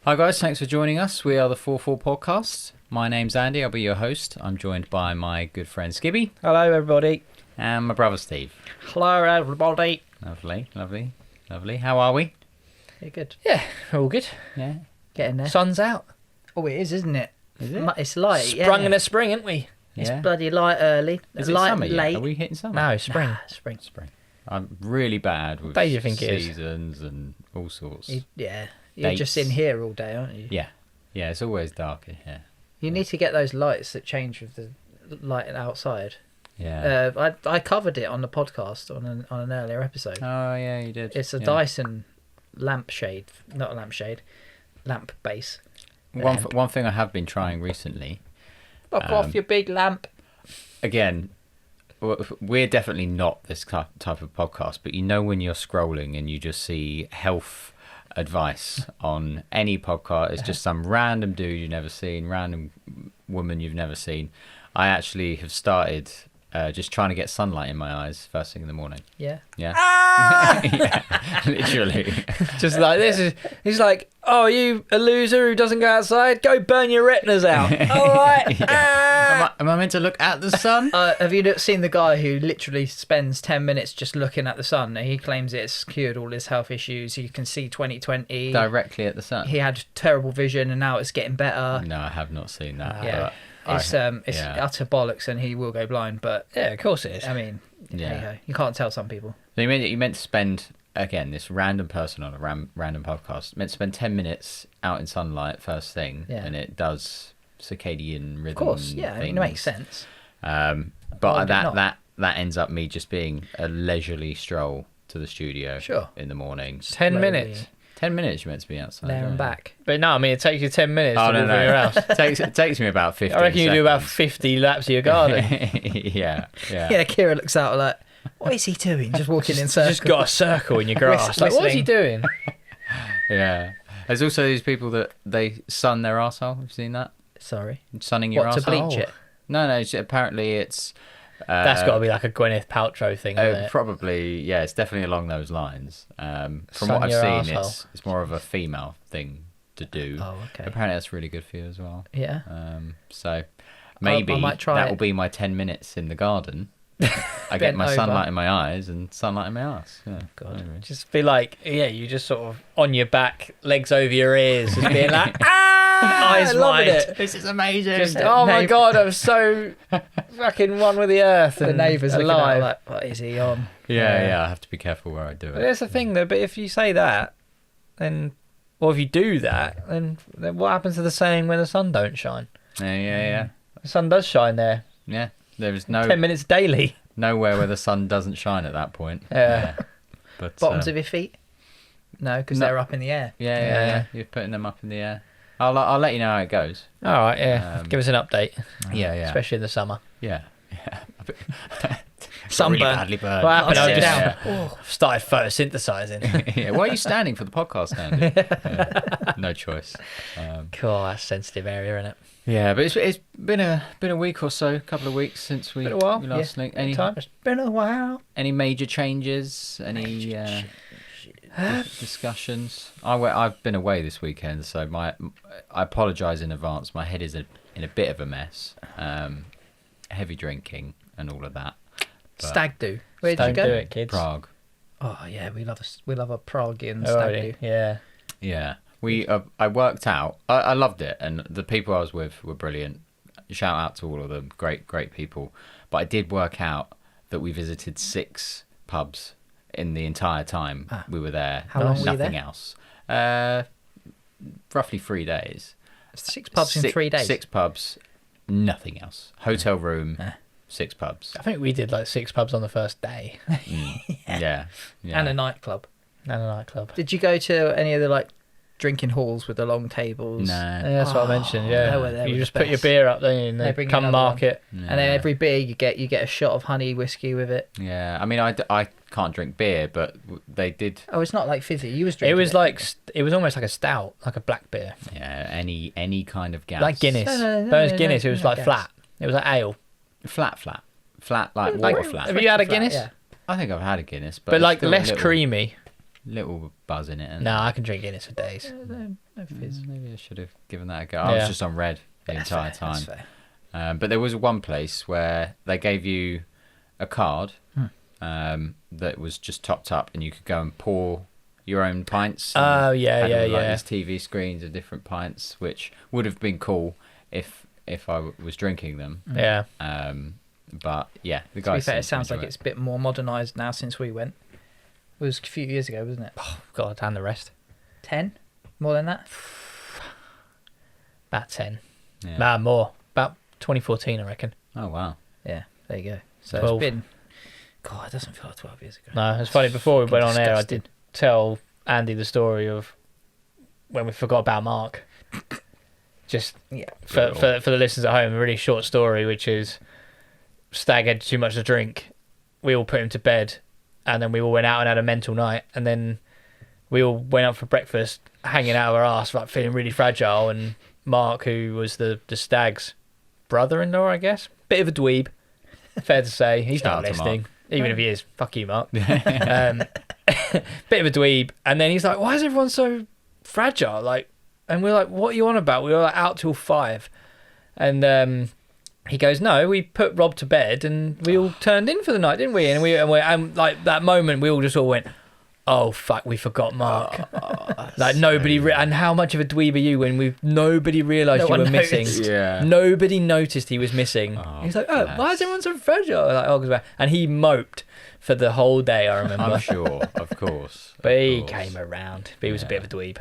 Hi guys, thanks for joining us. We are the 4-4 Podcast. My name's Andy, I'll be your host. I'm joined by my good friend Skibby. Hello, everybody. And my brother Steve. Hello, everybody. Lovely. How are we? Yeah, good. Yeah, all good. Yeah. Getting there. Sun's out. Oh, it is, isn't it? Is it? It's light. Sprung yeah. in the spring, ain't we? It's Yeah. bloody light early. Is it light summer yet? late. Are we hitting summer? No, it's spring. Spring. I'm really bad with day do you think it is? seasons and all sorts. Yeah. You're Dates. just in here all day, aren't you? Yeah, it's always dark in here. You need to get those lights that change with the light outside. Yeah. I covered it on the podcast on an earlier episode. Oh, yeah, you did. It's a Yeah. Dyson lampshade, not a lampshade, lamp base. One thing I have been trying recently, Fuck off your big lamp. again, we're definitely not this type of podcast, but you know when you're scrolling and you just see health advice on any podcast, it's just some random dude you've never seen, random woman you've never seen. I actually have started just trying to get sunlight in my eyes first thing in the morning. Yeah. Yeah. Yeah, literally. Just like this. He's like, oh, you a loser who doesn't go outside? Go burn your retinas out. All right. Am I meant to look at the sun? Have you seen the guy who literally spends 10 minutes just looking at the sun? He claims it's cured all his health issues. You can see 2020. Directly at the sun? He had terrible vision and now it's getting better. No, I have not seen that. Yeah. but It's utter bollocks and he will go blind. But Yeah, of course it is. I mean, Yeah. there you go. You can't tell some people. So you meant to spend, again, this random person on a random podcast, meant to spend 10 minutes out in sunlight first thing, Yeah. and it does circadian rhythm. Of course, yeah. I mean, it makes sense. Why But would it not? that ends up me just being a leisurely stroll to the studio Sure. in the morning. 10 minutes. 10 minutes you're meant to be outside. There yeah. and back. But no, I mean, it takes you 10 minutes Oh, to no, walk no. through your house. It takes me about 15 I reckon you do about seconds. 50 laps of your garden. Yeah. Yeah, Kira looks out like, what is he doing? Just walking in circles. Just got a circle in your grass. Like, what is he doing? Yeah. There's also these people that they sun their arsehole. Have you seen that? Sorry. Sunning your What, to arsehole? bleach it? No, apparently it's... That's got to be like a Gwyneth Paltrow thing, isn't it? Probably, yeah, it's definitely along those lines. From Sun what I've your seen, arsehole. it's more of a female thing to do. Oh, okay. Apparently that's really good for you as well. Yeah. So maybe I might try that it. will be my 10 minutes in the garden. I get Bent my over. sunlight in my eyes and sunlight in my ass. Yeah. God. Anyway. Just be like, yeah, you just sort of on your back, legs over your ears, just being like, eyes loving wide. it. This is amazing. Just, oh my god, I'm so fucking one with the earth. The and neighbours looking at alive. her like, what is he on? yeah, I have to be careful where I do it. But that's the thing though, but if you say that, then, or if you do that, then what happens to the saying when the sun don't shine? Yeah. The sun does shine there. Yeah. There's 10 minutes daily. nowhere where the sun doesn't shine at that point. Yeah. But Bottoms of your feet? No, because No. they're up in the air. yeah. You're putting them up in the air. I'll let you know how it goes. All right, yeah. Give us an update. Yeah. Especially in the summer. Yeah. Sunburn. Really badly burned. What happened? I'll I sit just down. started photosynthesizing. Yeah. Why are you standing for the podcast, Andy? Yeah, no choice. Cool, that's a sensitive area, isn't it? Yeah, but it's been a week or so, a couple of weeks since we Been a while, we last linked. Any It's Been a while. major changes? Any discussions? I've been away this weekend, so I apologise in advance. My head is in a bit of a mess. Heavy drinking and all of that. But Stag do. Where did Don't you go? do it, kids. Prague. Oh yeah, we love a Praguean Oh, stag already? do. Yeah. Yeah, I worked out. I loved it, and the people I was with were brilliant. Shout out to all of them, great people. But I did work out that we visited 6 pubs in the entire time we were there. How long were you Nothing there? else. Roughly 3 days. 6 pubs in 3 days. 6 pubs, nothing else. Hotel room, 6 pubs. I think we did like 6 pubs on the first day. Yeah. And a nightclub. And a nightclub. Did you go to any of the drinking halls with the long tables? No. Yeah, that's what I mentioned. Yeah, they were you the just put your best. beer up, don't you? And They then bring you come another one. market. And then every beer you get a shot of honey whiskey with it. Yeah, I mean, I can't drink beer, but they did. Oh, it's not like fizzy. You was drinking It was like it was almost like a stout, like a black beer, Yeah, any kind of gas. like Guinness. No, But it was no, Guinness. no, It was no like gas. flat. It was like ale. Flat, like water flat. Have you had a Flat, Guinness? yeah. I think I've had a Guinness, but But it's like still a less little- creamy. little buzz in it. And No, I can drink Guinness for days. No fizz. maybe I should have given that a go. I was Yeah. just on red the entire That's time. fair. But there was one place where they gave you a card that was just topped up, and you could go and pour your own pints. and Oh, yeah, had yeah, all, like, yeah. these TV screens of different pints, which would have been cool if I was drinking them. Yeah. But yeah, the To be guys. fair, it seemed to sounds like enjoy it's a bit more modernised now since we went. It was a few years ago, wasn't it? God, and the rest. 10? More than that? About 10. Yeah. Nah, more. About 2014, I reckon. Oh wow. Yeah, there you go. So 12. it's been... God, it doesn't feel like 12 years ago. No, it's funny. Before we went on air, I Disgusting. did tell Andy the story of when we forgot about Mark. Just Yeah. for the listeners at home, a really short story, which is Stag had too much to drink. We all put him to bed, and then we all went out and had a mental night, and then we all went out for breakfast, hanging out of our ass, like feeling really fragile. And Mark, who was the Stag's brother-in-law, I guess, bit of a dweeb, fair to say. He's Shout not out to listening, even if he is. Fuck you, Mark. Bit of a dweeb, and then he's like, "Why is everyone so fragile?" Like, and we're like, "What are you on about?" We were like out till 5, and he goes, "No, we put Rob to bed, and we all turned in for the night, didn't we?" And like that moment, we all just all went, "Oh fuck, we forgot Mark." Like nobody, and how much of a dweeb are you when nobody realised No you were one missing? noticed. Yeah. Nobody noticed he was missing. Oh, He's like, "Oh, bless. why is everyone so fragile?" Like, "Oh, 'cause we're-" and he moped for the whole day. I remember. I'm sure, of course. But of he course. came around. But he was a bit of a dweeb.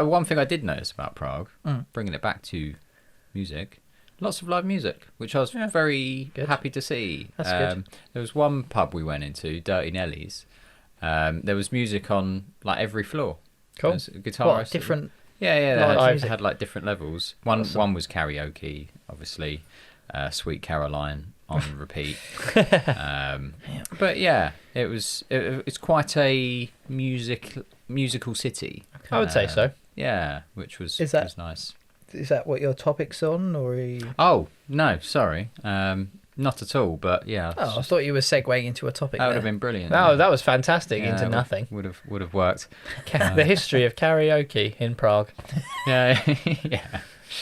One thing I did notice about Prague, bringing it back to music, lots of live music, which I was very Good. happy to see. That's good. There was one pub we went into, Dirty Nelly's. There was music on like every floor. Cool. There was a guitarist. What, different... Yeah, live they had, music? had like different levels. One Awesome. was karaoke, obviously. Sweet Caroline on repeat. But yeah, it's quite a musical city. I would say so. Yeah, which was Is that- was nice. Is that what your topic's on, or are you... Oh no, sorry, not at all. But yeah, Oh, I thought you were segueing into a topic that would there. have been brilliant. No, that was fantastic. Yeah, Into nothing. Would have worked. The history of karaoke in Prague. Yeah, yeah.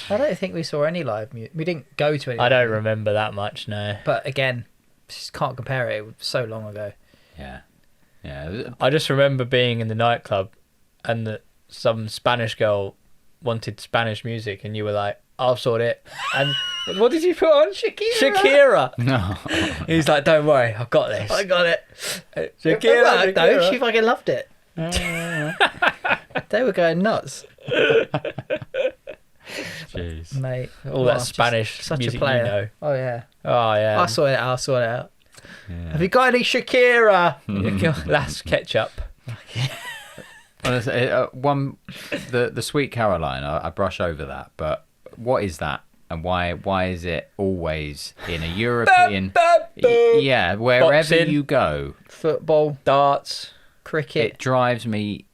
I don't think we saw any live music. We didn't go to any. I don't remember that much. No. But again, just can't compare it. It was so long ago. Yeah. I just remember being in the nightclub, and that some Spanish girl wanted Spanish music, and you were like, "I'll sort it." And what did you put on? Shakira. No. He's like, "Don't worry, I've got this." I got it. Shakira, though, Shakira. she fucking loved it. They were going nuts, Jeez. mate. All Well, that just Spanish such music a player. you know. Oh yeah. Oh yeah. I'll sort it out. I'll sort it out. Yeah. Have you got any Shakira? That's ketchup. Honestly, the Sweet Caroline, I brush over that, but what is that, and why is it always in a European? Yeah, wherever Boxing. you go, Football, Darts. cricket. it drives me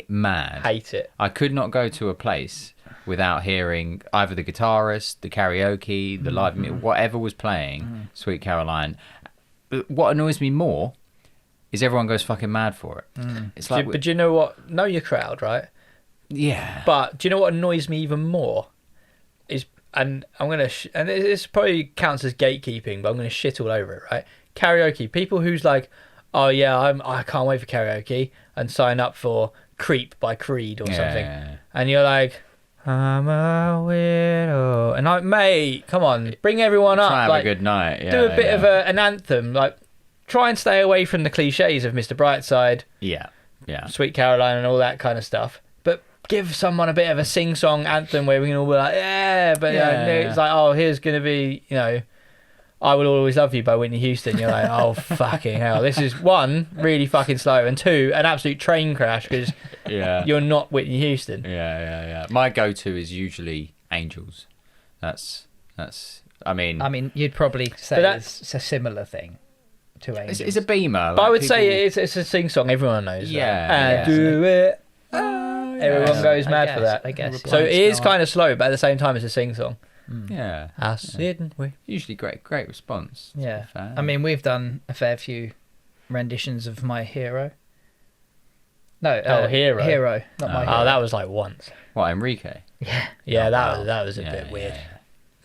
mad. Hate it. I could not go to a place without hearing either the guitarist, the karaoke, the live music, whatever was playing, Sweet Caroline. What annoys me more is everyone goes fucking mad for it. It's like, But do you know what? Know your crowd, right? yeah. But do you know what annoys me even more? Is, and I'm gonna and this probably counts as gatekeeping, but I'm gonna shit all over it, right? Karaoke. People who's like, "Oh yeah, I can't wait for karaoke," and sign up for "Creep" by Creed or something, Yeah. and you're like, "I'm a weirdo," and like, mate, come on, bring everyone up, Try and have like, a good night. Yeah, do a bit yeah. of an anthem, like. Try and stay away from the cliches of Mr. Brightside, Yeah. Sweet Caroline, and all that kind of stuff. But give someone a bit of a sing-song anthem where we can all be like, yeah. But Yeah, it's like, oh, here's going to be, I Will Always Love You by Whitney Houston. You're like, oh, fucking hell. This is, one, really fucking slow, and two, an absolute train crash because Yeah. you're not Whitney Houston. Yeah. My go-to is usually Angels. That's. I mean, you'd probably say But it's a similar thing to Angels. it's a Beamer. But I like, would people- say it's a sing-song everyone knows. Yeah, And yeah. do it. Everyone Yeah. goes I mad guess, for that. I guess. So it is Yeah. kind of slow, but at the same time, it's a sing-song. Yeah. I sit and wait. Usually great response. to be Yeah. fair. I mean, we've done a fair few renditions of My Hero. No, Hero. Hero, not my Oh, hero. that was like once. What, Enrique? Yeah, Oh, that wow. that was a Yeah, bit weird.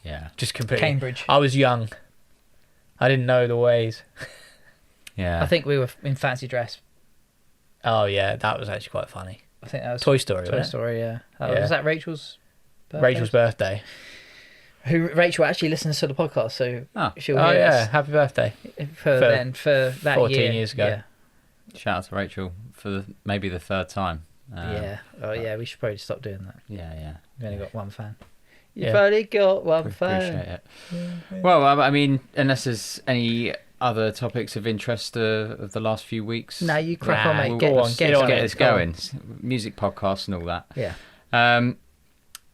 Yeah. Just completely. Cambridge. I was young. I didn't know the ways. Yeah. I think we were in fancy dress. Oh yeah, that was actually quite funny. I think that was Toy Story. Toy wasn't it? Story, yeah. Yeah. Was that Rachel's birthday? Rachel's birthday. Who Rachel actually listens to the podcast, so Oh. she'll Oh hear yeah, us happy birthday. for that 14 year. years ago. Yeah. Shout out to Rachel for maybe the third time. Yeah. Oh yeah, we should probably stop doing that. Yeah. We've only got one fan. Yeah. You've only got one Appreciate fan. it. Well, I mean, unless there's any other topics of interest of the last few weeks. No, you crack on, mate. we'll- Get go on, get get us on Get it. us going. Music podcasts and all that. Yeah.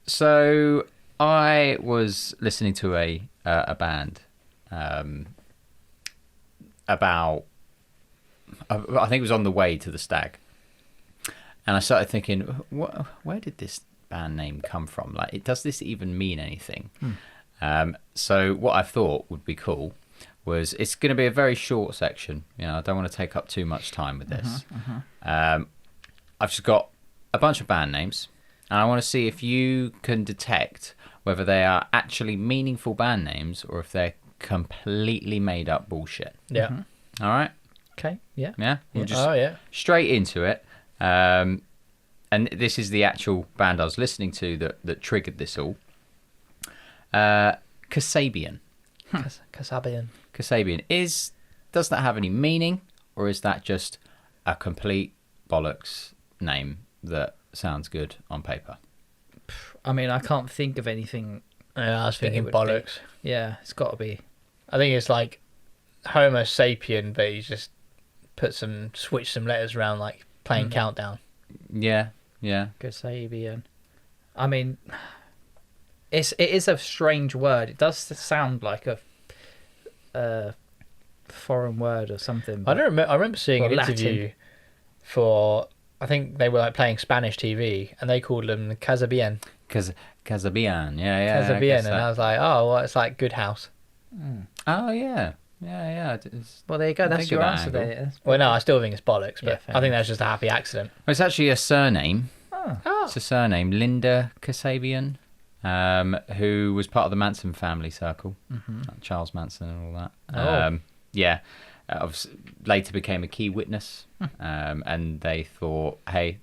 So I was listening to a band about, I think it was on the way to the stag, and I started thinking, where did this band name come from? Like, does this even mean anything? So what I thought would be cool was, it's going to be a very short section. You know, I don't want to take up too much time with this. I've just got a bunch of band names, and I want to see if you can detect whether they are actually meaningful band names or if they're completely made up bullshit. Yeah. All right? Okay. Yeah. Yeah? We'll just Oh yeah. straight into it. And this is the actual band I was listening to that triggered this all. Kasabian. Kasabian. Kasabian. Does that have any meaning, or is that just a complete bollocks name that sounds good on paper? I mean, I can't think of anything. Yeah, I was thinking would be. bollocks. Yeah, it's got to be. I think it's like Homo sapien, but he's just switch some letters around, like playing Countdown. Yeah. Kasabian. I mean, it is a strange word. It does sound like a foreign word or something. I don't remember. I remember seeing Or an Latin. interview for. I think they were like playing Spanish TV, and they called them Kasabian. Kasabian. Yeah. I Kasabian, guess and that- I was like, oh, well, it's like good house. Oh, yeah. Yeah. Well, there you go. I That's think your of that answer angle. there. Well, no, I still think it's bollocks, Yeah, but fair I think enough. that's just a happy accident. Well, it's actually a surname. Oh. It's a surname, Linda Kasabian, who was part of the Manson family circle, like Charles Manson and all that. Oh. Yeah, obviously, later became a key witness, and they thought, hey,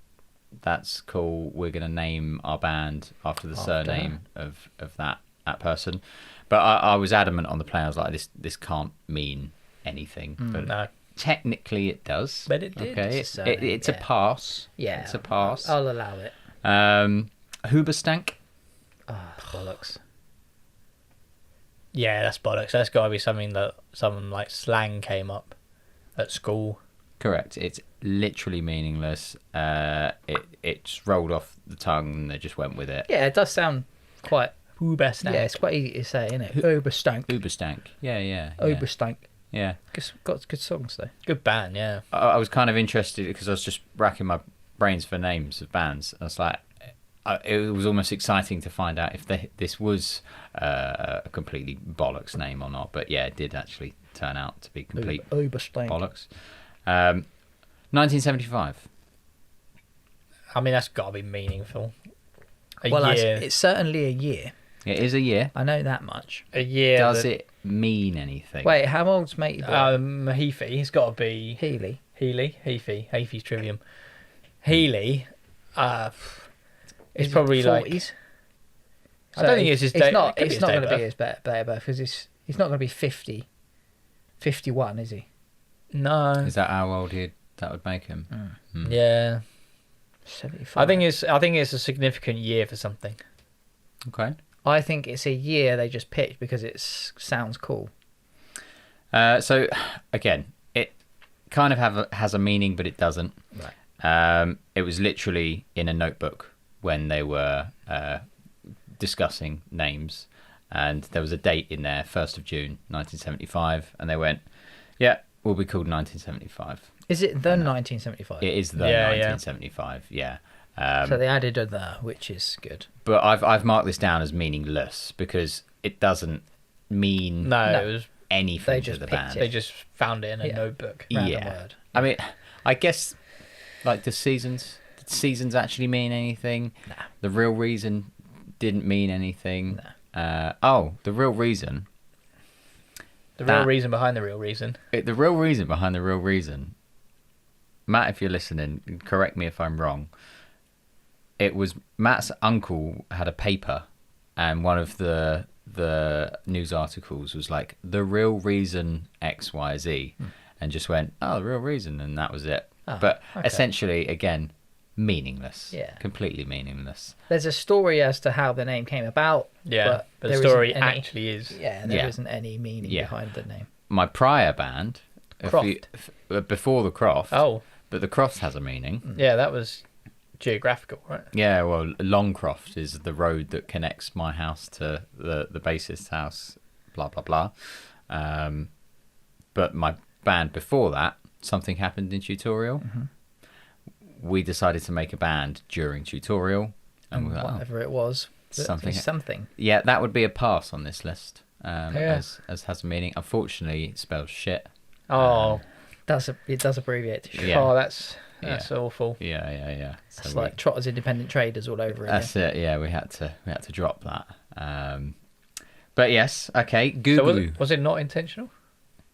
that's cool. We're going to name our band after the surname of that person. But I was adamant on the play. I was like, this can't mean anything. But No. technically it does. But it did. Okay, It's a surname, it's a yeah. pass. Yeah. It's a pass. I'll allow it. Huberstank. Bollocks. Yeah, that's bollocks. That's got to be something that some like slang came up at school. Correct. It's literally meaningless. It just rolled off the tongue and they just went with it. Yeah, it does sound quite. Huberstank. Yeah, it's quite easy to say, isn't it? Oberstank. Uberstank. Yeah. Oberstank. Yeah. Got good songs though. Good band, yeah. I was kind of interested because I was just racking my brains for names of bands. I was like, it was almost exciting to find out if this was a completely bollocks name or not. But yeah, it did actually turn out to be complete Oberstank. bollocks. 1975. I mean, that's got to be meaningful. Well, year. it's certainly a year. It is a year. I know that much. A year. Does it mean anything? Wait, how old's Matey Boy? Heafy. He's got to be Healy. Heafy's Trivium. Healy. It's probably 40s. like. I don't think it's his It's date. not. it could It's his not date going of to be birth. his better birth because he's not going to be 50, 51, is he? No. Is that how old that would make him? Yeah. 75. I think it's a significant year for something. Okay. I think it's a year they just picked because it sounds cool. So again, it kind of has a meaning, but it doesn't. Right. It was literally in a notebook when they were discussing names, and there was a date in there, 1st of June, 1975, and they went, "Yeah, we'll be called 1975." Is it the 1975? It is the Yeah, 1975. Yeah. So they added a the, which is good. But I've marked this down as meaningless because it doesn't mean No, No. it was. anything They to just the picked band. it. They just found it in a Yeah. notebook. Random Yeah. word. I mean, I guess Like, did seasons actually mean anything? Nah. The real reason didn't mean anything. Nah. The real reason. The real reason behind the real reason. The real reason behind the real reason. Matt, if you're listening, correct me if I'm wrong. It was Matt's uncle had a paper, and one of the news articles was like, the real reason XYZ, and just went, oh, the real reason, and that was it. Oh, but okay. essentially, again, meaningless. Yeah. Completely meaningless. There's a story as to how the name came about. Yeah, but the there story isn't any- actually is. Yeah, there not any meaning behind the name. My prior band, Croft. before the Croft, Oh, but the Croft has a meaning. yeah, that was geographical, right? Yeah, well, Longcroft is the road that connects my house to the bassist's house, blah, blah, blah. But my band before that, something happened in tutorial. Mm-hmm. We decided to make a band during tutorial. And we were like, oh, Whatever it was. Something. yeah, that would be a pass on this list, Yeah. as has a meaning. Unfortunately, it spells shit. Oh, It does abbreviate to shit. Yeah. oh, that's awful. Yeah. So It's like Trotter's Independent Traders all over again. that's it. Yeah, we had to drop that. But yes, okay. So Google. was it not intentional?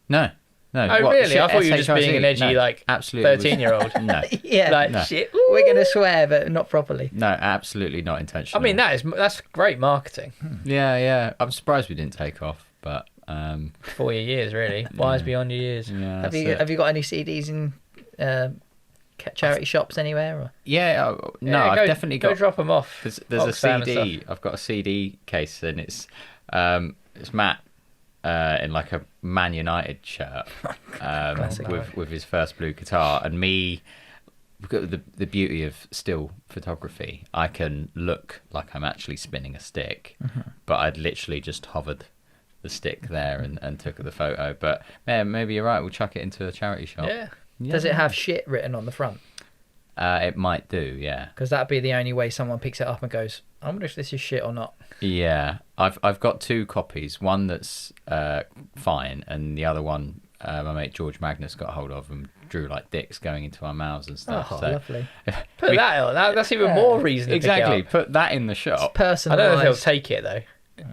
No. Oh, What, really? shit, I thought you were just being SHIT? an edgy, No, like, absolutely it was- 13-year-old. No, Yeah. Like, No. shit. We're going to swear, but not properly. no, absolutely not I intentional. mean, that's great marketing. Yeah. I'm surprised we didn't take off, but For your years, really. Wise beyond your years. yeah. Have that's you it. got any CDs in charity shops anywhere? Or? Yeah, no, Yeah, I've definitely go got. drop them off. There's a Oxfam and CD. stuff. I've got a CD case, and it's Matt in like a Man United shirt Classic. with his first blue guitar, and me. Because the beauty of still photography, I can look like I'm actually spinning a stick, but I'd literally just hovered the stick there and took the photo. But man, maybe you're right. We'll chuck it into a charity shop. Yeah. Does it have shit written on the front? It might do, yeah. Because that'd be the only way someone picks it up and goes, I wonder if this is shit or not. Yeah, I've got two copies. One that's fine, and the other one my mate George Magnus got hold of and drew like dicks going into our mouths and stuff. Oh, so lovely. Put that on. That's even more reason to exactly, pick it up. put that in the shop. I Personalised. don't know if they'll take it, though.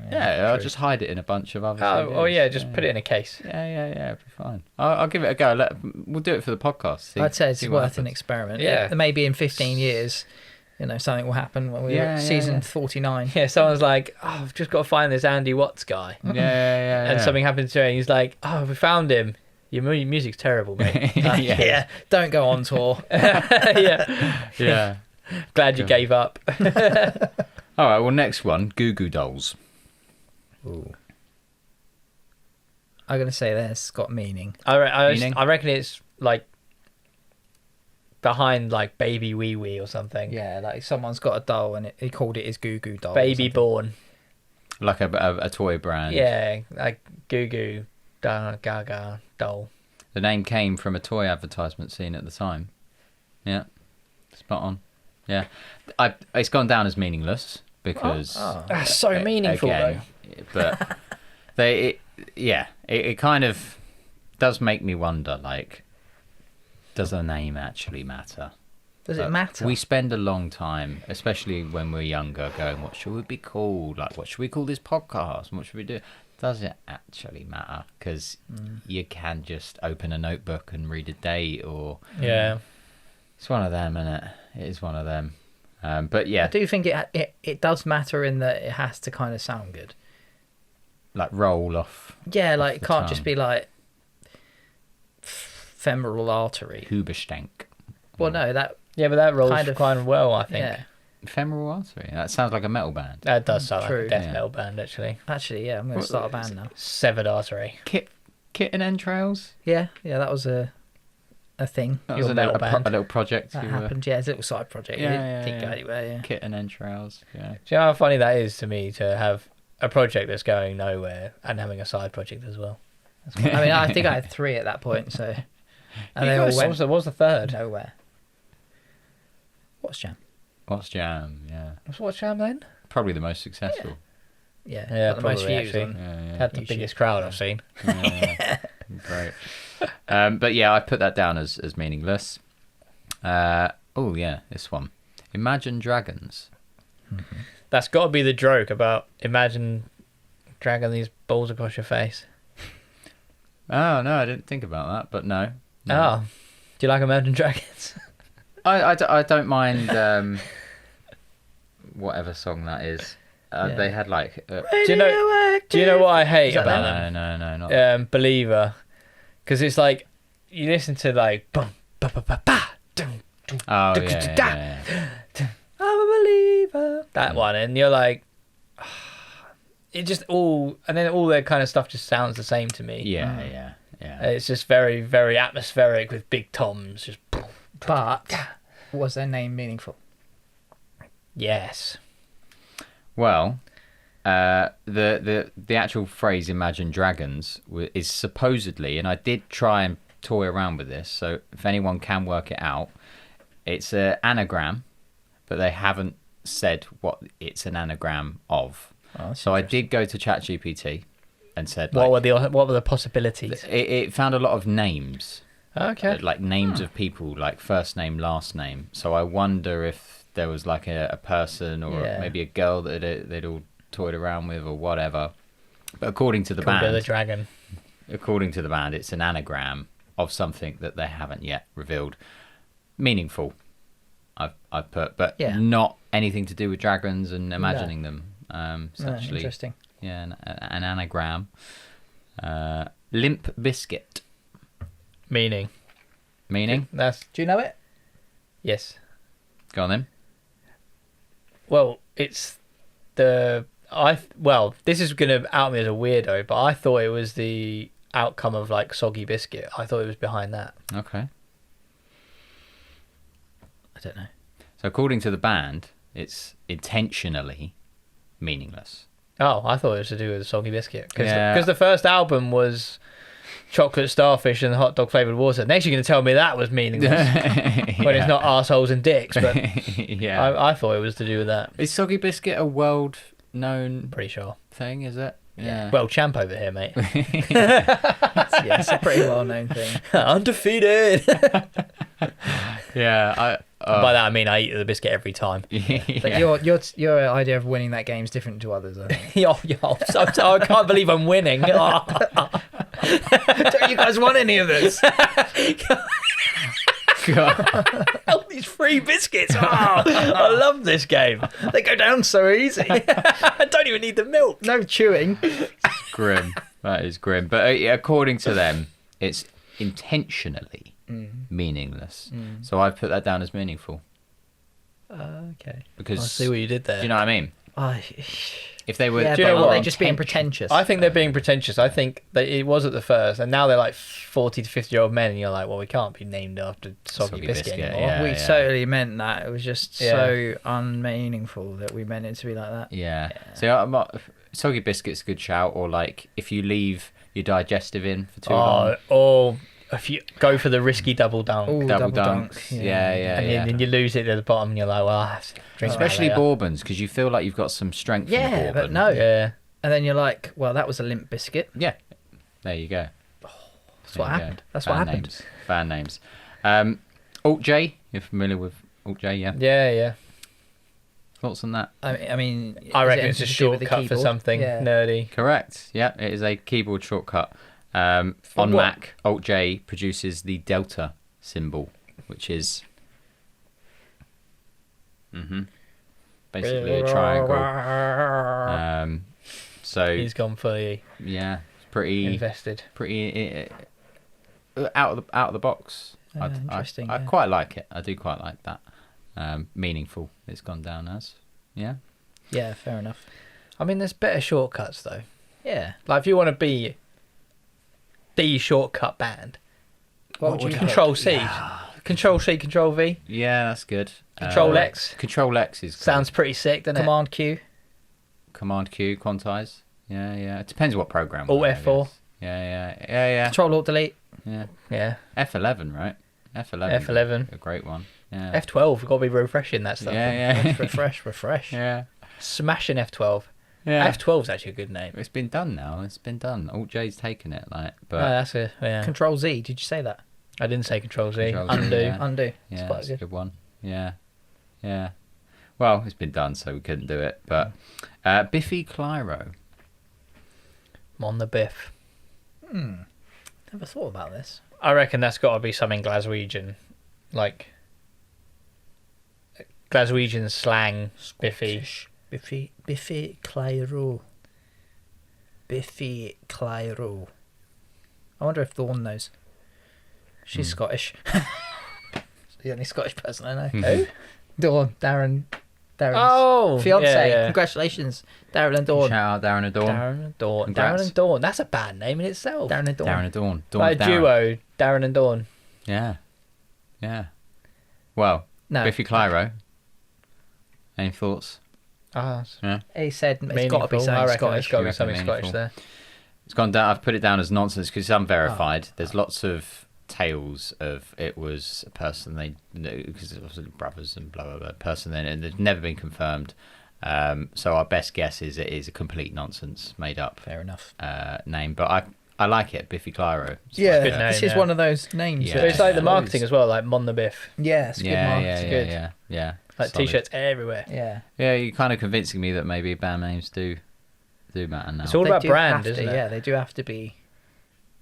Yeah, I'll just hide it in a bunch of other. Oh, CDs. yeah, just put it in a case. Yeah, it'll be fine. I'll give it a go. We'll do it for the podcast. I'd say it's see what worth an happens. experiment. Yeah. Maybe in 15 years, something will happen when we're at season 49. Yeah, someone's like, oh, I've just got to find this Andy Watts guy. Yeah. And something happens to him, and he's like, oh, we found him. Your music's terrible, mate. Yeah. Don't go on tour. Yeah. Glad you gave up. All right. Well, next one, Goo Goo Dolls. Ooh. I'm going to say that's got meaning. Meaning? I reckon it's like behind like Baby Wee Wee or something. Yeah, like someone's got a doll and he called it his Goo Goo doll. or Baby something. Born. Like a toy brand. Yeah, like Goo Goo Gaga doll. The name came from a toy advertisement seen at the time. Yeah, spot on. Yeah, it's gone down as meaningless because That's so meaningful, again, but it kind of does make me wonder. Like, does a name actually matter? Does it matter? We spend a long time, especially when we're younger, going, "What should we be called? Like, what should we call this podcast? And what should we do?" Does it actually matter? Because you can just open a notebook and read a date, or Yeah. it's one of them, isn't it? It is one of them. But yeah, I do think it does matter in that it has to kind of sound good. like roll off Yeah, like it the can't just tongue. be like femoral artery. Huberstank. Well, no, that Yeah, but that rolls Kind of- quite well, I think. yeah. Femoral artery. That sounds like a metal band. That does sound like True. a death Yeah. metal band, actually. Actually, yeah, I'm going to start a band now. Severed artery. Kitten entrails. Yeah, that was a thing. That Your was a metal band. little project. That you happened. Yeah, it's a little side project. Yeah, it didn't go yeah. anywhere. Yeah. Kitten entrails. Yeah. Do you know how funny that is to me to have a project that's going nowhere and having a side project as well? I mean, I think I had 3 at that point. So, and they all What went was the third? nowhere. What's Jam? What's Jam? Yeah. What's Jam then? Probably the most successful. Yeah, Yeah, got the most probably, views actually. on. Yeah. Had the YouTube. biggest crowd I've seen. Yeah. Great. But yeah, I put that down as meaningless. Oh yeah, this one. Imagine Dragons. That's got to be the joke about imagine dragging these balls across your face. Oh no, I didn't think about that, but no. Oh, do you like Imagine Dragons? I don't mind whatever song that is. Yeah. They had like. Do you know what I hate that about them? them? No, not. Believer, because it's like you listen to like bum, ba, ba, ba, ba, dum, dum, Oh dum, yeah, da, yeah. I'm a believer. That one, and you're like, it just all, and then all that kind of stuff just sounds the same to me. Yeah. It's just very, very atmospheric with big toms. Just But was their name meaningful? yes. Well, the actual phrase "Imagine Dragons" is supposedly, and I did try and toy around with this. So if anyone can work it out, it's an anagram, but they haven't said what it's an anagram of. Oh, So I did go to ChatGPT and said, What like, were the possibilities? it found a lot of names, Okay. like names of people, like first name, last name. So I wonder if there was like a person or Yeah. maybe a girl that they'd all toyed around with or whatever. But according to the Called band, the dragon. it's an anagram of something that they haven't yet revealed. Meaningful, I've put, but Yeah. not anything to do with dragons and imagining them. It's No, actually, interesting. yeah, an anagram. Limp Biscuit. Meaning. Meaning? That's Do you know it? yes. Go on then. Well, it's this is gonna out me as a weirdo, but I thought it was the outcome of like Soggy Biscuit. I thought it was behind that. Okay. I don't know. So according to the band, it's intentionally meaningless. Oh, I thought it was to do with the Soggy Biscuit because Yeah. the first album was Chocolate Starfish and Hot Dog Flavored Water. Next, you're gonna tell me that was meaningless when it's not assholes and dicks. But Yeah. I thought it was to do with that. Is Soggy Biscuit a world-known Pretty sure. thing, is it? Yeah. Well, champ over here, mate. Yeah, it's a pretty well-known thing. Undefeated. yeah. By that I mean I eat the biscuit every time. But your idea of winning that game is different to others, I think. yo, so I can't believe I'm winning. Don't you guys want any of this? All these free biscuits. Oh, I love this game. They go down so easy. I don't even need the milk. No chewing. Grim. That is grim. But according to them, it's intentionally meaningless. So I've put that down as meaningful Okay. because I see what you did there. do you know what I mean? If they were, Yeah, Do you know but what? are they just being pretentious? I think they're being pretentious. I think that it was at the first, and now they're like 40 to 50-year-old men, and you're like, well, we can't be named after Soggy Biscuit anymore. yeah. we totally meant that. It was just Yeah. so unmeaningful that we meant it to be like that. Yeah. So I'm not, Soggy Biscuit's a good shout, or like if you leave your digestive in for too long. Or if you go for the risky double dunk, Ooh, Double dunk. dunks. Yeah. and then you lose it at the bottom, and you're like, well, I have to drink that Especially later. bourbons, because you feel like you've got some strength in the Yeah, bourbon. but no. Yeah. And then you're like, well, that was a limp biscuit. Yeah. There you go. That's what happened. That's what happened. Fan names. Alt J, you're familiar with Alt J, yeah? Yeah. Thoughts on that? I mean, I is reckon it it's a anything to do with the shortcut for keyboard? something Yeah. nerdy. Correct. Yeah, it is a keyboard shortcut. On what? Mac, Alt J produces the delta symbol, which is basically a triangle. So He's gone fully yeah, it's pretty invested. out of the box. Interesting. I yeah. quite like it. I do quite like that. Meaningful. It's gone down as yeah. Yeah, fair enough. I mean, there's better shortcuts though. Yeah. Like if you want to be the shortcut band, What would you Control C, Control C, Control V, Yeah, that's good. Control X. Control X is Sounds pretty sick, doesn't Command Q. Command Q, quantize. Yeah. It depends what program. Alt we're in, I F4. guess. Yeah. Control Alt Delete. Yeah. it? Yeah. F11, right? F11. F11. A great one. Yeah. F12. We've got to be refreshing that stuff. Yeah. Refresh. Yeah. Smashing F12. Yeah. F12's actually a good name. It's been done now. It's been done. Alt J's taken it, like, Oh, but that's a yeah. Control Z. Did you say that? I didn't say Control Z. Control Z, Undo. yeah. Undo. Yeah, It's quite that's a good. good one. Yeah. Well, it's been done, so we couldn't do it. But Biffy Clyro. Mon the Biff. Never thought about this. I reckon that's got to be something Glaswegian, like Glaswegian slang. Biffy. Biffy Clyro. Biffy Clyro. I wonder if Dawn knows. She's Scottish. The only Scottish person I know. Who? Dawn. Darren's Oh, fiance. yeah. Congratulations, Darren and Dawn. Shout out Darren and Dawn. Darren and Dawn. Congrats. Darren and Dawn. That's a bad name in itself. Darren and Dawn. Darren and Dawn. Dawn Like a Darren. duo, Darren and Dawn. Yeah. Well, No. Biffy Clyro. Any thoughts? Ah, Yeah. He said it's got to meaningful. be I something reckon Scottish. it's got to You be reckon something meaningful? Scottish there. It's gone down. I've put it down as nonsense because it's unverified. There's lots of tales of it was a person they knew because it was brothers and blah blah blah person then, and it's never been confirmed. So our best guess is it is a complete nonsense, made up Fair enough. name. But I like it, Biffy Clyro. It's Yeah, good name, this is yeah. one of those names. Yeah. But it's like the Yeah. marketing as well, like Mon the Biff. Yeah, it's good yeah, marketing. yeah, good. yeah. Like Solid. t-shirts everywhere. Yeah. Yeah, you're kind of convincing me that maybe band names do matter now. It's all They about do brand, have to, isn't it? Yeah, they do have to be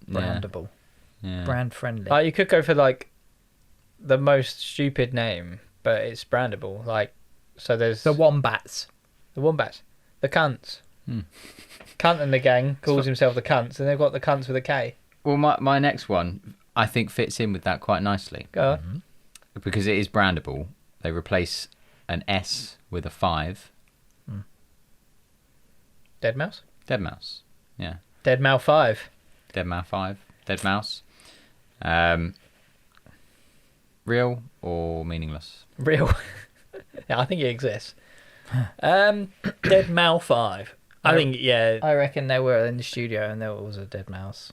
Yeah. brandable, Yeah. brand friendly. Like you could go for like the most stupid name, but it's brandable. Like, so there's The Wombats. the Wombats, the Cunts. Hmm. Cunt and the gang calls himself the Cunts, and they've got the Cunts with a K. Well, my next one I think fits in with that quite nicely Go on. because it is brandable. They replace an S with a 5. Dead Mouse. Dead Mouse. Yeah. Dead Mouse 5. Dead Mouse 5. Dead Mouse. Real or meaningless? Real. Yeah, I think it exists. Dead Mouse 5. I think yeah, I reckon they were in the studio and there was a dead mouse.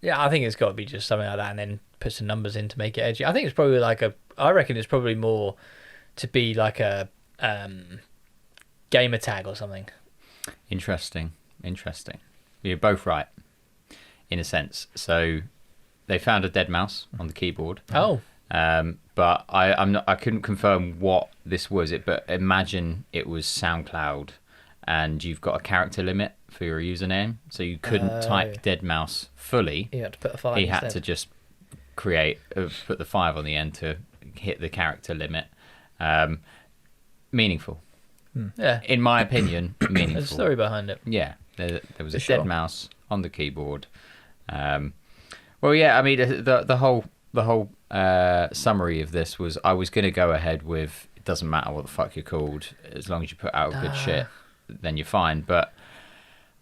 yeah. I think it's got to be just something like that, and then put some numbers in to make it edgy. I think it's probably like a. I reckon it's probably more to be like a gamer tag or something. Interesting. You're both right, in a sense. So they found a dead mouse on the keyboard. Oh, But I couldn't confirm what this was. But imagine it was SoundCloud, and you've got a character limit for your username, so you couldn't type dead mouse fully. You had to put a 5 He had to instead. just put the 5 on the end to hit the character limit. Meaningful, yeah. in my opinion. Meaningful. There's a story behind it. Yeah, there was a For sure. dead mouse on the keyboard. Well, yeah, I mean the whole summary of this was I was going to go ahead with it doesn't matter what the fuck you're called as long as you put out good shit, then you're fine. But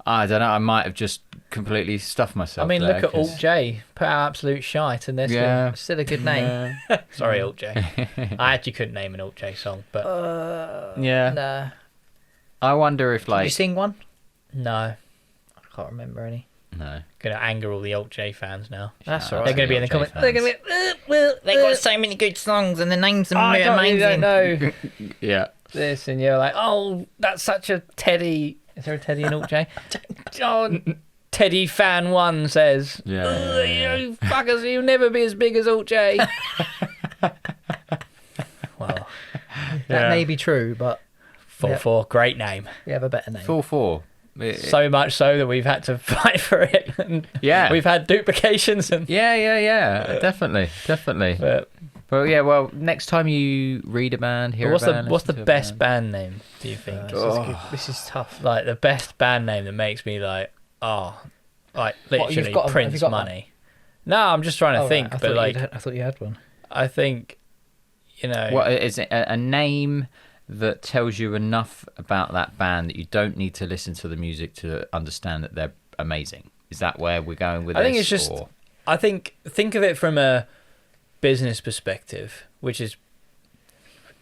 I don't know, I might have just completely stuffed myself. I mean, there, look at 'cause- Alt J. Put out absolute shite, and this. Yeah. Still a good name. Sorry, Alt J. I actually couldn't name an Alt J song, but Yeah, Nah. I wonder if Did you like sing one? no. I can't remember any. no. Gonna anger all the Alt J fans now. That's Shout out all They're right. gonna be in the Alt J comments. fans. They're gonna be. Well, they got so many good songs and the names are I don't really amazing. don't know Yeah. this, and you're like, oh, that's such a Teddy. Is there a Teddy in Alt J? Oh, Teddy fan 1 says, Yeah, "Ugh, yeah. you fuckers, you'll never be as big as Alt J. Well, That may be true, but 4-4, great name. we have a better name. 4-4. So much so that we've had to fight for it. And Yeah. we've had duplications and. Yeah. Definitely. But Well, yeah. Well, next time you read a band, hear what's a band, the listen to a best band name? Do you think? This is tough. Like the best band name that makes me like, like What, you've literally got- have you Prince got money. No, I'm just trying to Oh, think, right. but like I thought you had one. I think, you know, What is it? A name that tells you enough about that band that you don't need to listen to the music to understand that they're amazing. Is that where we're going with I this? think it's just- or- I think of it from a business perspective, which is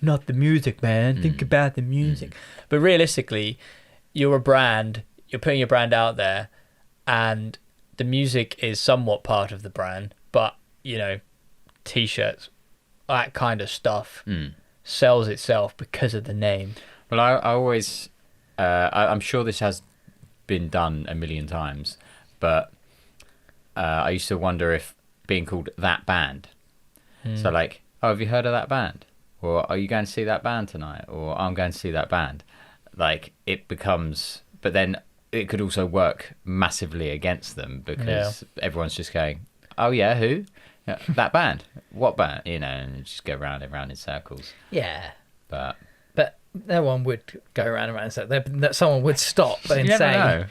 not the music, man. Think about the music. But realistically, you're a brand. You're putting your brand out there, and the music is somewhat part of the brand. But you know, t-shirts, that kind of stuff sells itself because of the name. Well, I always, I'm sure this has been done a million times, but I used to wonder if being called that band. Hmm. So like, oh, have you heard of that band? Or are you going to see that band tonight? Or I'm going to see that band. Like it becomes, but then it could also work massively against them because everyone's just going, oh yeah, who? Yeah, that band. What band? You know, and just go round and round in circles. Yeah. But no one would go around and around. So that someone would stop and you never say know.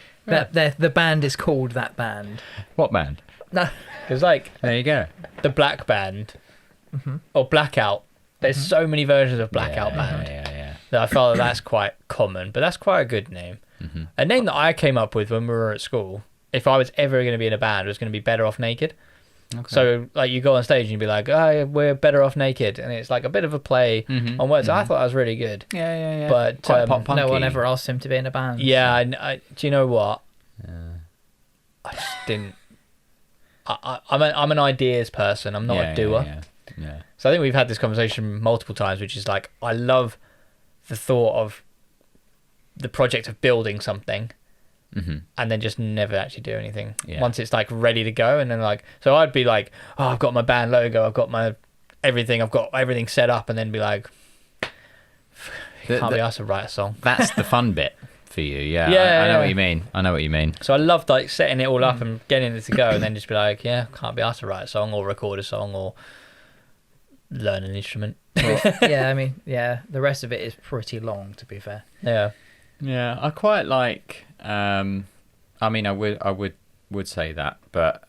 that the band is called that band. What band? No. Because like There you go. the Black Band or Blackout, there's so many versions of Blackout yeah, Band Yeah. that I felt that's quite common, but that's quite a good name. Mm-hmm. A name that I came up with when we were at school, if I was ever going to be in a band, was going to be Better Off Naked. Okay. So like you go on stage and you'd be like, oh, we're better off naked, and it's like a bit of a play on words. I thought that was really good. Yeah. But Quite pop punky. No one ever asked him to be in a band. yeah, I do you know what? I just didn't. I'm an ideas person. I'm not a doer. Yeah. So I think we've had this conversation multiple times, which is like I love the thought of the project of building something. And then just never actually do anything once it's like ready to go. And then like, so I'd be like, oh, I've got my band logo, I've got my everything, I've got everything set up, and then be like, can't be asked to write a song. That's the fun bit for you. Yeah. Yeah, I know yeah. what you mean. I know what you mean. So I loved like setting it all up and getting it to go, and then just be like, yeah, can't be asked to write a song or record a song or learn an instrument. Yeah, I mean, yeah, the rest of it is pretty long, to be fair. Yeah. Yeah, I quite like. I mean, I would say that, but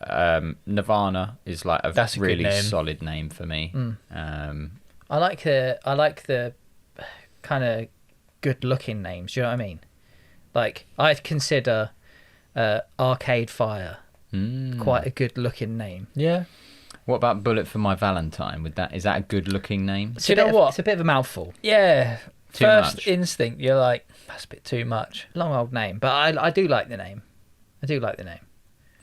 Nirvana is like That's a good really name. solid name for me. I like the kind of good looking names. Do you know what I mean? Like I'd consider Arcade Fire quite a good looking name. Yeah. What about Bullet for My Valentine? Is that a good looking name? Do you know what? It's a bit of a mouthful. Yeah. Too First much. instinct, you're like, that's a bit too much. Long old name, but I do like the name. I do like the name.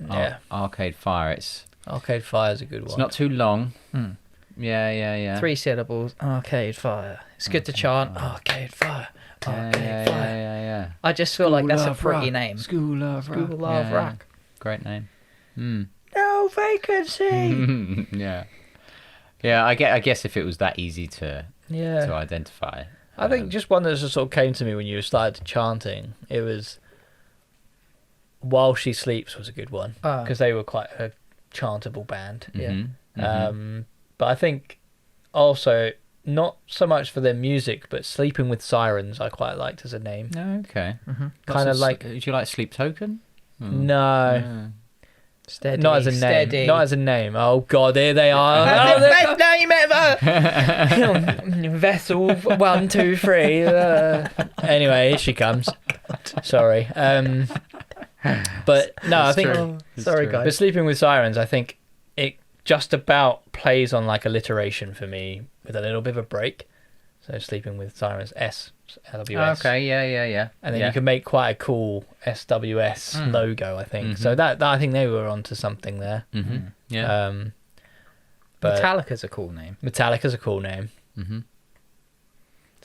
Yeah. Arcade Fire. It's Arcade Fire's a good one. not too long. Yeah. 3 syllables. Arcade Fire. It's good to chant. Arcade Fire. Arcade Fire. Yeah. I just feel like that's a School of pretty Rock. name. School of Rock. School of Rock. Great name. No vacancy. Yeah. I guess if it was that easy to Yeah. identify. I think just one that just sort of came to me when you started chanting, it was While She Sleeps was a good one, because they were quite a chantable band. Yeah. But I think also not so much for their music, but Sleeping with Sirens I quite liked as a name. Okay. Kind of like, Do you like Sleep Token? no, Steady. not as a name. Steady. Not as a name. Oh God, here they are. Best name ever. Vessel 1, 2, 3. Anyway, here she comes. Sorry. But no, I think. true. Sorry, true. But guys. Sleeping with Sirens, I think it just about plays on like alliteration for me with a little bit of a break. So Sleeping with Sirens, SLWS. Okay. Yeah. And then you can make quite a cool SWS logo, I think. So that I think they were onto something there. Yeah. But Metallica's a cool name. Metallica's a cool name.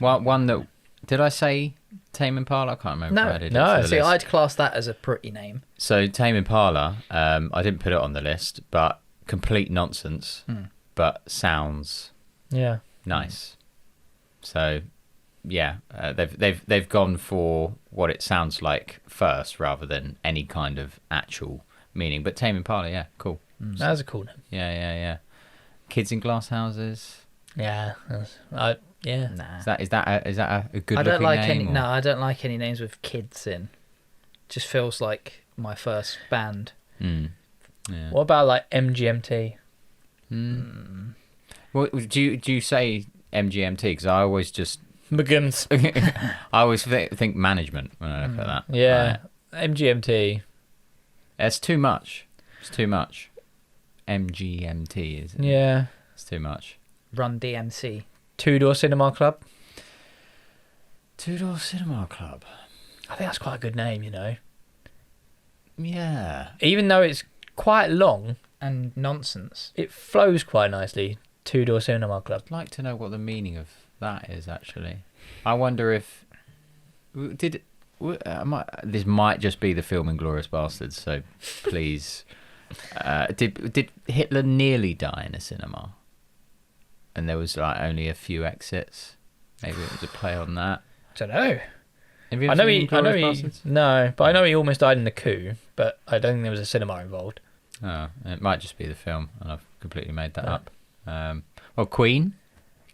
Well, one that did I say Tame Impala? I can't remember. If I added it No. to the See, list. I'd class that as a pretty name. So Tame Impala, I didn't put it on the list, but complete nonsense, but sounds Yeah. nice. So yeah, they've gone for what it sounds like first, rather than any kind of actual meaning. But Tame Impala, yeah, cool. That's a cool name. Yeah. Kids in Glass Houses. Yeah. Yeah. Nah. Is that a good I don't looking like name? any. or- No, I don't like any names with kids in. Just feels like my first band. Yeah. What about like MGMT? Well, do you say MGMT? Because I always just McGims. I always think management when I look at that. Yeah. Right. MGMT. It's too much. It's too much. MGMT is. Yeah. It's too much. Run DMC. Two Door Cinema Club. Two Door Cinema Club. I think that's quite a good name, you know. Yeah. Even though it's quite long, And nonsense. it flows quite nicely. Two Door Cinema Club. I'd like to know what the meaning of that is, actually. I wonder if this might just be the film Inglourious Bastards, so please Did Hitler nearly die in a cinema? And there was like only a few exits. Maybe it was a play on that. Don't know. Have you I ever know seen he. Inglourious Basterds? No, but I know he almost died in the coup. But I don't think there was a cinema involved. Oh, it might just be the film, and I've completely made that Yeah. up. Well, Queen.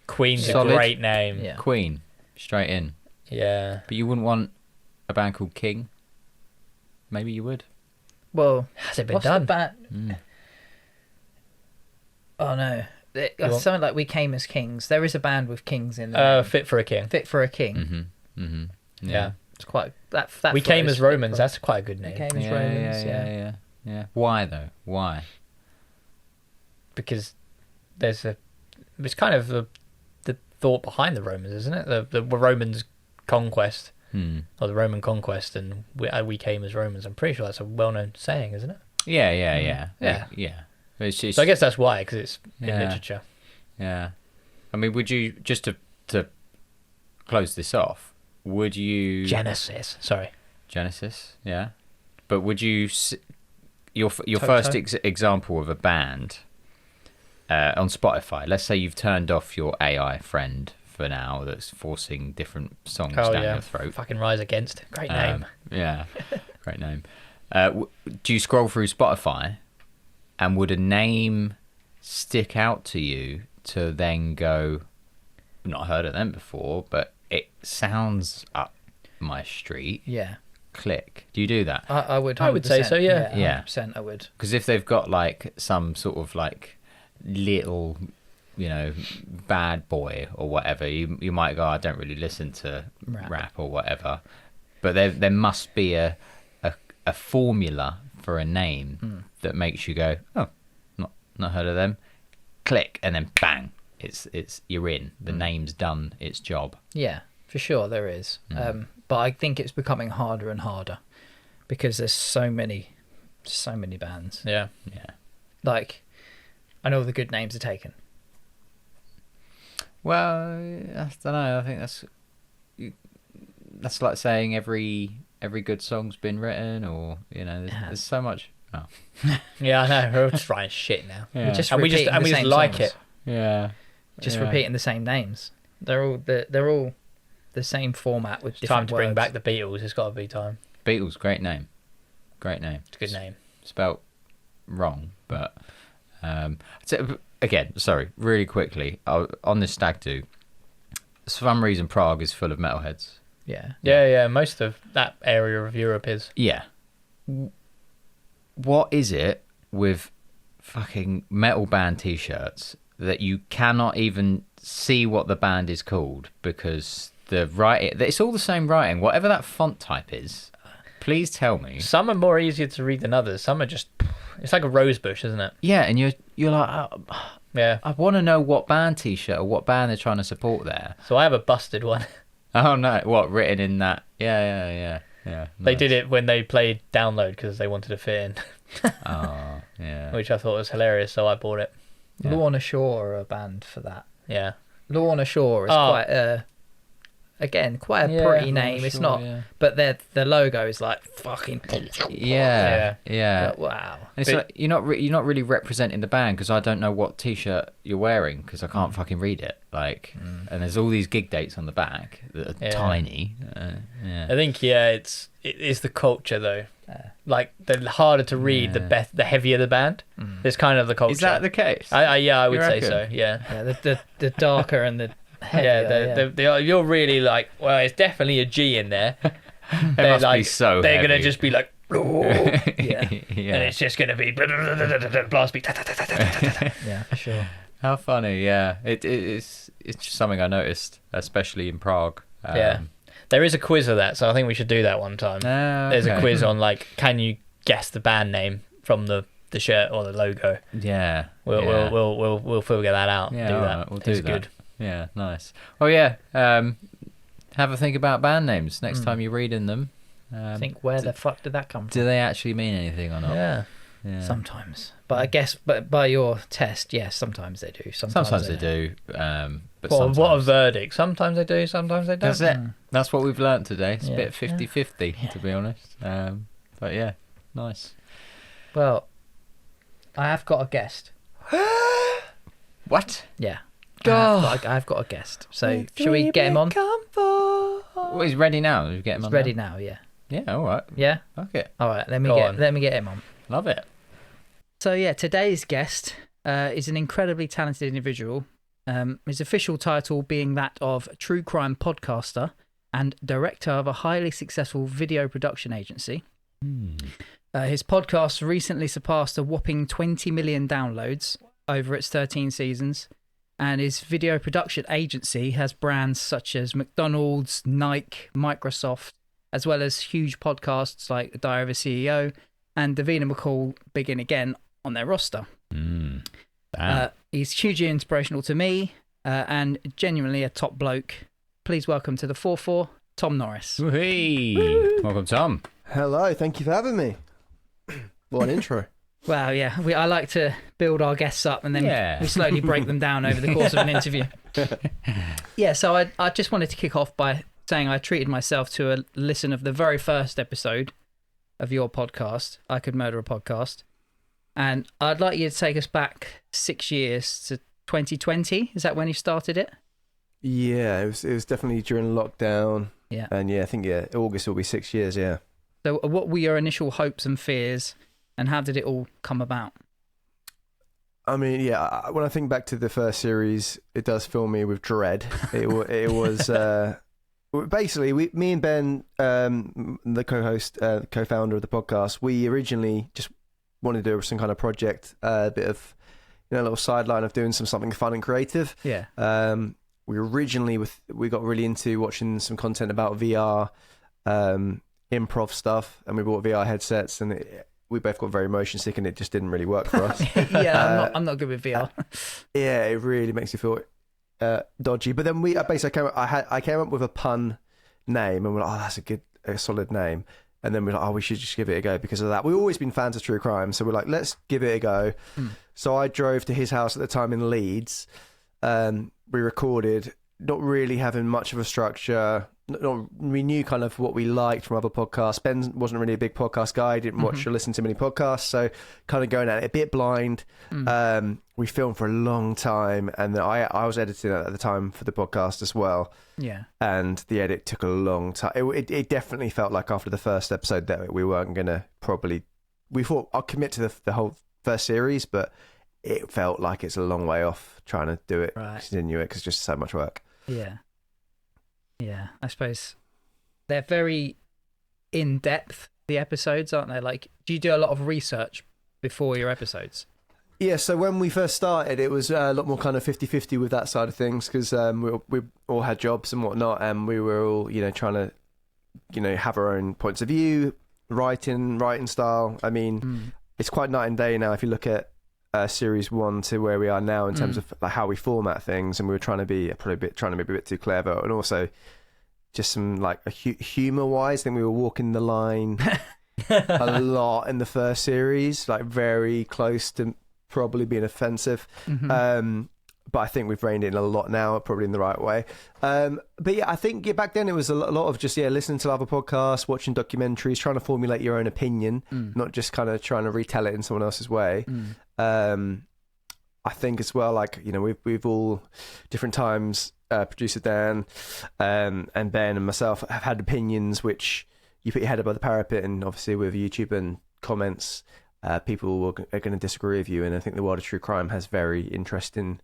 Queen's Solid. a great name. Yeah. Queen, straight in. Yeah. But you wouldn't want a band called King? Maybe you would. Well, Has it been what's done? the band? Mm. Oh no, want- something like We Came as Kings. There is a band with kings in there. Fit for a King. Fit for a King. Mm-hmm. Mm-hmm. Yeah. It's quite that. We came flows as Romans. fit for- That's quite a good We name. Came as Romans. Yeah. Why though? Why? Because it's kind of the thought behind the Romans, isn't it? The Romans conquest or the Roman conquest, and we came as Romans. I'm pretty sure that's a well-known saying, isn't it? Yeah. Yeah. It's just, So I guess that's why, because it's in Yeah. literature. yeah. I mean, would you just to close this off? Would you Genesis. Sorry. Genesis? Yeah. But would you your Toto? first example of a band on Spotify? Let's say you've turned off your AI friend for now that's forcing different songs Oh down yeah. your throat. Fucking Rise Against. Great name. Yeah, great name. Do you scroll through Spotify, and would a name stick out to you to then go, I've not heard of them before, but it sounds up my street? Yeah, Click. Do you do that? I would. I would say so, yeah. Yeah. 100% I would. Because if they've got like some sort of like little, bad boy or whatever, you might go, I don't really listen to rap or whatever. But there must be a formula for a name that makes you go, oh, not heard of them. Click, and then bang, it's you're in. The name's done its job. Yeah, for sure there is. But I think it's becoming harder and harder because there's so many bands. Yeah. Yeah. Like, I know the good names are taken. Well, I don't know. I think that's like saying every good song's been written, or there's so much. Oh, Yeah, I know. We're all just writing shit now. yeah. Just And we just repeating the same like songs. it. Yeah. Just Yeah. repeating the same names. They're all the same format with Time different to bring words. back the Beatles. It's got to be time. Beatles, great name. Great name. It's a good name. Spelt wrong, but so, again, sorry, really quickly on this stag do. For some reason, Prague is full of metalheads. Yeah. Yeah. Most of that area of Europe is. Yeah. What is it with fucking metal band t-shirts that you cannot even see what the band is called because the writing, it's all the same writing, whatever that font type is. Please tell me. Some are more easier to read than others. Some are just. It's like a rose bush, isn't it? Yeah, and you're like, Yeah. I want to know what band t-shirt or what band they're trying to support there. So I have a busted one. Oh no, what written in that? Yeah. They did it when they played Download because they wanted to fit in, Oh yeah. which I thought was hilarious. So I bought it. Yeah. Lorna Shore are a band for that. Yeah. Lorna Shore is Oh. quite a Yeah, pretty I'm name. It's sure, not, yeah. but the logo is like fucking. Yeah. Like, wow. And it's like you're not really representing the band because I don't know what t-shirt you're wearing because I can't fucking read it. Like, and there's all these gig dates on the back that are Yeah. tiny. I think it is the culture though. Like the harder to read, the heavier the band. It's kind of the culture. Is that the case? I would You say reckon? so. Yeah. Yeah, the darker and the heavier, You're really like, well, it's definitely a G in there. It must be so They're gonna heavy. just be like, "Oh," yeah, and it's just gonna be blast beat. yeah, for sure. How funny, yeah. It's just something I noticed, especially in Prague. Yeah. There is a quiz of that, so I think we should do that one time. There's a okay. quiz on like, can you guess the band name from the shirt or the logo? Yeah. We'll figure that out. Yeah, do all that. right, we'll do It's that. good. Yeah, nice. Oh yeah. Have a think about band names next time you're reading them. Think where the fuck did that come from? Do they actually mean anything or not? Yeah. Yeah. Sometimes, but I guess, but by your test, yes, sometimes they do. Sometimes they do. But Well, sometimes... what a verdict. Sometimes they do, sometimes they don't. That's it. That's what we've learnt today. It's a Yeah. bit 50-50, to be honest. But yeah, nice. Well, I have got a guest. What? Yeah. God. I've got a guest. So shall we get him on? Well, he's ready now. We get him He's on. ready now? now. Yeah. Yeah. All right. Yeah. Fuck it. All right. Go on. Let me get him on. Love it. So yeah, today's guest is an incredibly talented individual. His official title being that of true crime podcaster and director of a highly successful video production agency. His podcast recently surpassed a whopping 20 million downloads over its 13 seasons, and his video production agency has brands such as McDonald's, Nike, Microsoft, as well as huge podcasts like The Diary of a CEO and Davina McCall Begin Again on their roster. He's hugely inspirational to me and genuinely a top bloke. Please welcome to the 4-4, Tom Norris. Hey. Welcome, Tom. Hello, thank you for having me. What an intro. Well, yeah, I like to build our guests up and then we slowly break them down over the course of an interview. Yeah, so I just wanted to kick off by saying I treated myself to a listen of the very first episode of your podcast, I Could Murder a Podcast. And I'd like you to take us back 6 years to 2020. Is that when you started it? Yeah, it was definitely during lockdown. Yeah. And yeah, I think August will be 6 years, yeah. So what were your initial hopes and fears, and how did it all come about? I mean, yeah, when I think back to the first series, it does fill me with dread. It was basically me and Ben, the co-host, co-founder of the podcast, we originally just wanted to do some kind of project, a bit of, a little sideline of doing something fun and creative. Yeah. We originally we got really into watching some content about VR, improv stuff, and we bought VR headsets, and we both got very motion sick, and it just didn't really work for us. Yeah, I'm not good with VR. Yeah, it really makes you feel dodgy. But then I came up with a pun name, and we're like, oh, that's a solid name. And then we're like, oh, we should just give it a go because of that. We've always been fans of true crime, so we're like, let's give it a go. So I drove to his house at the time in Leeds. We recorded, not really having much of a structure. We knew kind of what we liked from other podcasts. Ben wasn't really a big podcast guy, didn't watch or listen to many podcasts, so kind of going at it a bit blind. We filmed for a long time, and I was editing at the time for the podcast as well. Yeah. And the edit took a long time. It definitely felt like after the first episode that we weren't going to we thought I'll commit to the whole first series, but it felt like it's a long way off trying to do it, continue it, because it's just so much work. Yeah. Yeah, I suppose they're very in-depth, the episodes, aren't they? Like, do you do a lot of research before your episodes? Yeah, so when we first started, it was a lot more kind of 50-50 with that side of things, because we all had jobs and whatnot, and we were all, trying to, have our own points of view, writing style. I mean, it's quite night and day now if you look at series 1 to where we are now in terms of like how we format things, and we were trying to be a bit too clever, and also just some like humor wise. I think we were walking the line a lot in the first series, like very close to probably being offensive. But I think we've reined it in a lot now, probably in the right way. But yeah, I think back then it was a lot of just listening to other podcasts, watching documentaries, trying to formulate your own opinion, not just kind of trying to retell it in someone else's way. I think as well, like, we've all different times, producer Dan and Ben and myself have had opinions which you put your head above the parapet, and obviously with YouTube and comments, people are going to disagree with you. And I think the world of true crime has very interesting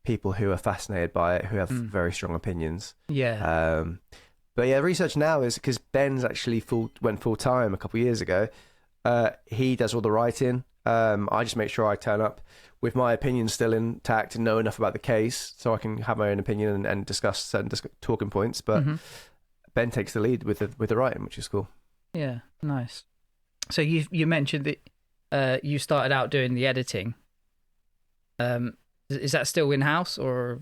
people who are fascinated by it, who have very strong opinions. Yeah. But yeah, research now is because Ben's actually went full time a couple of years ago. He does all the writing. I just make sure I turn up with my opinion still intact and know enough about the case so I can have my own opinion and discuss certain talking points. But Ben takes the lead with the writing, which is cool. Yeah, nice. So you mentioned that you started out doing the editing. Is that still in-house or?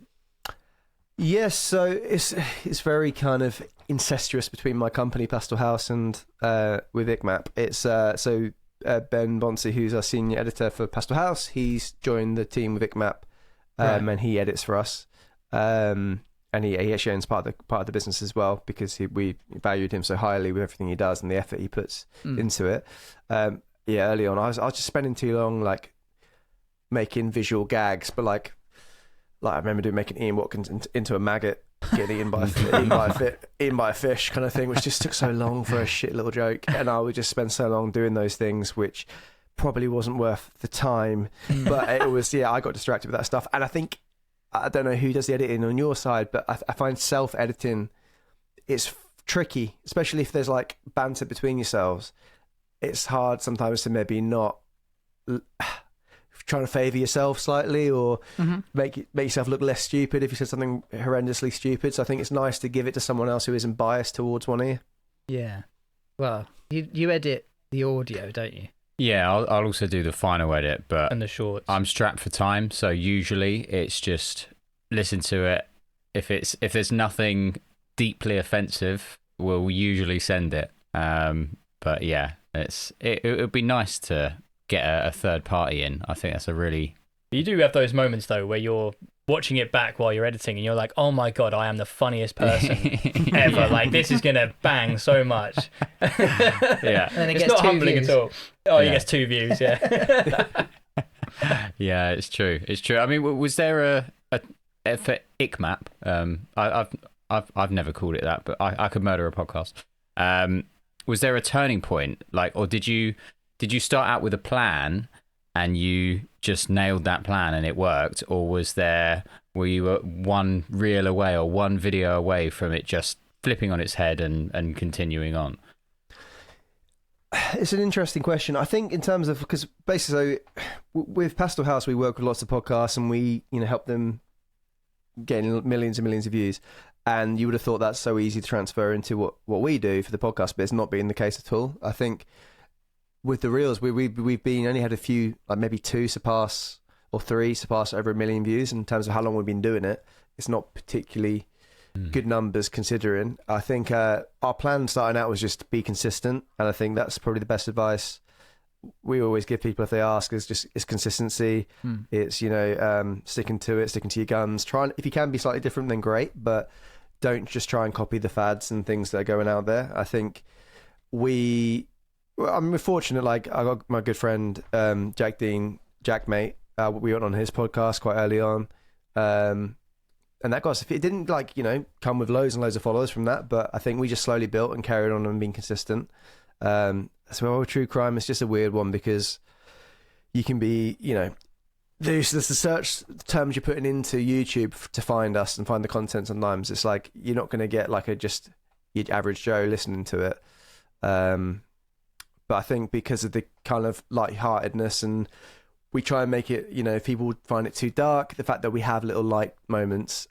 Yes, so it's very kind of incestuous between my company Pastel House and with ICMAP. It's Ben Bonsi, who's our senior editor for Pastel House. He's joined the team with ICMAP, and he edits for us. And he actually owns part of the business as well, because we valued him so highly with everything he does and the effort he puts into it. Early on, I was just spending too long like making visual gags, but like I remember making Ian Watkins into a maggot getting eaten by a fish kind of thing, which just took so long for a shit little joke, and I would just spend so long doing those things, which probably wasn't worth the time, but it was. Yeah, I got distracted with that stuff, and I don't know who does the editing on your side, but I find self-editing it's tricky, especially if there's like banter between yourselves. It's hard sometimes to maybe not trying to favour yourself slightly, or make yourself look less stupid if you said something horrendously stupid. So I think it's nice to give it to someone else who isn't biased towards one ear. Yeah. Well, you edit the audio, don't you? Yeah, I'll also do the final edit, but And the shorts. I'm strapped for time, so usually it's just listen to it. If there's nothing deeply offensive, we'll usually send it. But yeah, it would be nice to get a third party in. I think that's a really... You do have those moments though where you're watching it back while you're editing and you're like, oh my god, I am the funniest person ever. Like, this is gonna bang so much. Yeah. And then it It's gets not 2 humbling views. at all. Oh, Yeah. he gets 2 views, yeah. Yeah, it's true. It's true. I mean, was there a for ICMAP? I've never called it that, but I could murder a podcast. Was there a turning point, like, or did you start out with a plan and you just nailed that plan and it worked, or were you one reel away or one video away from it just flipping on its head and continuing on? It's an interesting question. I think in terms of, because basically, so with Pastel House, we work with lots of podcasts and we, help them getting millions and millions of views. And you would have thought that's so easy to transfer into what we do for the podcast, but it's not been the case at all. I think with the reels, we've only had a few, like maybe 2 surpass or 3 surpass over 1 million views in terms of how long we've been doing it. It's not particularly good numbers considering. I think our plan starting out was just to be consistent, and I think that's probably the best advice we always give people if they ask is consistency. It's sticking to it, sticking to your guns. If you can be slightly different, then great, but don't just try and copy the fads and things that are going out there. I think we're fortunate. Like, I got my good friend Jack Dean, Jack Mate. We went on his podcast quite early on, and that got us. It didn't come with loads and loads of followers from that, but I think we just slowly built and carried on and been consistent. So true crime is just a weird one because you can be, there's the search terms you're putting into YouTube to find us and find the content. Sometimes it's like you're not going to get like just your average Joe listening to it. But I think because of the kind of lightheartedness, and we try and make it, if people find it too dark, the fact that we have little light moments,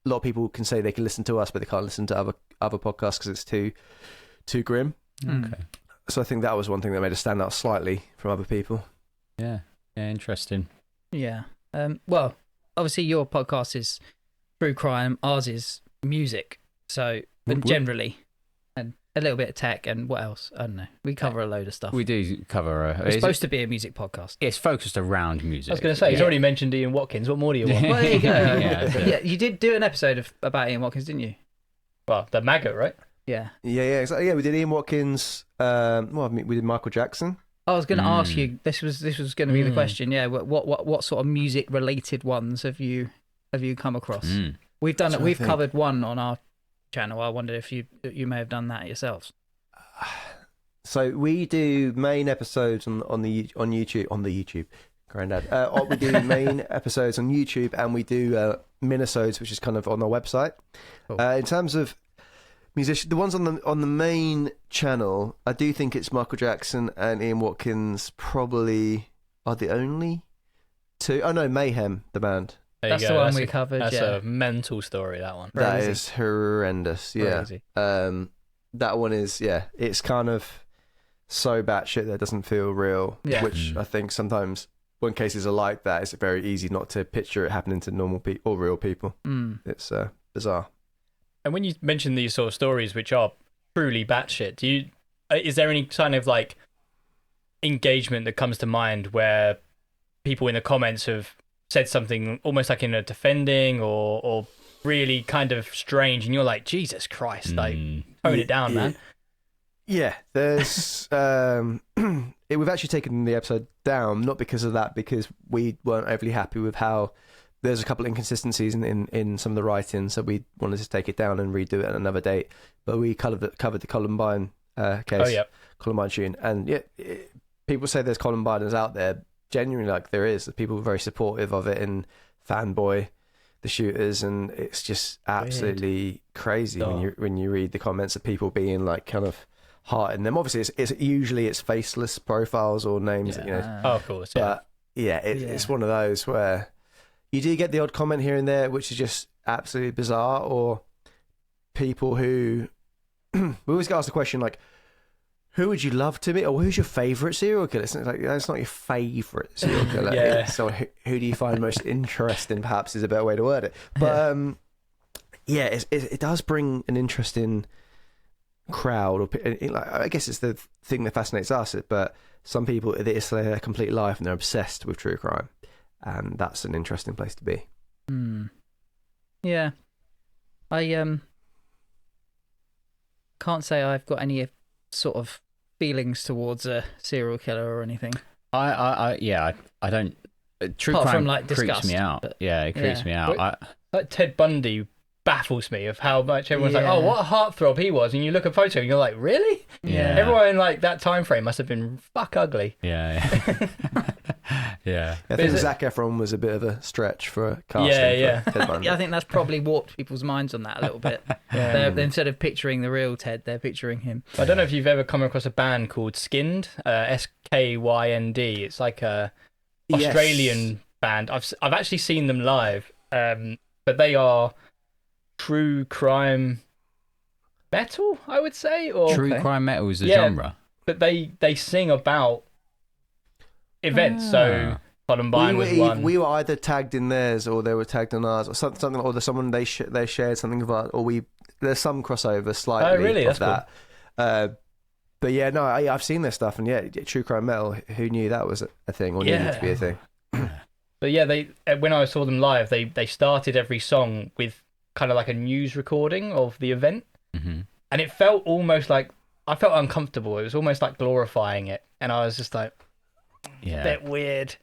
a lot of people can say they can listen to us, but they can't listen to other podcasts because it's too grim. Okay. So I think that was one thing that made us stand out slightly from other people. Yeah, interesting. Yeah. Well, obviously your podcast is true crime. Ours is music. So, and generally, and a little bit of tech, and what else? I don't know. We cover a load of stuff. We do cover It's supposed to be a music podcast. It's focused around music. I was going to say, he's already mentioned Ian Watkins. What more do you want? Well, there you go. Yeah. You did do an episode about Ian Watkins, didn't you? Well, the maggot, right? Yeah. Yeah, exactly. Yeah, we did Ian Watkins. We did Michael Jackson. I was going to ask you. This was going to be the question. Yeah. What sort of music related ones have you come across? We've done it. We've covered one on our channel. I wonder if you may have done that yourselves. So we do main episodes on YouTube. Granddad. We do main episodes on YouTube, and we do minisodes, which is kind of on our website. Cool. In terms of musicians, the ones on the main channel, I do think it's Michael Jackson and Ian Watkins probably are the only 2. Oh no, Mayhem, the band. There That's you go. the one we covered. That's Yeah. a mental story, that one. That Crazy. is horrendous. Yeah. Crazy. That one is, it's kind of so batshit that it doesn't feel real. Yeah. Which I think sometimes when cases are like that, it's very easy not to picture it happening to normal people or real people. It's bizarre. And when you mention these sort of stories, which are truly batshit, is there any kind of like engagement that comes to mind where people in the comments have said something almost like in a defending or really kind of strange, and you're like, Jesus Christ, like tone it down, man. Yeah, there's we've actually taken the episode down, not because of that, because we weren't overly happy with how there's a couple of inconsistencies in some of the writing, so we wanted to take it down and redo it at another date. But we covered the Columbine case, Columbine shooting, and people say there's Columbineers out there. Genuinely, like there is. People are very supportive of it and fanboy the shooters, and it's just absolutely crazy when you read the comments of people being like kind of hearting them. Obviously, it's usually faceless profiles or names that, Oh, of course, but it's one of those where you do get the odd comment here and there, which is just absolutely bizarre, or people who we always get asked the question like, who would you love to meet, or who's your favourite serial killer? It's like, that's not your favourite serial killer. So who do you find most interesting, perhaps, is a better way to word it. But it does bring an interesting crowd, or like, I guess it's the thing that fascinates us, but some people, it's their complete life and they're obsessed with true crime, and that's an interesting place to be. Yeah, I can't say I've got any sort of feelings towards a serial killer or anything. I don't. True Apart crime from, like, creeps disgust, me out. but- It creeps me out. Like Ted Bundy baffles me of how much everyone's like, Yeah. oh, what a heartthrob he was, and you look at a photo and you're like, really? Yeah. Everyone in like that time frame must have been fuck ugly. Yeah. Yeah. I think Zac Efron was a bit of a stretch for casting. For Ted Bundy. Yeah, I think that's probably warped people's minds on that a little bit. They're, instead of picturing the real Ted, they're picturing him. I don't know if you've ever come across a band called Skinned, SKYND. It's like a Australian band. I've actually seen them live, but they are true crime metal, I would say, or True crime metal is a genre. But they sing about events. So Columbine was one. We were either tagged in theirs, or they were tagged on ours, or something, or there's someone they shared something of ours, or there's some crossover slightly. Oh, really? Of That's that. But yeah, no, I've seen their stuff, and true crime metal. Who knew that was a thing, or needed to be a thing? But yeah, they when I saw them live, they started every song with kind of like a news recording of the event, and it felt almost like I felt uncomfortable. It was almost like glorifying it, and I was just like, a bit weird.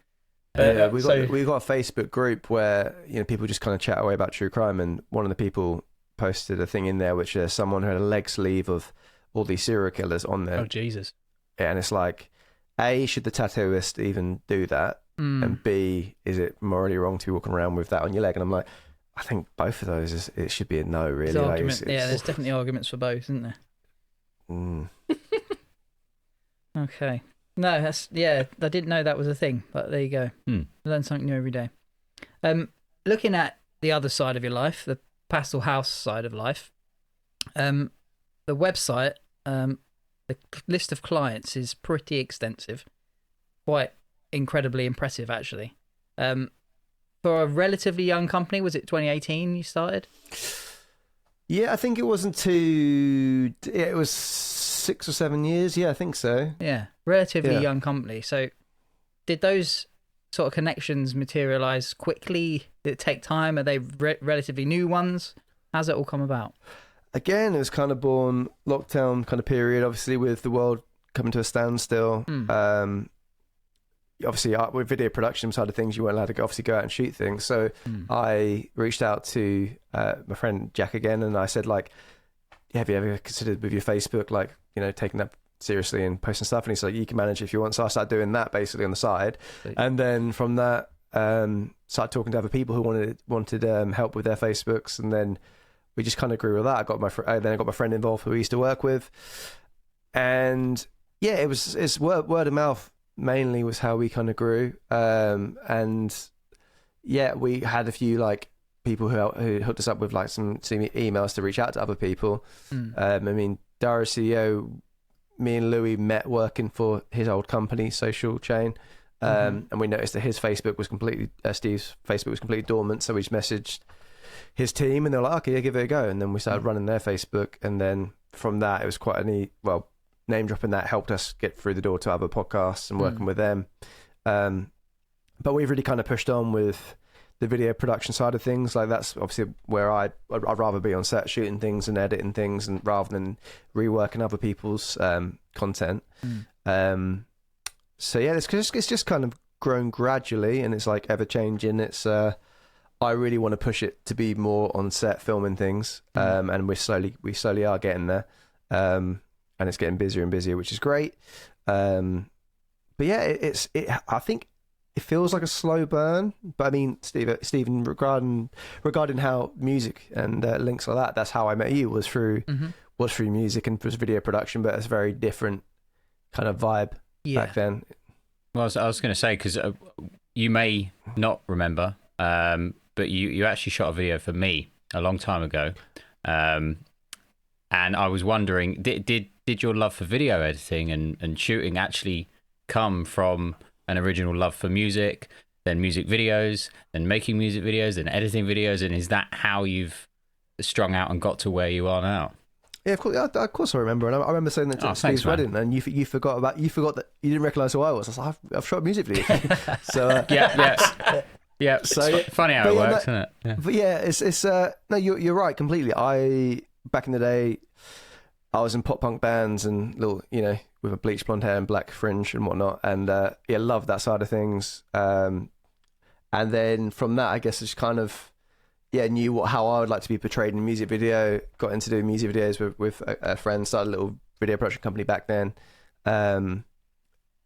Yeah, we got a Facebook group where people just kind of chat away about true crime, and one of the people posted a thing in there which someone who had a leg sleeve of all these serial killers on there. Oh Jesus! Yeah, and it's like, A, should the tattooist even do that? And B, is it morally wrong to be walking around with that on your leg? And I'm like, I think both of those it should be a no, really. There's definitely arguments for both, isn't there? Okay. No, I didn't know that was a thing, but there you go. Learn something new every day. Looking at the other side of your life, the Pastel House side of life, the website, the list of clients is pretty extensive, quite incredibly impressive, actually. For a relatively young company, was it 2018 you started? Yeah, I think it wasn't too. Yeah, it was 6 or 7 years. Yeah, I think so. Yeah, relatively young company. So, did those sort of connections materialize quickly? Did it take time? Are they relatively new ones? How's it all come about? Again, it was kind of born lockdown kind of period, obviously, with the world coming to a standstill. Obviously, with video production side of things, you weren't allowed to obviously go out and shoot things. So I reached out to my friend Jack again, and I said, like, have you ever considered with your Facebook, like, taking that seriously and posting stuff? And he's like, you can manage it if you want. So I started doing that basically on the side. And then from that, started talking to other people who wanted help with their Facebooks. And then we just kind of grew with that. I got my friend involved who we used to work with. And yeah, it's word of mouth mainly was how we kind of grew. And yeah, we had a few like people who hooked us up with like some emails to reach out to other people. I mean, Dara CEO, me and Louis met working for his old company, Social Chain. And we noticed that his Facebook was Steve's Facebook was completely dormant. So we just messaged his team and they're like, okay, yeah, give it a go. And then we started running their Facebook. And then from that, it was quite a neat, name dropping that helped us get through the door to other podcasts and working with them. But we've really kind of pushed on with the video production side of things. Like that's obviously where I'd rather be on set shooting things and editing things, and rather than reworking other people's content. So yeah, it's just kind of grown gradually, and it's like ever changing. It's I really want to push it to be more on set filming things, and we slowly are getting there, and it's getting busier and busier, which is great. But yeah, I think it feels like a slow burn. But I mean, Stephen, regarding how music and links like that, that's how I met you, was through music and was video production, but it's a very different kind of vibe back then. Well, I was going to say, because you may not remember, but you actually shot a video for me a long time ago, and I was wondering, did your love for video editing and shooting actually come from an original love for music, then music videos, then making music videos, then editing videos, and is that how you've strung out and got to where you are now? Yeah, of course I remember, and I remember saying that to Steve's wedding, and you forgot that you didn't recognise who I was. I was like, I've shot a music video. So yeah. So it's funny how it works, isn't it? Yeah. But yeah, it's no, you're right completely. Back in the day, I was in pop punk bands and little, with a bleached blonde hair and black fringe and whatnot, and loved that side of things. And then from that, I guess it's kind of knew how I would like to be portrayed in a music video. Got into doing music videos with a friend. Started a little video production company back then, and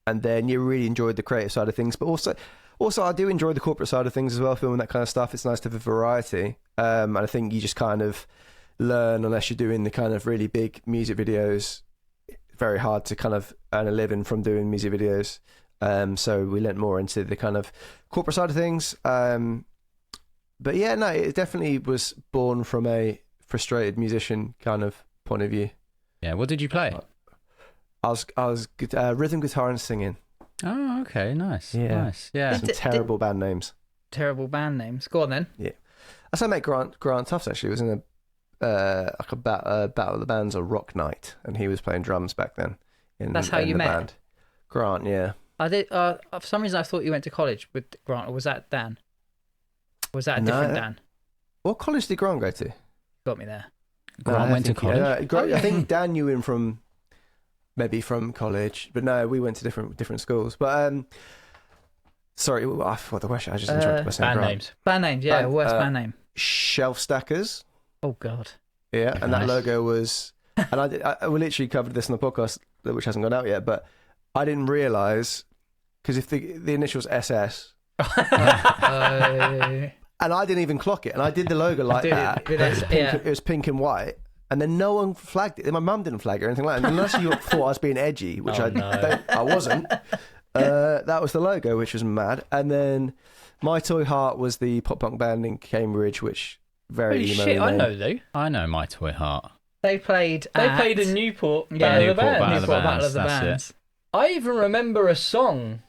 then you really enjoyed the creative side of things. But also I do enjoy the corporate side of things as well, filming that kind of stuff. It's nice to have a variety, and I think you just kind of learn, unless you're doing the kind of really big music videos. Very hard to kind of earn a living from doing music videos. So we learnt more into the kind of corporate side of things. But yeah, no, it definitely was born from a frustrated musician kind of point of view. Yeah, what did you play? I was rhythm guitar and singing. Oh, okay, nice. Yeah. Nice. Yeah. Some terrible band names. Terrible band names. Go on then. Yeah. That's how I met Grant Tufts, actually. It was in a Battle of the Bands or Rock Night, and he was playing drums back then. That's how you met? Band. Grant, yeah. I did. For some reason, I thought you went to college with Grant, or was that Dan? Or was that a different Dan? What college did Grant go to? Got me there. Grant went to college? I think Dan knew him from college, but no, we went to different schools. But sorry, I forgot the question. I just interrupted by saying band Grant. names. Band names, yeah. Worst band name. Shelf Stackers. Oh God. Yeah, and that Nice. logo was, and I we literally covered this in the podcast, which hasn't gone out yet, but I didn't realise, because if the initials SS, and I didn't even clock it, and I did the logo like that. It was pink and white, and then no one flagged it. My mum didn't flag it or anything like that. Unless you thought I was being edgy, which I wasn't. That was the logo, which was mad. And then My Toy Heart was the pop punk band in Cambridge, which very Holy emo. shit, I know though. I know My Toy Heart. They played in Newport. Yeah, Battle of the Newport Bands. Battle of the Battle of the Bands, Bands. I even remember a song.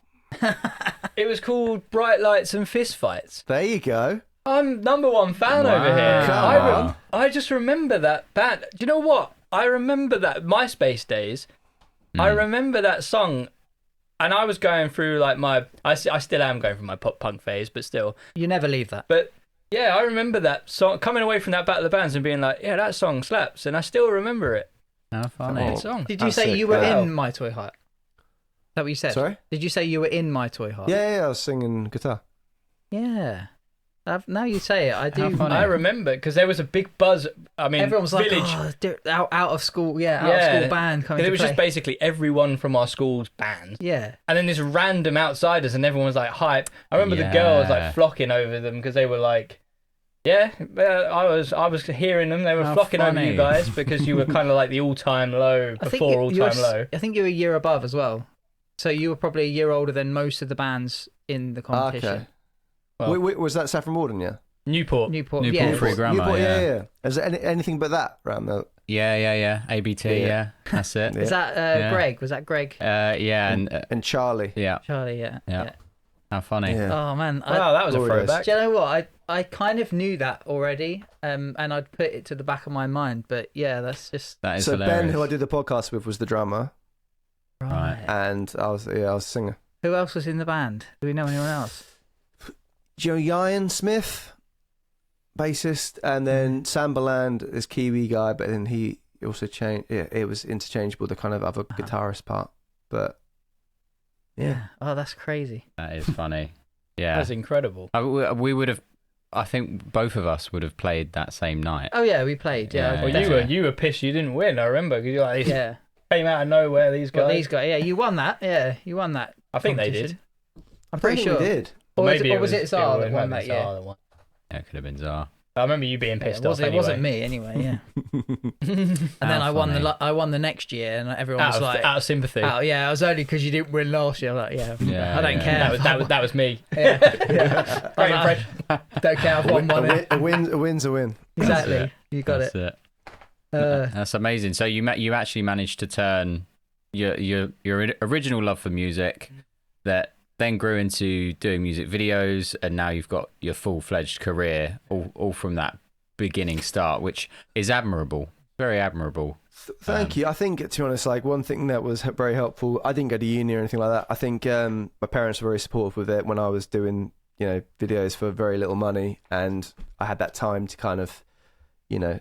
It was called Bright Lights and Fist Fights. There you go. I'm number one fan Wow. over here. Come on. I just remember that band. Do you know what? I remember that MySpace days. I remember that song, and I was going through like I still am going through my pop punk phase, but still. You never leave that. But yeah, I remember that song coming away from that Battle of the Bands and being like, yeah, that song slaps, and I still remember it. How It's a funny. good song. Did you That's say sick. you were Wow. in My Toy Heart? Is that what you said? Sorry? Did you say you were in My Toy Heart? Yeah, I was singing guitar. Yeah. Now you say it, I do. How funny. I remember because there was a big buzz. I mean, Everyone was like, Village. oh, out of school, out of school band coming Because it to was play. just basically everyone from our school's band. Yeah. And then this random outsiders, and everyone was like hype. I remember the Yeah. girls like flocking over them because they were like, yeah, I was hearing them. They were How flocking over funny. you guys because you were kind of like the all-time low before all-time low. I think you were a year above as well. So you were probably a year older than most of the bands in the competition. Okay. Well- Wait, was that Saffron Walden, yeah? Newport. Newport, Newport yeah. Free Grammar, Newport, yeah. yeah. Is there anything but that around there? Yeah. ABT, Yeah. yeah. That's it. Yeah. Is that Yeah. Greg? Was that Greg? Yeah, and And Charlie. yeah. Charlie, yeah. Yeah. How funny. Yeah. Oh man, Wow, that was a Glorious. throwback. do you know what? I kind of knew that already, and I'd put it to the back of my mind. But yeah, that's just That is So hilarious. Ben, who I did the podcast with, was the drummer, right. and I was a singer. Who else was in the band? Do we know anyone else? Joe Ian Smith, bassist, and then Sam Baland is Kiwi guy, but then he also changed. Yeah, it was interchangeable, the kind of other guitarist part. But Yeah. Oh, that's crazy. That is funny. Yeah. That's incredible. We would have, I think both of us would have played that same night. Oh yeah, we played. Yeah. Yeah, Well, yeah. you were pissed you didn't win. I remember because you like Yeah. came out of nowhere. These guys. Well, these guys. Yeah, you won that. Yeah, you won that. I think they competition. did. I'm pretty sure. We did. Or Maybe was it Zara that won that maybe year? Zara that won. Yeah, it could have been Zara. I remember you being Yeah, pissed off. it wasn't me anyway. Yeah. And then I won funny. I won the next year, and everyone was like, out of sympathy. "Oh yeah, it was only because you didn't win last year." I'm like, Yeah, I don't yeah. care. That was me. Yeah. Great I impression. don't care. I've won one. A win's a win. Exactly. That's You got That's it. it. That's amazing. So you actually managed to turn your original love for music that then grew into doing music videos, and now you've got your full-fledged career all from that beginning start, which is admirable, very admirable. Thank you. I think, to be honest, like one thing that was very helpful, I didn't go to uni or anything like that. I think my parents were very supportive with it when I was doing, videos for very little money, and I had that time to kind of,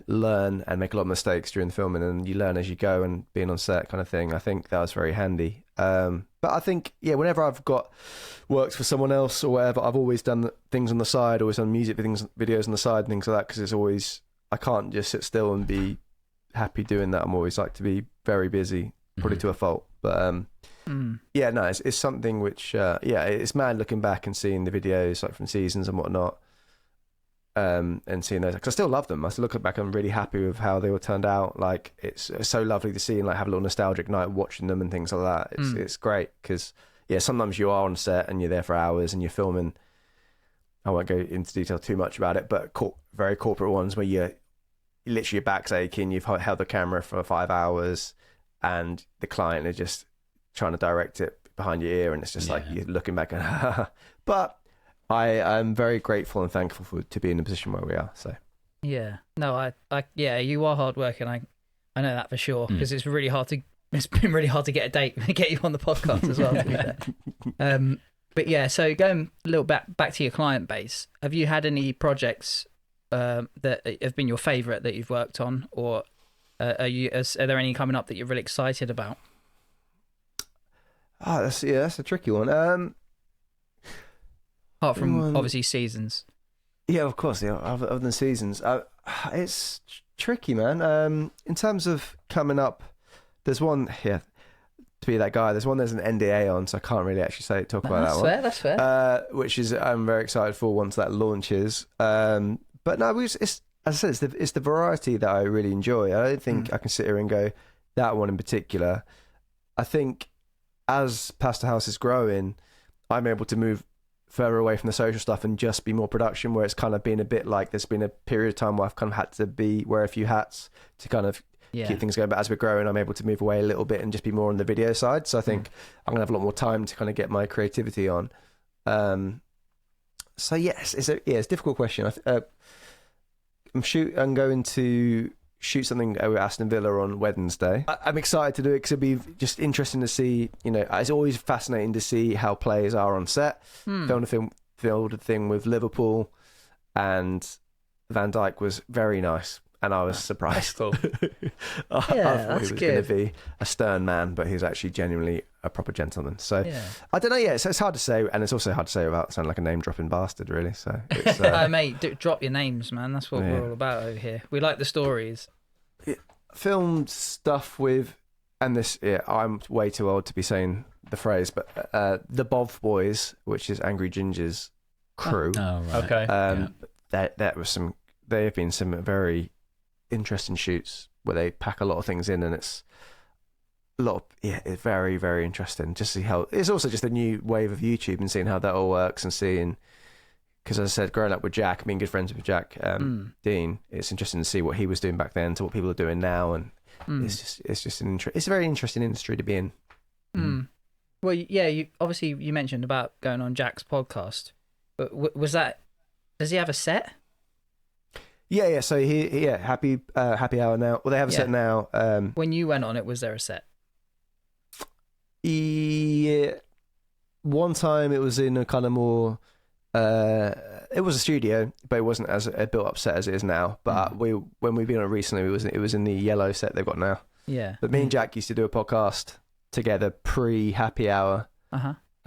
learn and make a lot of mistakes during the filming, and you learn as you go and being on set kind of thing. I think that was very handy. But I think, whenever I've got worked for someone else or whatever, I've always done things on the side, always done music videos on the side and things like that, because it's always, I can't just sit still and be happy doing that. I'm always like to be very busy, probably to a fault. But it's something which, it's mad looking back and seeing the videos like from seasons and whatnot. And seeing those, because I still love them. I still look back, I'm really happy with how they all turned out. Like it's so lovely to see and like have a little nostalgic night watching them and things like that. It's great because sometimes you are on set and you're there for hours and you're filming. I won't go into detail too much about it, but very corporate ones where you're literally your back's aching, you've held the camera for 5 hours, and the client are just trying to direct it behind your ear, and it's just like you're looking back and but I am very grateful and thankful to be in the position where we are. So Yeah. No, you are hard working. I know that for sure, because it's been really hard to get a date and get you on the podcast as well, to be fair. But yeah, so going a little back to your client base, have you had any projects that have been your favourite that you've worked on, or are there any coming up that you're really excited about? that's a tricky one. Apart from obviously seasons. Yeah, of course. Yeah, other than seasons, it's tricky, man. In terms of coming up, there's one here. To be that guy, there's an NDA on, so I can't really actually talk about that one. That's fair. Which is I'm very excited for once that launches. But no, it's as I said, it's the variety that I really enjoy. I don't think I can sit here and go that one in particular. I think as Pasta House is growing, I'm able to move further away from the social stuff and just be more production, where it's kind of been a bit like there's been a period of time where I've kind of had to wear a few hats to kind of keep things going. But as we're growing, I'm able to move away a little bit and just be more on the video side. So I think I'm gonna have a lot more time to kind of get my creativity on. So yes, it's a difficult question. I'm going to shoot something with Aston Villa on Wednesday. I'm excited to do it because it'd be just interesting to see, it's always fascinating to see how players are on set. Filmed a thing with Liverpool, and Van Dijk was very nice, and I was surprised. That's cool. I thought he was going to be a stern man, but he's actually genuinely a proper gentleman. So I don't know. Yeah, it's hard to say, and it's also hard to say without sounding like a name dropping bastard, really. So, it's, mate, drop your names, man. That's what we're all about over here. We like the stories. Filmed stuff with, and this, I'm way too old to be saying the phrase, but the Bov Boys, which is Angry Ginger's crew. Oh, right. Okay. That was there have been some very interesting shoots where they pack a lot of things in, and it's a lot of, it's very, very interesting just to see how it's also just a new wave of YouTube and seeing how that all works, and seeing, because as I said, growing up with Jack, being good friends with Jack Dean, it's interesting to see what he was doing back then to what people are doing now, and it's just it's a very interesting industry to be in. Well, yeah, you mentioned about going on Jack's podcast, but was that, does he have a set? Yeah. So he happy hour now. Well, they have a set now. When you went on it, was there a set? Yeah. One time it was in a kind of more. It was a studio, but it wasn't as a built-up set as it is now. But when we've been on it recently, it was in the yellow set they've got now. Yeah. But me and Jack used to do a podcast together pre-happy hour.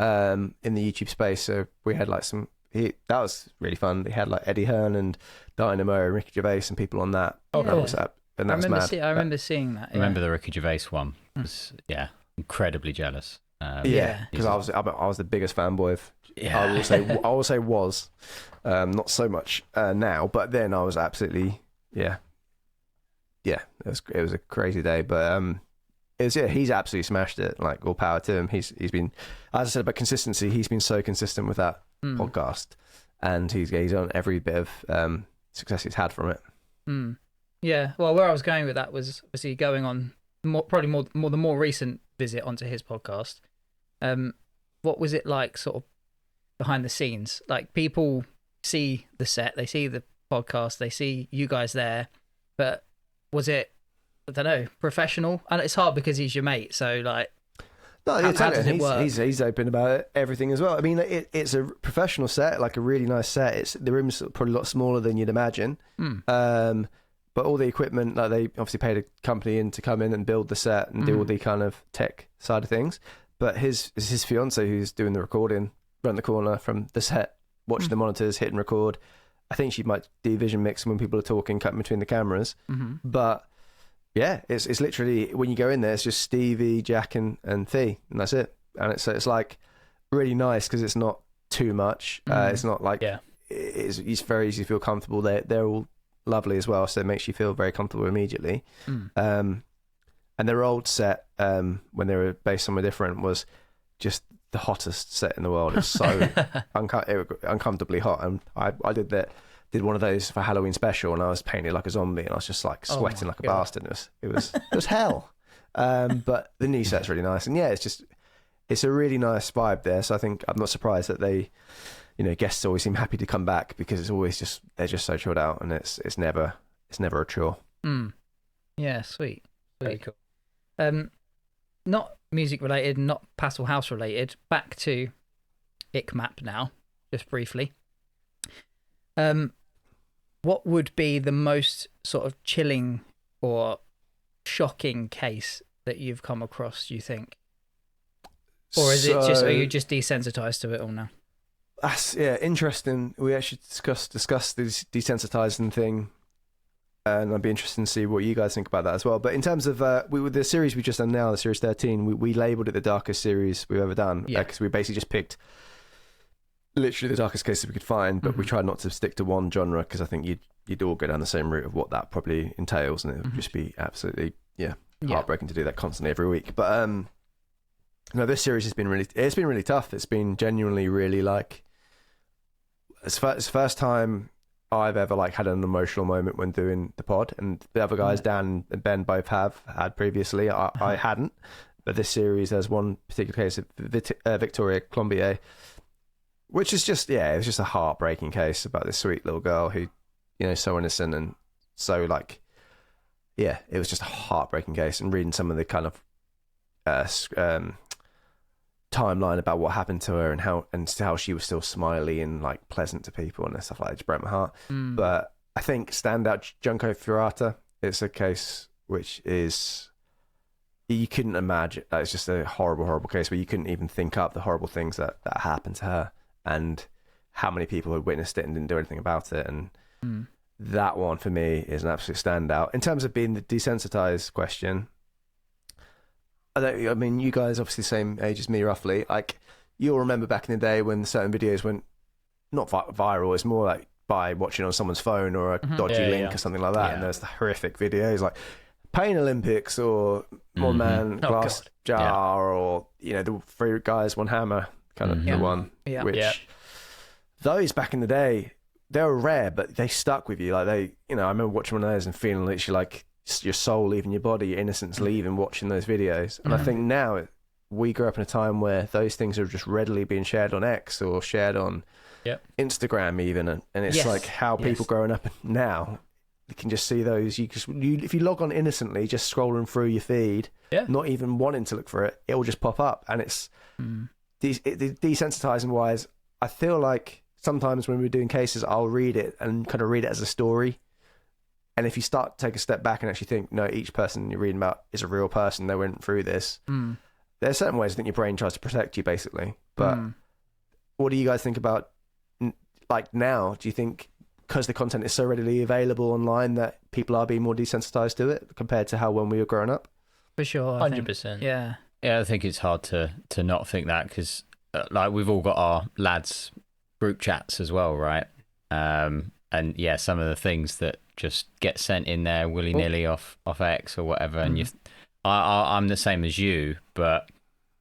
in the YouTube space. So we had like that was really fun. They had like Eddie Hearn and Dynamo and Ricky Gervais and people on that. Oh, That was mad. I remember seeing that. I remember the Ricky Gervais one. Was, incredibly jealous. Because I was the biggest fanboy of. Yeah. I will say was, not so much now, but then I was absolutely It was a crazy day, but he's absolutely smashed it. Like, all power to him. He's been, as I said about consistency, he's been so consistent with that podcast, and he's on every bit of success he's had from it. Yeah, well, where I was going with that was obviously going on the more recent visit onto his podcast. What was it like, sort of behind the scenes? Like, people see the set, they see the podcast, they see you guys there, but was it, I don't know, professional? And it's hard because he's your mate, so like, no, how does it work? He's open about everything as well. I mean, it's a professional set, like a really nice set. The room's probably a lot smaller than you'd imagine. But all the equipment, like, they obviously paid a company in to come in and build the set and do all the kind of tech side of things. But his fiance, who's doing the recording, around the corner from the set, watching the monitors, hitting record. I think she might do vision mix when people are talking, cutting between the cameras. But yeah, it's literally, when you go in there, it's just Stevie, Jack, and Thea, and that's it. And it's like really nice because it's not too much. It's not like it's very easy to feel comfortable. They're all lovely as well, so it makes you feel very comfortable immediately. And their old set, when they were based somewhere different, was just the hottest set in the world. It's so uncomfortably hot, and I did one of those for Halloween special, and I was painted like a zombie, and I was just like sweating like a bastard. It was hell. But the new set's really nice, and it's a really nice vibe there. So I think I'm not surprised that they, guests always seem happy to come back, because it's always they're just so chilled out, and it's never a chore. Yeah, sweet. Very cool. Not music related, not Pastel House related. Back to ICMAP now, just briefly. What would be the most sort of chilling or shocking case that you've come across, do you think? Or is are you just desensitized to it all now? That's interesting. We actually discussed this desensitizing thing, and I'd be interested to see what you guys think about that as well. But in terms of with the series we just done now, the series 13, we labelled it the darkest series we've ever done, because we basically just picked literally the darkest cases we could find, but we tried not to stick to one genre, because I think you'd all go down the same route of what that probably entails, and it would just be absolutely heartbreaking to do that constantly every week. But no, this series has been really tough. It's been genuinely really, like, it's the first time I've ever like had an emotional moment when doing the pod, and the other guys, Dan and Ben, both have had previously. I hadn't, but this series has one particular case of Victoria Colombier, which is just it was just a heartbreaking case about this sweet little girl who, so innocent and so like, it was just a heartbreaking case. And reading some of the kind of timeline about what happened to her and how she was still smiley and like pleasant to people and stuff like that, it just broke my heart. But I think standout Junko Furata, it's a case which is, you couldn't imagine. It's just a horrible case where you couldn't even think up the horrible things that happened to her, and how many people had witnessed it and didn't do anything about it. And that one for me is an absolute standout. In terms of being the desensitized question, I mean, you guys obviously the same age as me, roughly. Like, you'll remember back in the day when certain videos went not viral. It's more like by watching on someoe's phone or a dodgy link or something like that. And there's the horrific videos like Pain Olympics or One Man Glass Jar or the Three Guys One Hammer kind of the one. Which those back in the day, they were rare, but they stuck with you. Like I remember watching one of those and feeling literally like your soul leaving your body, your innocence leaving, watching those videos. And I think now we grew up in a time where those things are just readily being shared on X or shared on Instagram even, and it's like how people growing up now, you can just see those. If you log on innocently, just scrolling through your feed, not even wanting to look for it, it will just pop up. And it's desensitizing wise, I feel like sometimes when we're doing cases, I'll read it and kind of read it as a story. And if you start to take a step back and actually think, no, each person you're reading about is a real person, they went through this. There's certain ways I think your brain tries to protect you, basically. But what do you guys think about like now? Do you think because the content is so readily available online that people are being more desensitized to it compared to how when we were growing up? For sure. I think. 100%. Yeah. Yeah, I think it's hard to not think that because like we've all got our lads group chats as well, right? And yeah, some of the things that just get sent in there willy nilly off X or whatever, and I'm the same as you, but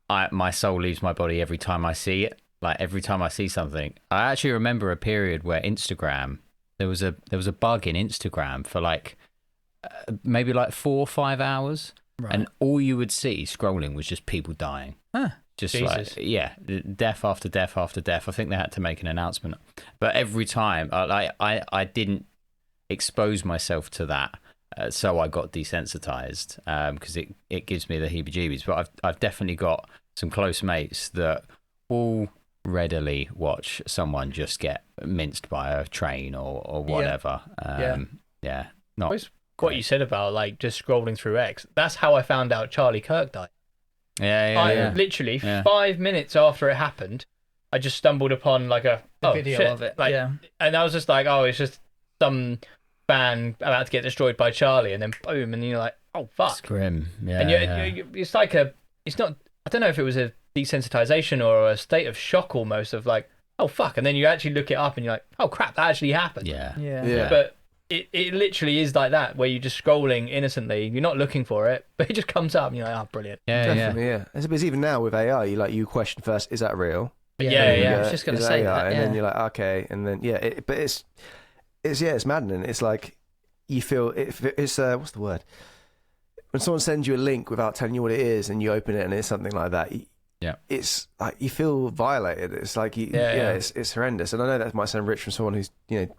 my soul leaves my body every time I see it. Like every time I see something, I actually remember a period where Instagram there was a bug in Instagram for like maybe like 4 or 5 hours. Right. And all you would see scrolling was just people dying. Just Jesus. like, yeah, death after death after death. I think they had to make an announcement. But every time, I didn't expose myself to that, so I got desensitized because it gives me the heebie-jeebies. But I've definitely got some close mates that will readily watch someone just get minced by a train or whatever. Yeah, not... What you said about like just scrolling through X, that's how I found out Charlie Kirk died. Yeah. Literally 5 minutes after it happened, I just stumbled upon like a video shit. of it. Like, yeah. And I was just like, oh, it's just some fan about to get destroyed by Charlie, and then boom, and you're like, oh fuck. It's grim. Yeah. And it's like it's not, I don't know if it was a desensitization or a state of shock almost of like, oh fuck, and then you actually look it up and you're like, oh crap, that actually happened. Yeah. But it literally is like that, where you're just scrolling innocently, you're not looking for it, but it just comes up and you're like, oh, brilliant. Definitely, yeah. It's even now with AI, you question first, is that real? Yeah. I was just going to say that. And then you're like, okay, and then but it's maddening. It's like you feel it's what's the word? When someone sends you a link without telling you what it is, and you open it and it's something like that. It's like you feel violated. It's like it's horrendous. And I know that might sound rich from someone who's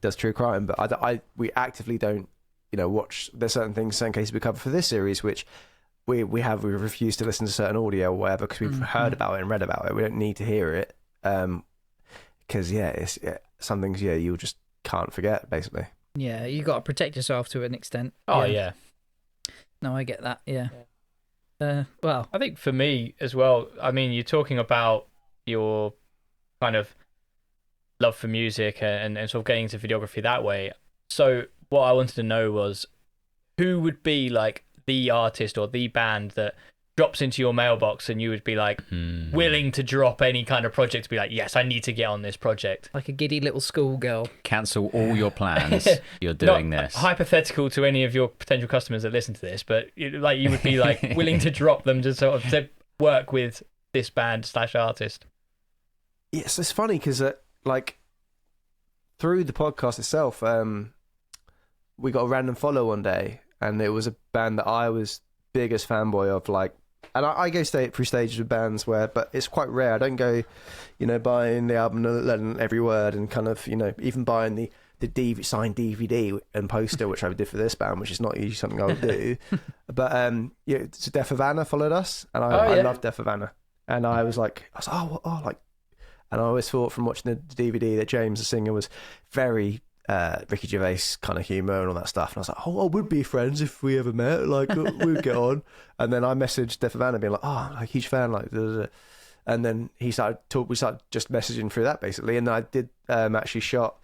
does true crime, but we actively don't watch. There's certain things, certain cases we cover for this series, which we refuse to listen to certain audio or whatever because we've heard about it and read about it. We don't need to hear it because it's some things you just can't forget basically. Yeah, you got to protect yourself to an extent. Oh yeah. No, I get that. Yeah. Well, I think for me as well, I mean, you're talking about your kind of love for music and sort of getting into videography that way. So what I wanted to know was who would be like the artist or the band that drops into your mailbox and you would be like willing to drop any kind of project to be like, yes, I need to get on this project. like a giddy little schoolgirl. Cancel all your plans. You're doing Not this. hypothetical to any of your potential customers that listen to this, but you would be like willing to drop them to sort of to work with this band / artist. Yes, it's funny because like through the podcast itself, we got a random follow one day, and it was a band that I was biggest fanboy of, like. And I go through stages with bands but it's quite rare. I don't go, buying the album and learning every word and kind of, even buying the signed DVD and poster, which I did for this band, which is not usually something I would do. But so Death Havana followed us, and I loved Death Havana, and I was like, and I always thought from watching the DVD that James, the singer, was very Ricky Gervais kind of humour and all that stuff, and I was like, I would be friends if we ever met, like we'd get on. And then I messaged Death Havana being like, I'm a huge fan, like and then we started just messaging through that basically. And I did actually shot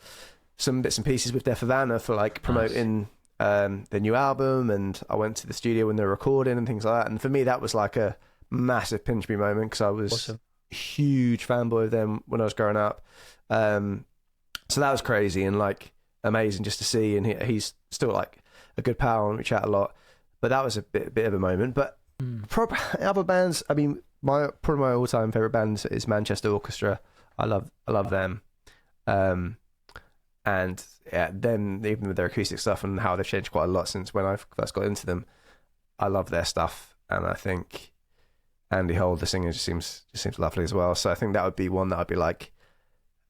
some bits and pieces with Death Havana for like promoting their new album, and I went to the studio when they were recording and things like that. And for me that was like a massive pinch me moment because I was a huge fanboy of them when I was growing up. So that was crazy and like amazing just to see, and he's still like a good pal and we chat a lot. But that was a bit of a moment. But other bands, I mean, probably my all-time favorite band is Manchester Orchestra. I love them, and them, even with their acoustic stuff and how they've changed quite a lot since when I first got into them. I love their stuff, and I think Andy Holt, the singer, just seems lovely as well. So I think that would be one that I'd be like.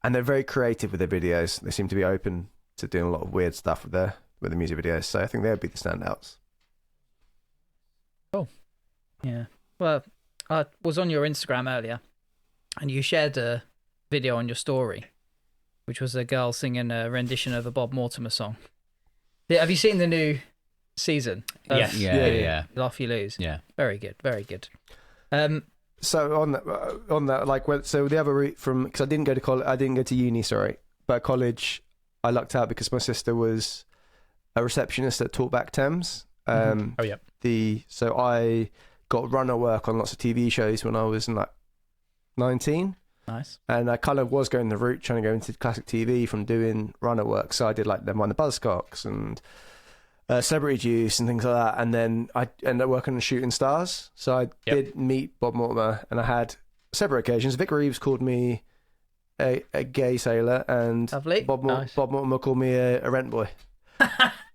And they're very creative with their videos. They seem to be open to doing a lot of weird stuff with the music videos. So I think they would be the standouts. Oh, yeah. Well, I was on your Instagram earlier, and you shared a video on your story, which was a girl singing a rendition of a Bob Mortimer song. Yeah, have you seen the new season? Yes. Yeah. Laugh You Lose. Yeah. Very good, very good. So on that, like, so the other route from, because I didn't go to college, I didn't go to uni, sorry, but at college I lucked out because my sister was a receptionist at Talkback Thames. Oh yeah. So I got runner work on lots of TV shows when I was like 19. Nice. And I kind of was going the route trying to go into classic TV from doing runner work. So I did like them on the Buzzcocks and Celebrity Juice and things like that. And then I ended up working on Shooting Stars. So I did meet Bob Mortimer, and I had several occasions. Vic Reeves called me a gay sailor, and Lovely. Bob Nice. Mortimer called me a rent boy.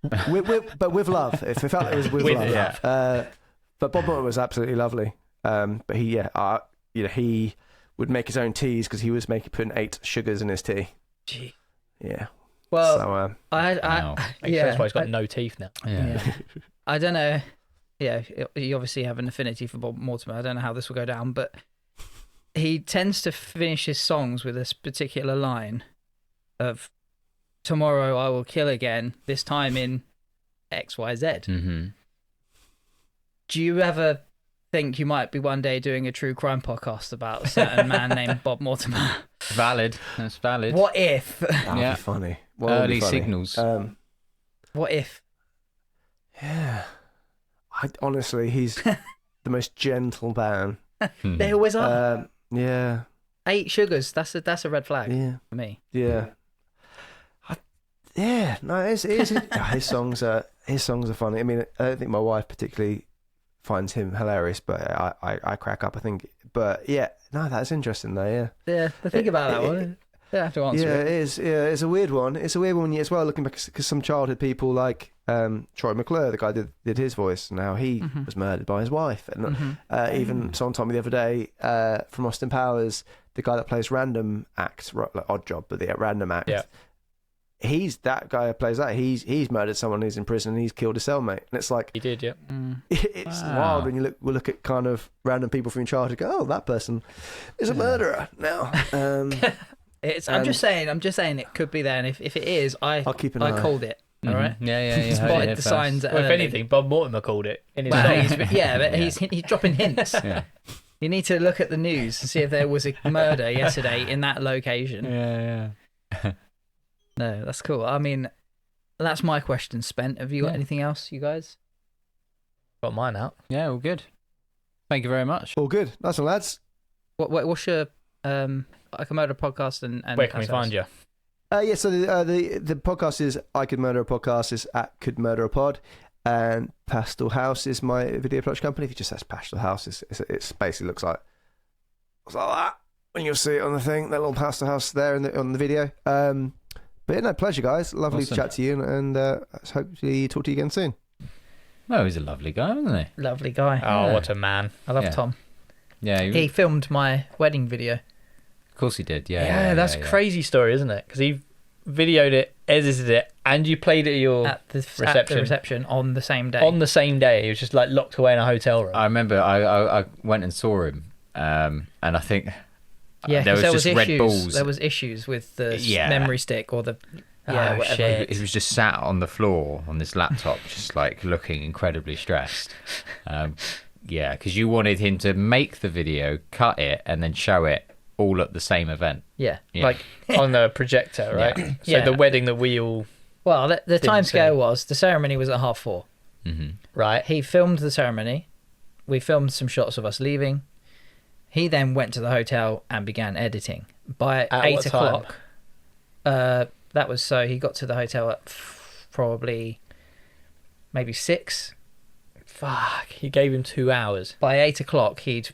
But with love. If it felt it was with love. Yeah. But Bob Mortimer was absolutely lovely. But he would make his own teas because he was putting 8 sugars in his tea. Gee. Yeah. Well, So, Wow. That's why he's got no teeth now. Yeah. I don't know. Yeah, you obviously have an affinity for Bob Mortimer. I don't know how this will go down, but he tends to finish his songs with this particular line of "Tomorrow I will kill again. This time in XYZ." Mm-hmm. Do you ever think you might be one day doing a true crime podcast about a certain man named Bob Mortimer? Valid. That's valid. What if? that'd Yeah. be funny. What would be Early funny? signals. What if? Yeah. Honestly, he's the most gentle man. They always are. Yeah. 8 sugars. That's a red flag Yeah. for me. Yeah. Yeah. No, it is. His songs are funny. I mean, I don't think my wife particularly finds him hilarious, but I crack up, I think. But yeah, no, that's interesting though. Yeah. Yeah, but think about that one. They have to answer Yeah, it. it is. Yeah, it's a weird one. It's a weird one as well, looking back, because some childhood people like Troy McClure, the guy did his voice, and how he was murdered by his wife. And even someone told me the other day from Austin Powers, the guy that plays Random Act, like Odd Job, but the Random Act. Yeah. He's that guy who plays that. He's murdered someone who's in prison, and he's killed a cellmate. And it's like, He did, yeah. it's Wow. wild when you look at kind of random people from your childhood. Go, oh, that person is a murderer now. I'm just saying it could be there, and if it is, I'll keep an eye. I called it. All right. Yeah. You heard it Spotted here the first. signs. Well, if early. anything, Bob Mortimer called it in his Well, song. but he's dropping hints. Yeah. You need to look at the news and see if there was a murder yesterday in that location. Yeah. No, that's cool. I mean, that's my question spent. Have you got anything else, you guys? Got mine out. Yeah, all good. Thank you very much. All good. Nice one, lads. What's your I Can Murder podcast and Where can we find you? Yeah, so the podcast is I Could Murder a Podcast, is at Could Murder a Pod, and Pastel House is my video production company. If you just search Pastel House, it's basically looks like that when you'll see it on the thing, that little Pastel House there on the video. But yeah, no, pleasure, guys. Lovely to chat to you, and hopefully talk to you again soon. Oh, he's a lovely guy, wasn't he? Lovely guy. Oh, Yeah. what a man. I love Yeah. Tom. Yeah, He filmed my wedding video. of course he did. Yeah, Yeah, that's a crazy story, isn't it? Because he videoed it, edited it, and you played it at your At the reception. reception on the same day. on the same day. He was just like locked away in a hotel room. I remember I went and saw him, and I think Yeah, there 'cause was just Red Bulls. There was issues with the Yeah. memory stick or the Oh, whatever. shit. He was just sat on the floor on this laptop, just like looking incredibly stressed. Yeah, because you wanted him to make the video, cut it, and then show it all at the same event. Yeah. Yeah. Like on the projector, right? Yeah. So Yeah. the wedding that we all Well, the Didn't time scale see. was the ceremony was at 4:30. Mm-hmm. right. He filmed the ceremony. We filmed some shots of us leaving. He then went to the hotel and began editing. By At 8 what time? o'clock, that was so he got to the hotel at probably maybe 6. Fuck. He gave him 2 hours. By 8 o'clock, he'd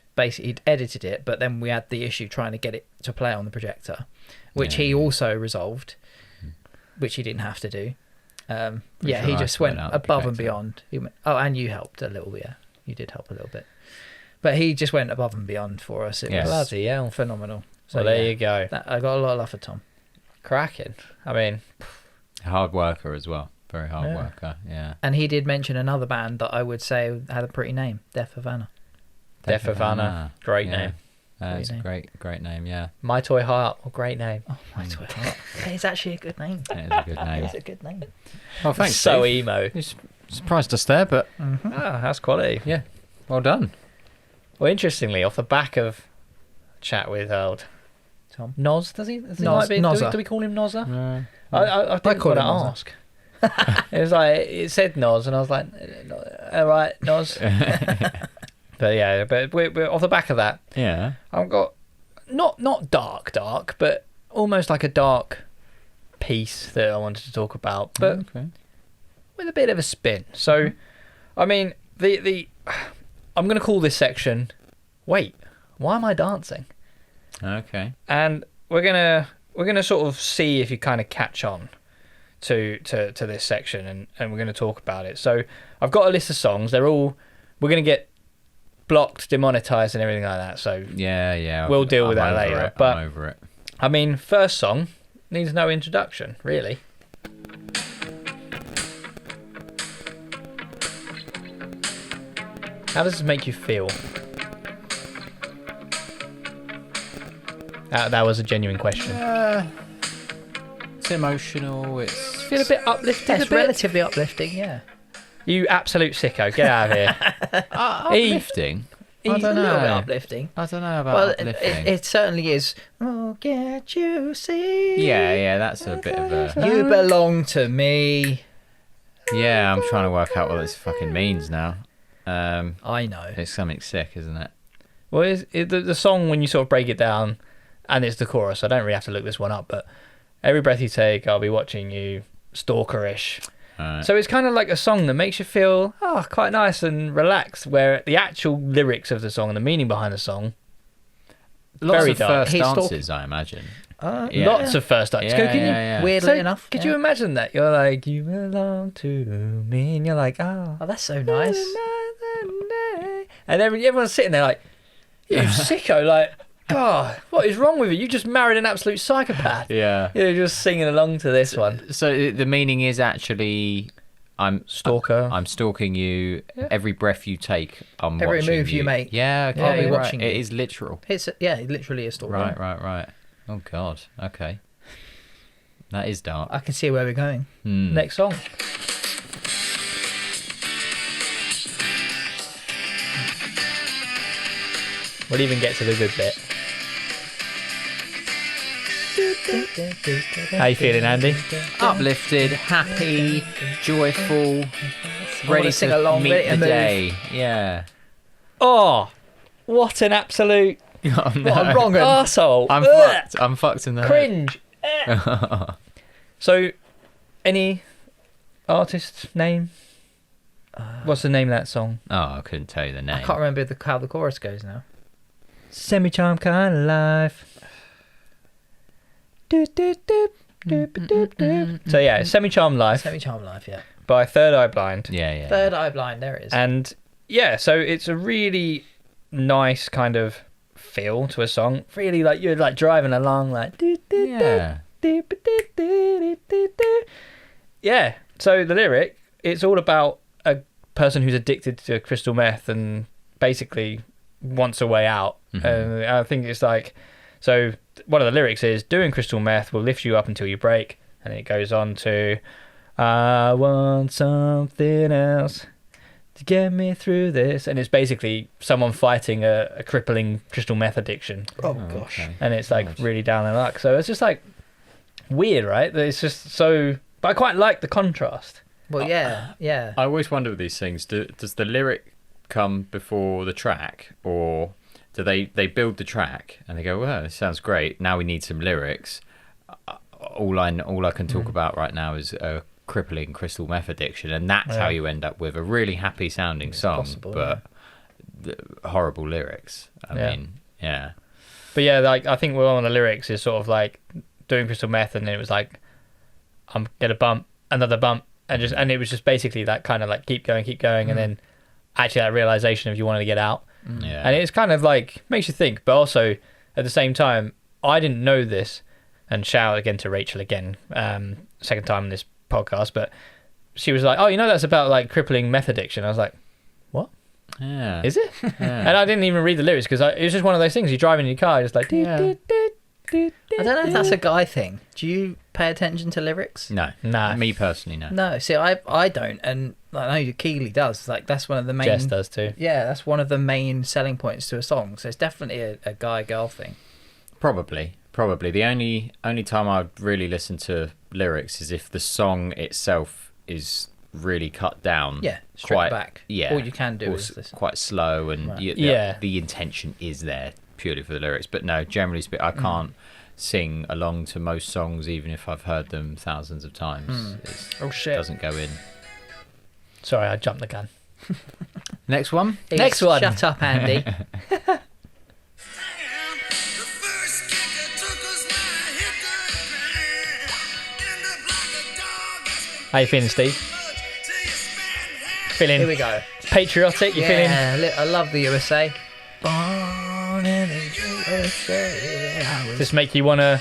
edited it, but then we had the issue trying to get it to play on the projector, which he also resolved, which he didn't have to do. He sure I just put went it out the above and projector. beyond. He went, and you helped a little bit. Yeah, you did help a little bit, but he just went above and beyond for us. It Yes. was Bloody hell. phenomenal. So there you go. I got a lot of love for Tom. Cracking. I mean, Hard worker as well. Very hard Yeah. worker. Yeah. And he did mention another band that I would say had a pretty name, Death Havana. Def Havana. Great Yeah. name. It's a Great great name. Yeah. My Toy Heart. Oh, great name. Oh my God, it's actually a good name. That is a good name. It's a good name. Well, thanks. So Steve. emo. You surprised us there, but Ah, that's quality. yeah, well done. Well, interestingly, off the back of chat with old Tom. Noz, does he? Nozza. Do we call him Nozza? No. I didn't call want to him Nozza. ask. It was like it said Noz, and I was like, all right, Noz. But yeah, but we're off the back of that. Yeah. I've got not dark, but almost like a dark piece that I wanted to talk about, but Okay. with a bit of a spin. So, I mean, the I'm going to call this section. Wait, why am I dancing? Okay. And we're gonna sort of see if you kind of catch on to this section, and we're gonna talk about it. So I've got a list of songs. We're gonna get blocked, demonetized, and everything like that. So Yeah. We'll deal with I'm that over later, it. but- I'm over it. I mean, first song needs no introduction, really. How does this make you feel? That was a genuine question. It's emotional. It's Feel a bit uplifted. It's relatively uplifting, yeah. You absolute sicko! Get out of here. uplifting. I It's don't a little bit know. uplifting. I don't know about Well, uplifting. it certainly is. Oh, can't you see? Yeah, that's a bit of a. You belong to me. Yeah, I'm trying to work out what this fucking means now. I know. It's something sick, isn't it? Well, the song, when you sort of break it down, and it's the chorus, I don't really have to look this one up, but every breath you take, I'll be watching you, stalkerish. Right. So it's kind of like a song that makes you feel quite nice and relaxed, where the actual lyrics of the song and the meaning behind the song, Lots very of dark. first He's dances, I imagine. Yeah. Lots of first times. Yeah, Can you, yeah. Weirdly so enough. could yeah. you imagine that? You're like, you belong to me, and you're like, Oh, that's so nice. and everyone's sitting there like, you sicko, like, God, what is wrong with you? You just married an absolute psychopath. Yeah. You're just singing along to this one. So the meaning is actually, I'm Stalker. I'm stalking you. Yeah. Every breath you take, I'm Every watching move you make. Yeah, okay, I'll be right. watching It you. is literal. It's it literally is stalking. Right. Oh God. Okay. That is dark. I can see where we're going. Next song. We'll even get to the good bit. How you feeling, Andy? Uplifted, happy, joyful, ready to sing along, meet ready to the move. day. Yeah. Oh, what an absolute Oh, no. What a wrong un. arsehole. I'm Ugh. fucked. I'm fucked in the head. Cringe. So, any artist name? What's the name of that song? Oh, I couldn't tell you the name. I can't remember how the chorus goes now. Semi-charm kind of life. So yeah, it's Semi-charm Life Semi-charm life, yeah. by Third Eye Blind. Yeah. Third Eye Blind, there it is. And yeah, so it's a really nice kind of feel to a song. Really, like you're like driving along, like Yeah. yeah. So the lyric, it's all about a person who's addicted to crystal meth and basically wants a way out. And I think it's like, so one of the lyrics is, doing crystal meth will lift you up until you break. And it goes on to, I want something else to get me through this. And it's basically someone fighting a crippling crystal meth addiction. oh, gosh. Okay. And it's like Nice. really down their luck. So it's just like weird, right? That it's just so, but I quite like the contrast. Well, yeah. I always wonder with these things, does the lyric come before the track, or do they build the track and they go, well, this sounds great, now we need some lyrics. All I can talk about right now is a crippling crystal meth addiction, and that's how you end up with a really happy sounding song, possible, but the horrible lyrics. I Yeah. mean, yeah. But yeah, like I think one of the lyrics is sort of like doing crystal meth, and then it was like, I'm gonna bump, another bump, and it was just basically that kind of like keep going, and then actually that realization of you wanted to get out. Yeah. And it's kind of like makes you think, but also at the same time, I didn't know this. And shout out again to Rachel again, second time in this podcast, but she was like, "Oh, you know that's about like crippling meth addiction." I was like, "What? Yeah. Is it?" Yeah. And I didn't even read the lyrics because it was just one of those things. You drive in your car, just like, Yeah. I don't know if that's a guy thing. Do you pay attention to lyrics? No. Nah. Me personally, no. No, see, I don't, and I know Keeley does. Like that's one of the main. Jess does too. Yeah, that's one of the main selling points to a song. So it's definitely a guy-girl thing. Probably. The only time I'd really listen to lyrics is if the song itself is really cut down. Yeah, straight back. Yeah. All you can do is listen. Quite slow, and Right. the intention is there purely for the lyrics. But no, generally speaking, I can't sing along to most songs, even if I've heard them thousands of times. Oh shit! It doesn't go in. Sorry, I jumped the gun. Next one. Next one. Shut up, Andy. How you feeling, Steve? Feeling Here we go. patriotic? You feeling? I love the USA. Born in the USA. I was- Just make you want to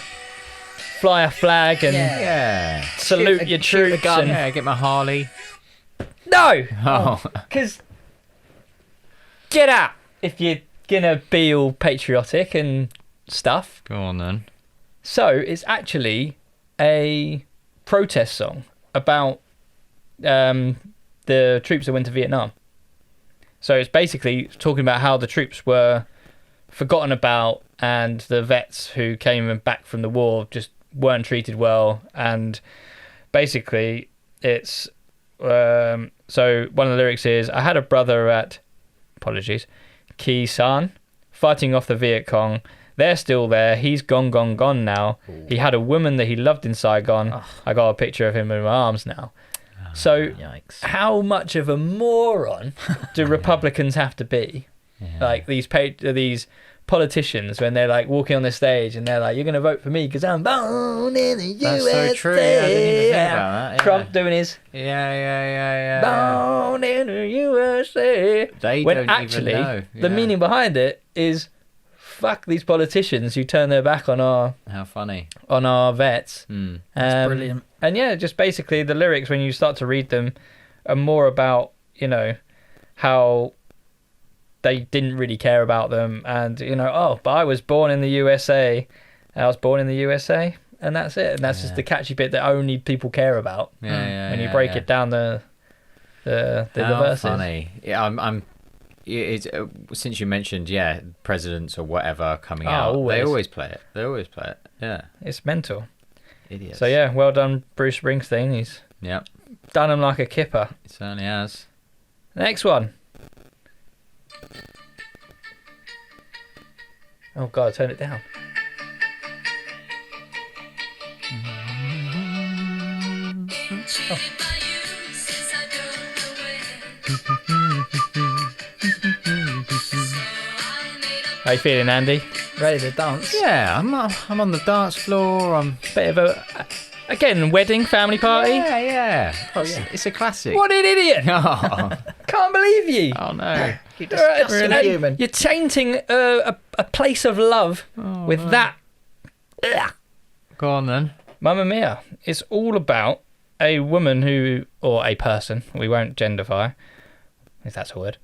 fly a flag and Yeah. salute your shoot a troops gun. and Yeah, get my Harley. no, Oh. because get out if you're gonna be all patriotic and stuff. Go on then. So it's actually a protest song about the troops that went to Vietnam. So it's basically talking about how the troops were forgotten about and the vets who came back from the war just weren't treated well. And basically it's so one of the lyrics is, I had a brother at, apologies, Khe Sanh, fighting off the Viet Cong. They're still there. He's gone now. Ooh. He had a woman that he loved in Saigon. Ugh. I got a picture of him in my arms now. So Yikes. how much of a moron do Republicans have to be? Yeah. Like these politicians, when they're like walking on the stage and they're like, "You're going to vote for me because I'm born in the That's USA." so true. Yeah, I didn't even think about that. Yeah. Trump doing his Yeah. "Born in the USA." They When don't actually even know. the Yeah. meaning behind it is, fuck these politicians who turn their back on our How funny. vets. Mm. That's brilliant. And yeah, just basically the lyrics, when you start to read them, are more about, how they didn't really care about them. And, but I was born in the USA. I was born in the USA. And that's it. And that's just the catchy bit that only people care about. Yeah. When you break it down the How verses. funny. Yeah, I'm. It's since you mentioned presidents or whatever coming Oh, out, they always. always play it. Yeah, It's mental. idiots. So yeah, well done, Bruce Springsteen. He's Yep, done him like a kipper. it certainly has. Next one. Oh God, turn it down. How you feeling, Andy? Ready to dance? Yeah, I'm on the dance floor. I'm. Bit of a, again, wedding, family party. Yeah. Oh, yeah. It's a classic. What an idiot! Oh, Can't believe you. oh no. You disgusting And human. You're tainting a place of love with no. that. Ugh. Go on then. Mamma Mia. It's all about a woman who, or a person, we won't genderify, if that's a word,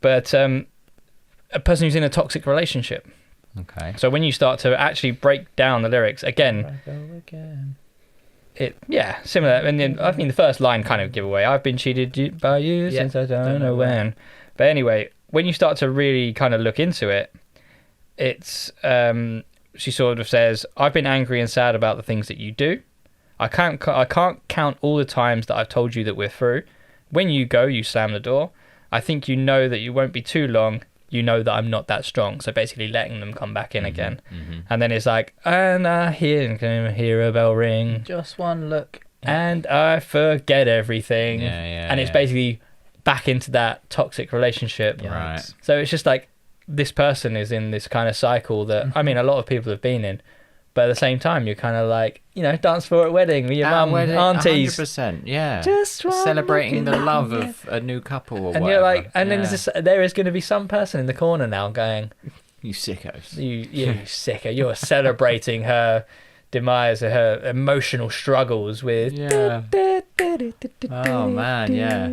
but a person who's in a toxic relationship. Okay. So when you start to actually break down the lyrics, again, similar. And then, I mean, the first line kind of give away, I've been cheated by you since I don't know when. But anyway, when you start to really kind of look into it, it's, she sort of says, I've been angry and sad about the things that you do. I can't count all the times that I've told you that we're through. When you go, you slam the door. I think you know that you won't be too long. You know that I'm not that strong. So basically letting them come back in again. Mm-hmm. And then it's like, and I hear a bell ring. Just one look. And I forget everything. Yeah. And it's basically back into that toxic relationship. Right. So it's just like this person is in this kind of cycle that, I mean, a lot of people have been in. But at the same time, you're kind of like, dance floor at wedding with your mum, aunties. 100%. Yeah. Just one Celebrating look the in love the- of a new couple or And whatever. you're like, and then Yeah. there's there is going to be some person in the corner now going, You sickos. you sicker, you're celebrating her demise, her emotional struggles with. Yeah. Oh man, yeah.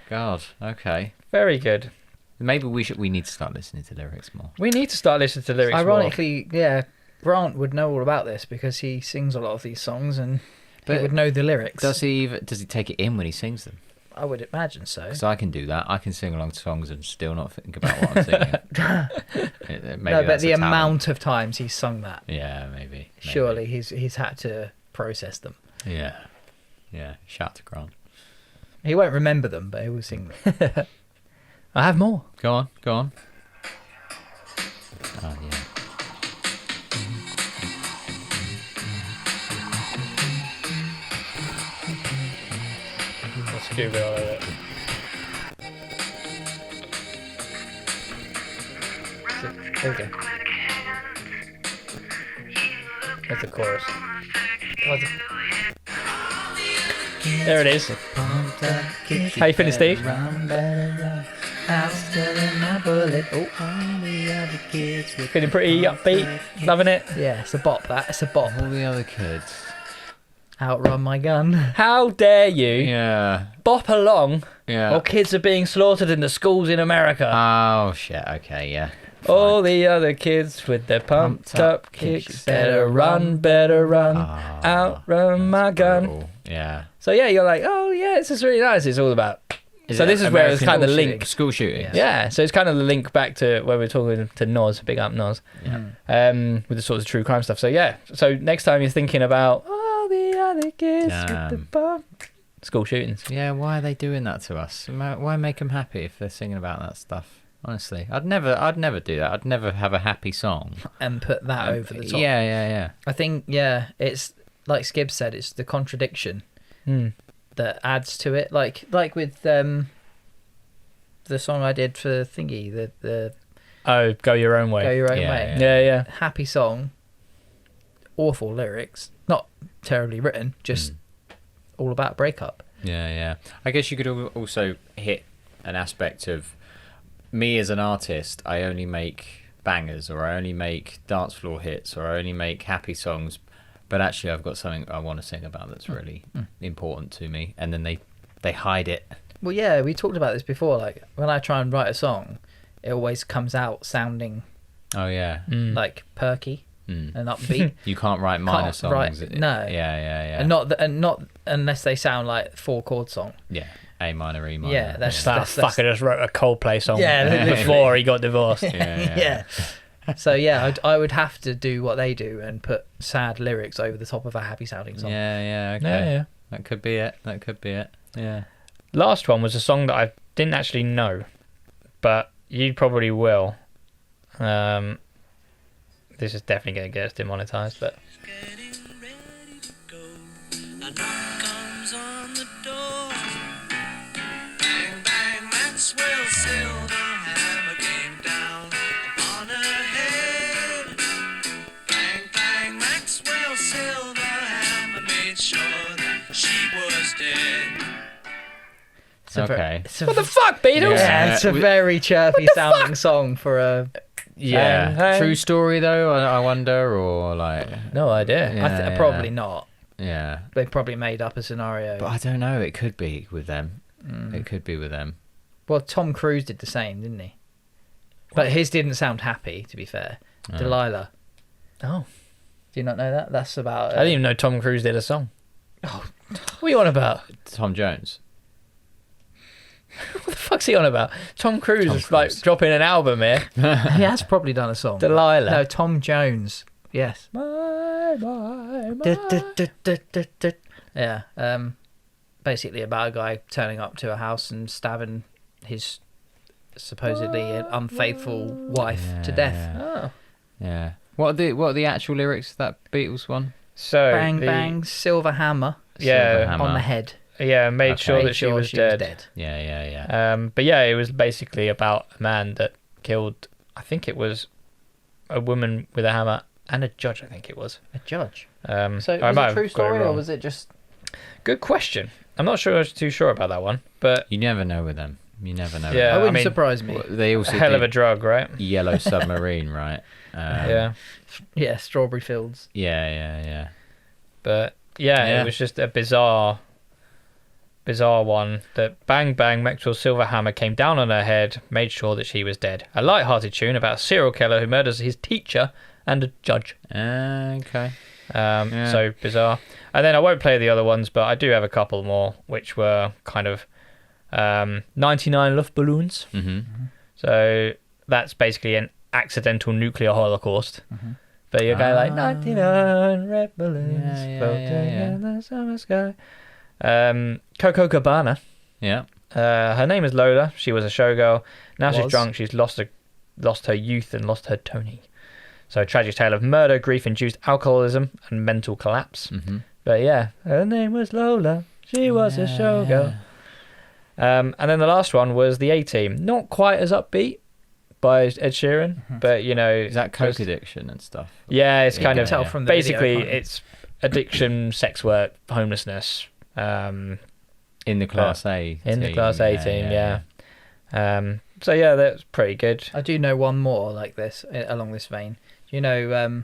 God. Okay. Very good. Maybe we need to start listening to lyrics more. We need to start listening to lyrics more. Ironically, Grant would know all about this because he sings a lot of these songs and he But would know the lyrics. Does he take it in when he sings them? I would imagine so. Because I can do that. I can sing along to songs and still not think about what I'm singing. Maybe No, but that's the a talent. amount of times he's sung that, Yeah, maybe. surely he's had to process them. Yeah. Yeah. Shout to Grant. He won't remember them, but he will sing them. I have more. Go on. Oh, yeah. Let's do a bit of it. There we go. That's the chorus. There it is. How you feeling, Steve? Feeling pretty upbeat, loving it. Yeah, it's a bop. That it's a bop. All the other kids. Outrun my gun. How dare you Yeah. bop along Yeah. while kids are being slaughtered in the schools in America? Oh, shit. Okay, yeah. All the other kids with their pumped up kicks. Better run, outrun my gun. Brutal. Yeah. So yeah, you're like, oh yeah, this is really nice. It's all about. So this is where it's kind of the link. School shooting. Yeah, so it's kind of the link back to where we're talking to Noz, big up Noz, with the sorts of true crime stuff. So yeah, so next time you're thinking about all the other kids with the pump, school shootings. Yeah, why are they doing that to us? Why make them happy if they're singing about that stuff? Honestly, I'd never do that. I'd never have a happy song And put that over the top. Yeah. I think, it's like Skib said, it's the contradiction that adds to it. Like with the song I did for Thingy, the Oh, Go Your Own Way. Go Your Own Yeah, Way. Yeah. Happy song, awful lyrics, not terribly written, just all about breakup. Yeah. I guess you could also hit an aspect of me as an artist. I only make bangers, or I only make dance floor hits, or I only make happy songs. But actually, I've got something I want to sing about that's really important to me, and then they hide it. Well, yeah, we talked about this before. Like when I try and write a song, it always comes out sounding Oh yeah. like perky and upbeat. You can't write minor Can't songs. write- no. Yeah. And not unless they sound like 4-chord song. Yeah. A minor, E minor. Yeah, that's- Fucker just wrote a Coldplay song Yeah, before he got divorced. Yeah. So yeah, I would have to do what they do and put sad lyrics over the top of a happy sounding song. Yeah. Okay. Yeah. That could be it. Yeah. Last one was a song that I didn't actually know, but you probably will. This is definitely going to get us demonetized, but Getting ready to go. A knock comes on the door. Bang, bang, Maxwell's silver hammer came down upon her head. Bang, bang, Maxwell's silver hammer made sure that she was dead. Okay. what the fuck, Beatles? Yeah, it's a very chirpy sounding song for a. Yeah. Bang. True story though, I wonder, or like. No idea. Yeah. Probably not. Yeah. They probably made up a scenario. But I don't know. It could be with them. It could be with them. Well, Tom Cruise did the same, didn't he? But his didn't sound happy, to be fair. Delilah. Oh, Do you not know that? That's about. I didn't even know Tom Cruise did a song. Oh, what are you on about? Tom Jones. What the fuck's he on about? Tom Cruise Tom is like Cruise. dropping an album here. He has probably done a song. Delilah. No, Tom Jones. Yes. My. Yeah. Basically about a guy turning up to a house and stabbing his supposedly unfaithful wife to death. Oh. Yeah. What are the actual lyrics of that Beatles one? So Bang bang, silver hammer Yeah, Silver hammer. on the head. Yeah, made Okay. sure Made that she sure was dead. Yeah. But yeah, it was basically about a man that killed. I think it was a woman with a hammer and a judge. I think it was. A judge. So So I was might it a have true got it story or wrong. was it just? Good question. I'm not sure. I was too sure about that one, but You never know with them. You never know. Yeah, That wouldn't I mean, surprise me. Well, they a also hell of did a drug, right? Yellow Submarine, right? Yeah, Yeah, Strawberry Fields. Yeah. but yeah, Yeah. it was just a bizarre one. That bang bang, Maxwell's silver hammer came down on her head, made sure that she was dead. A light-hearted tune about a serial killer who murders his teacher and a judge. Okay. So bizarre. And then I won't play the other ones, but I do have a couple more which were kind of 99 Luftballons. Mm-hmm. So that's basically an accidental nuclear holocaust. But you're going like 99 red balloons Yeah, floating yeah. in the summer sky. Coco Cabana. Yeah. Her name is Lola. She was a showgirl. Now she's Was. drunk. She's lost her youth and lost her Tony. So tragic tale of murder, grief-induced alcoholism, and mental collapse. Mm-hmm. But yeah, her name was Lola. She was a showgirl. And then the last one was the A-Team. Not quite as upbeat by Ed Sheeran, but you know, Is that coke addiction and stuff? yeah, it's You kind can of tell from the video, basically can't you? it's addiction, sex work, homelessness. In the Class A In the team, Class A team, yeah. So yeah, that's pretty good. I do know one more like this, along this vein. You know,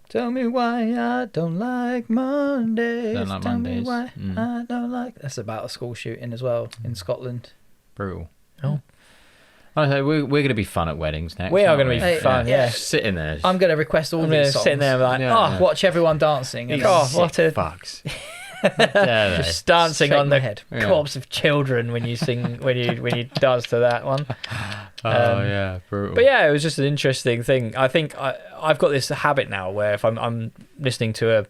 tell me why I don't like Mondays. Don't like tell Mondays. me why Mm. I don't like. That's about a school shooting as well in Scotland. Brutal. Oh. Okay, we're going to be fun at weddings next. We are aren't gonna be Hey, fun, yeah. Sitting there. I'm going to request all I'm these gonna songs. sit there like, Yeah. Watch everyone dancing. And Oh, then what a fucks. Yeah, just dancing shake on my the head. Yeah. corpse of children when you sing when you dance to that one. yeah, brutal. But yeah, it was just an interesting thing. I think I've got this habit now where if I'm listening to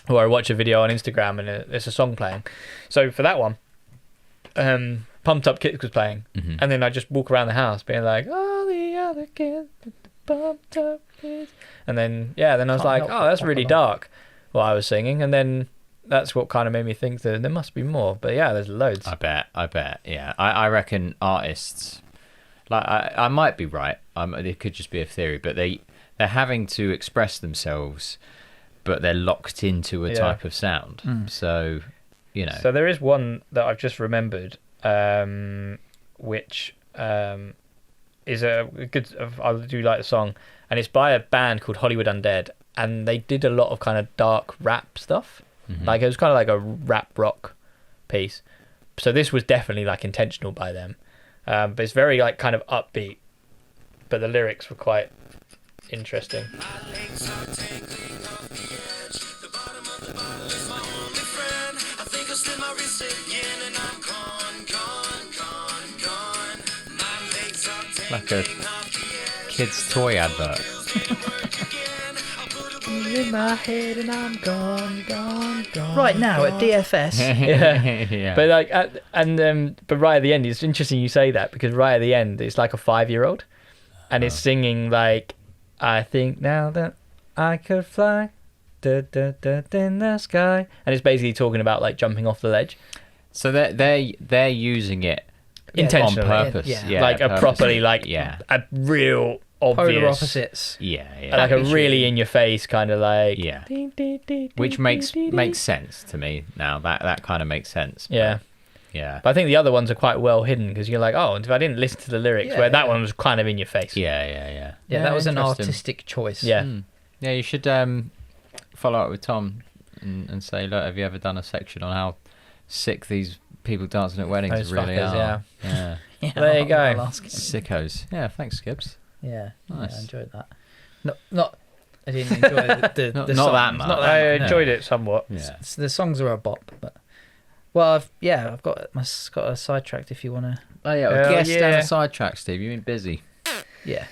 or I watch a video on Instagram and there's a song playing. So for that one, Pumped Up Kids was playing, Mhm. and then I just walk around the house being like, all the other kids, pumped up kids, and then I was Can't like, help oh, but that's pop really along. dark, what I was singing, and then that's what kind of made me think that there must be more. But yeah, there's loads. I bet. Yeah, I reckon artists, like I might be right. It could just be a theory, but they're having to express themselves, but they're locked into a Yeah. type of sound. So, you know, So there is one that I've just remembered, which is a good. I do like the song, and it's by a band called Hollywood Undead, and they did a lot of kind of dark rap stuff. Like it was kind of like a rap rock piece. So this was definitely like intentional by them, but it's very like kind of upbeat. But the lyrics were quite interesting. My legs are tangling off the edge. The bottom of the bottle is my only friend. I think I'll slip my wrist again and I'm gone, gone, gone, gone. My legs are like a tangling off the edge. kid's toy advert. In my head and I'm gone, gone, gone. Right now at DFS. Yeah. But like, but right at the end, it's interesting you say that because right at the end, it's like a 5-year-old, and it's singing like, "I think now that I could fly, da, da, da, da, in the sky," and it's basically talking about like jumping off the ledge So they're using it intentionally, on purpose. yeah. like a properly like yeah. a real obvious, Polar opposites. Yeah. like a Happy really shooting. in your face kind of like Yeah. ding, ding, ding, Which ding, makes ding, ding, makes sense to me now. That kind of makes sense. But, yeah. Yeah. But I think the other ones are quite well hidden because you're like, oh, if I didn't listen to the lyrics, Yeah, where that yeah. one was kind of in your face. Yeah. Yeah, that was an interesting. artistic choice. Yeah. Yeah, you should follow up with Tom and say, look, have you ever done a section on how sick these people dancing at weddings Those really fuckers, are? yeah. Yeah, There you go. I'll ask him. Sickos. Yeah, thanks, Skibbs. Yeah, Nice. I enjoyed that. Not. I didn't enjoy the Not songs. that much. Not I that much. enjoyed it somewhat. Yeah. The songs are a bop, but I've got a sidetracked if you want to. Oh yeah, Hell guest yeah. and a sidetrack, Steve. You've been busy. Yeah.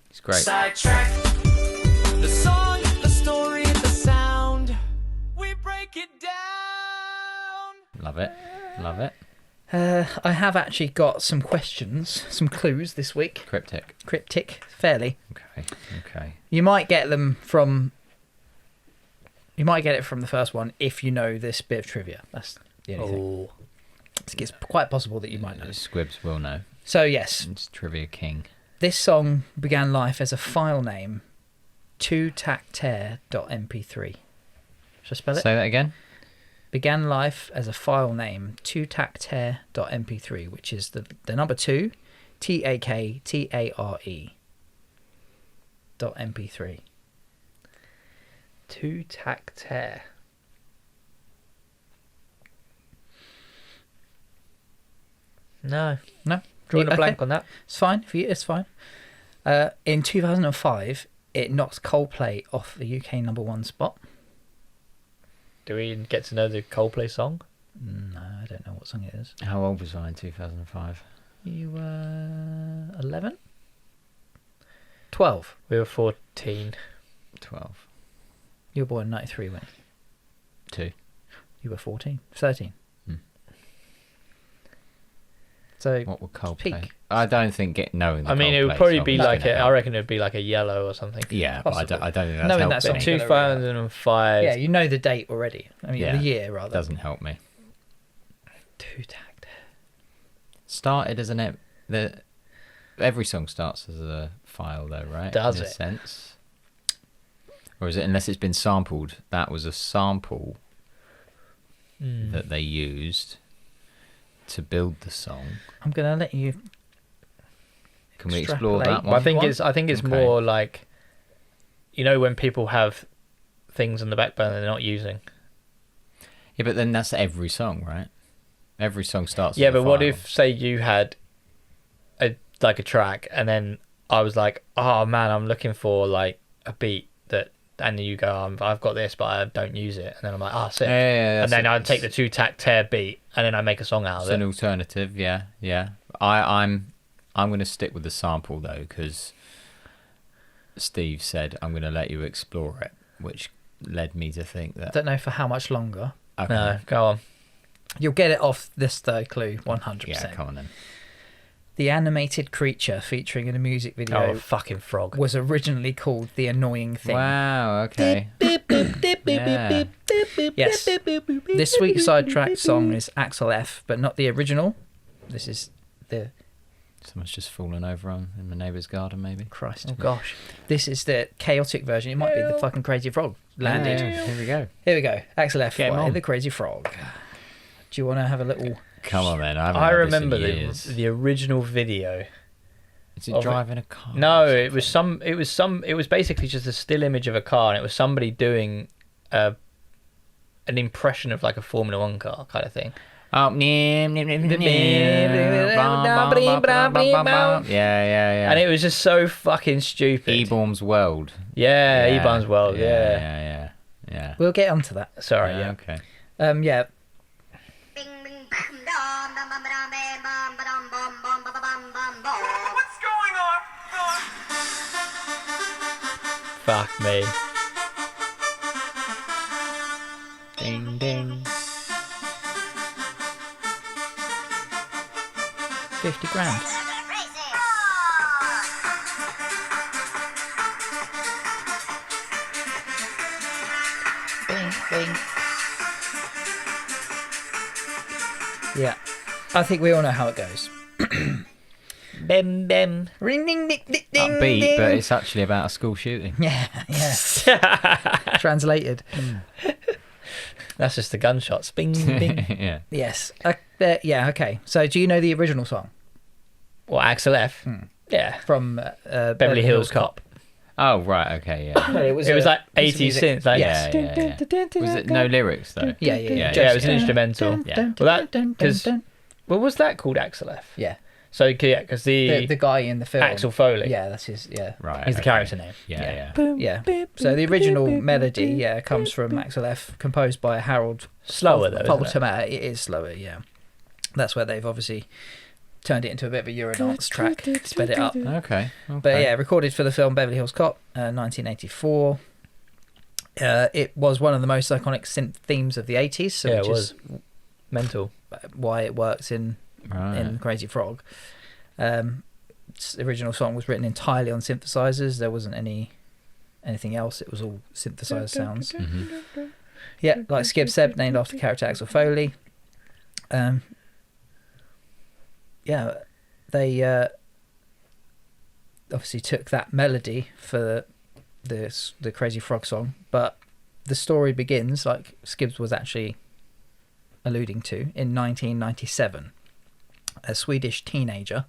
It's great. Sidetrack. The song, the story, the sound. We break it down. Love it. Love it. I have actually got some questions, some clues this week. Cryptic. Fairly. Okay. You might get them from. You might get it from the first one if you know this bit of trivia. That's the only thing. It's quite possible that you might know. Squibs will know. So yes, It's Trivia King. this song began life as a file name, 2tactare.mp3. Should I spell it? Say that again. Began life as a file name, 2tactare.mp3, which is the number 2, TAKTARE. .mp3. Two-tactare. No. Drawing a Okay. blank on that. It's fine for you. It's fine. In 2005, it knocked Coldplay off the UK #1 spot. Do we get to know the Coldplay song? No, I don't what song it is. How old was I in 2005? You were 11? 12. We were 14. 12. You were born in 93, weren't you? 2. You were 14. 13. Hmm. So, What would Coldplay? peak. I don't think knowing. The I mean, it would Coldplay probably song be is like gonna I help. reckon it would be like a Yellow or something. Yeah, but I Possibly. don't think that's Knowing that helping. song. But 2005. you know the date already. I mean, Yeah. the year, rather. Doesn't help me. Two-tact. Started as every song starts as a file, though, right? Does in a it? sense? Or is it, unless it's been sampled? That was a sample that they used to build the song. I'm going to let you... Can we explore that Extrapolate. one? I think it's Okay. more like, you know, when people have things on the back burner they're not using. Yeah, but then that's every song, right? Every song starts. Yeah, as a but what file. if, say, you had a track, and then I was like, oh man, I'm looking for like a beat that, and you go, I've got this, but I don't use it, and then I'm like, ah, sick. Yeah, And then I'd take the 2-tact tear beat, and then I make a song out It's of an it. alternative. Yeah. I'm going to stick with the sample though, because Steve said I'm going to let you explore it, which led me to think I that. don't know for how much longer. Okay. No, go on. You'll get it off this third clue, 100%. Yeah, come on then. The animated creature featuring in a music video Oh, fucking frog. was originally called The Annoying Thing. Wow. Okay. Yeah. Yes. This week's sidetrack song is Axel F, but not the original. This is the... Someone's just fallen over in the neighbour's garden, maybe. Christ. Oh gosh. This is the chaotic version. It might be the fucking Crazy Frog landed. Yeah, here we go. Here we go. Axel F, Get him by on. the Crazy Frog. Do you want to have a little... Come on then. I, haven't I heard remember this in years. the original video. Is it of it. driving a car? No, it was basically just a still image of a car, and it was somebody doing an impression of like a Formula One car kind of thing. Oh, yeah. And it was just so fucking stupid. E-Bomb's World. Yeah, E-Bomb's World, yeah. Yeah. We'll get onto that. Sorry, Yeah, yeah. okay. Yeah. What's going on? Fuck me. Ding, ding. 50 grand. Bing, bing. Yeah. I think we all know how it goes. Bem, bem. Ring, ding, ding, ding, ding, Upbeat, ding. but it's actually about a school shooting. Yeah, yeah. Translated. That's just the gunshots. Bing, bing. Yeah. Yes. Yeah, okay. So do you know the original song? What, Axel F? Yeah. From Beverly Hills Cop. Oh, right, okay, yeah. It was It was like piece of 80s music. synth. Like, Yeah, yeah. Was it no lyrics, though? Yeah. Yeah, it was an instrumental. Yeah. Well, because what was that called, Axel F? Yeah. So, yeah, because The guy in the film. Axel Foley. Yeah, that's his, yeah. Right. He's the okay. character name. Yeah. Yeah. So the original melody, comes from Axel F, composed by Harold Slower, though, isn't it? Poultermatter. It is slower, yeah. That's where they've obviously turned it into a bit of a Eurodance track, sped it up. Okay. But yeah, recorded for the film Beverly Hills Cop, 1984. It was one of the most iconic synth themes of the 80s, so Yeah, which it was. is Mental. why it works in Right. Crazy Frog. The original song was written entirely on synthesizers. There wasn't anything else. It was all synthesized sounds. Mhm. Yeah, like Skib said, named after character Axel Foley. Yeah, they obviously took that melody for the Crazy Frog song, but the story begins, like Skibbs was actually alluding to, in 1997. A Swedish teenager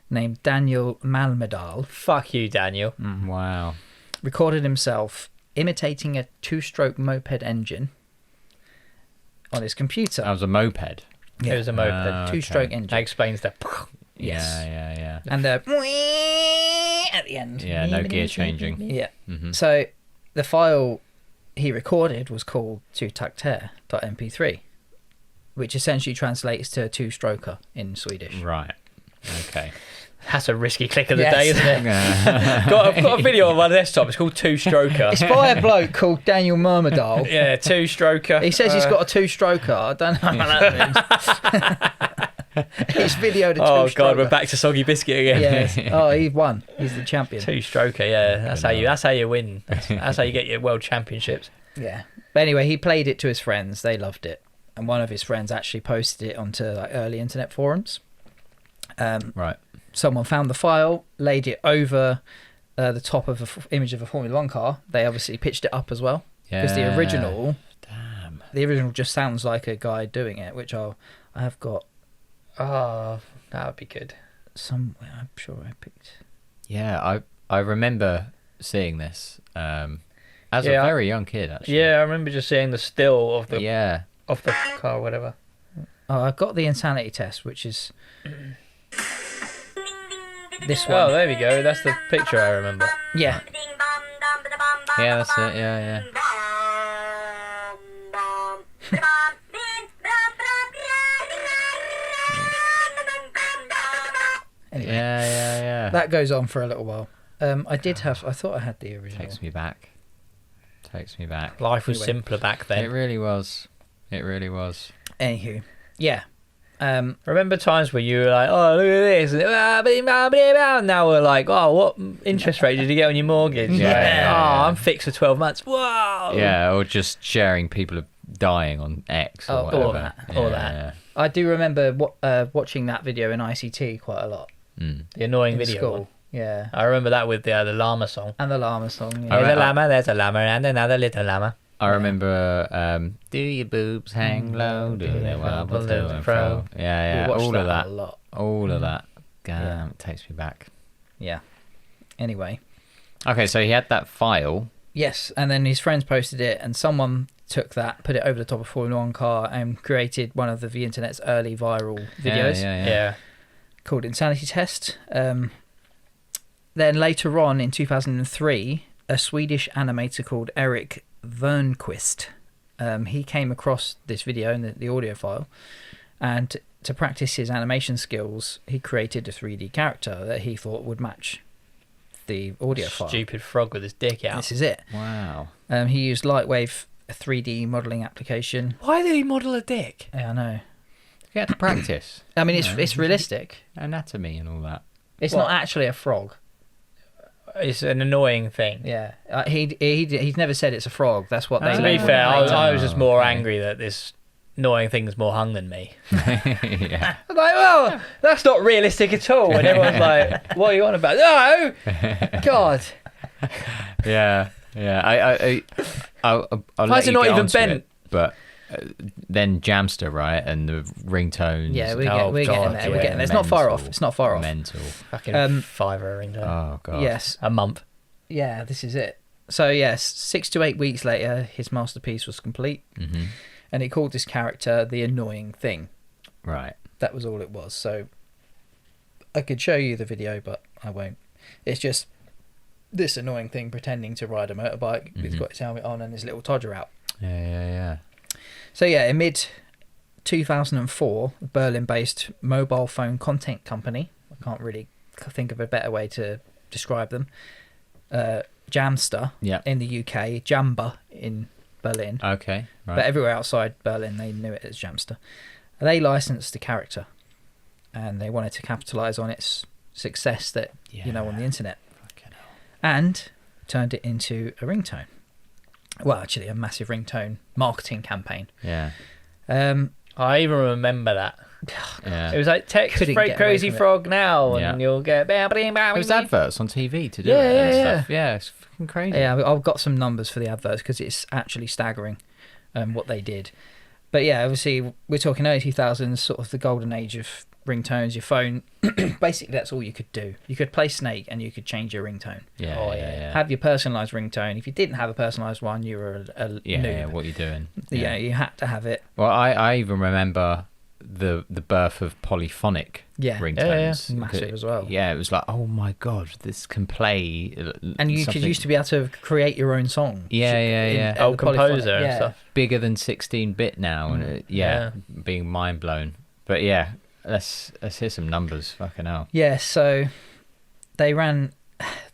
named Daniel Malmedal Fuck you, Daniel. Wow. recorded himself imitating a two-stroke moped engine on his computer. That was a moped. It was a moped. okay. Two-stroke That engine. explains that. Yes. Yeah. And the at the end. Yeah, no gear changing. Yeah. Mhm. So the file he recorded was called 2takter.mp3. which essentially translates to a two-stroker in Swedish. Right. Okay. That's a risky click of the Yes. day, isn't it? I've got a video on my desktop. It's called Two Stroker. It's by a bloke called Daniel Murmadal. Yeah, Two Stroker. He says he's got a two-stroker. I don't know what that means. He's videoed a two-stroker. Oh God, we're back to soggy biscuit again. Yes. Oh, he won. He's the champion. Two Stroker. Yeah, that's how you win. That's how you get your world championships. Yeah. But anyway, he played it to his friends. They loved it, and one of his friends actually posted it onto like early internet forums. Right. Someone found the file, laid it over the top of an image of a Formula One car. They obviously pitched it up as well, because Yeah. the original Damn. just sounds like a guy doing it, which I have got Oh, that would be good. somewhere. I'm sure I picked. Yeah, I remember seeing this as a Yeah, very young kid, actually. Yeah, I remember just seeing the still of the Yeah. car, or whatever. Oh, I got the insanity test, which is this Oh, one. there we go. That's the picture I remember. Yeah. Yeah, that's it. Yeah. Anyway, Yeah. that goes on for a little while. I thought I had the original. Takes me back. Life was Anyway. simpler back It then. really was. Anywho, yeah. Remember times where you were like, "Oh, look at this," and now we're like, "Oh, what interest rate did you get on your mortgage?" Yeah, Like, yeah, oh, yeah. I'm fixed for 12 months. Whoa. Yeah, or just sharing people dying on X or Oh, all whatever. that, all that. I do remember watching that video in ICT quite a lot Mm. The annoying in video school. one. Yeah. I remember that with the llama song. And the llama song. I Yeah. There's re- a llama, there's a llama, and another little llama. I remember, do your boobs hang low? Do they wobble to and fro? We Yeah, watched all of that. a lot. All of that. Damn, Yeah. it takes me back. Yeah. Anyway. Okay, so he had that file. Yes, and then his friends posted it, and someone took that, put it over the top of a Formula One car, and created one of the internet's early viral videos Yeah. called Insanity Test. Then later on in 2003, a Swedish animator called Eric Vernquist, he came across this video in the audio file, and to practice his animation skills, he created a 3D character that he thought would match the audio file. Stupid frog with his dick out. This is it. Wow. He used Lightwave, a 3D modelling application. Why did he model a dick? Yeah, I know. You had to practice I mean, it's realistic. anatomy and all that. It's What? not actually a frog. It's an annoying thing. Yeah, he's never said it's a frog. That's what they. To be labelled fair, it I later. was just more okay. angry that this annoying thing's more hung than me. Yeah. I'm like, well, that's not realistic at all. And everyone's like, what are you on about? No! God. Yeah. I'll Why let is it you not get even onto bent? it, but then Jamster, right, and the ringtones. Yeah, we're Oh, getting God, there. We're yeah. getting there. It's not far off. Mental. It's not far off. Mental. Fucking fiver ringtone. Oh god. Yes. A month. Yeah, this is it. So yes, 6 to 8 weeks later, his masterpiece was complete, Mhm. and he called this character the Annoying Thing. Right. That was all it was. So I could show you the video, but I won't. It's just this annoying thing pretending to ride a motorbike. He's Mhm. got his helmet on and his little Todger out. Yeah. So yeah, in mid 2004, a Berlin-based mobile phone content company. I can't really think of a better way to describe them. Jamster Yeah. in the UK, Jamba in Berlin, Okay. Right. but everywhere outside Berlin they knew it as Jamster. They licensed the character, and they wanted to capitalise on its success that on the internet, Fucking hell. and turned it into a ringtone. Well, actually, a massive ringtone marketing campaign. Yeah. I even remember that. Yeah. It was like text Couldn't Freight get away Crazy from it. Frog now, and Yeah. you'll get. It was adverts on TV to do Yeah, it and yeah, stuff. Yeah, it's fucking crazy. Yeah, I've got some numbers for the adverts because it's actually staggering what they did. But yeah, obviously we're talking early 2000s, sort of the golden age of ringtones. Your phone, basically that's all you could do. You could play Snake and you could change your ringtone. Yeah. Oh, yeah. yeah. Yeah. Have your personalised ringtone. If you didn't have a personalised one, you were a Yeah, noob. yeah, what you doing? You had to have it. Well, I even remember the birth of polyphonic Yeah. ringtones. Massive as well. Yeah, it was like, oh my god, this can play. And you could used to be able to create your own song. Yeah. Oh, composer and stuff. Bigger than 16-bit now, and Yeah. being mind blown. But yeah, let's hear some numbers. Fucking hell. Yeah, so they ran,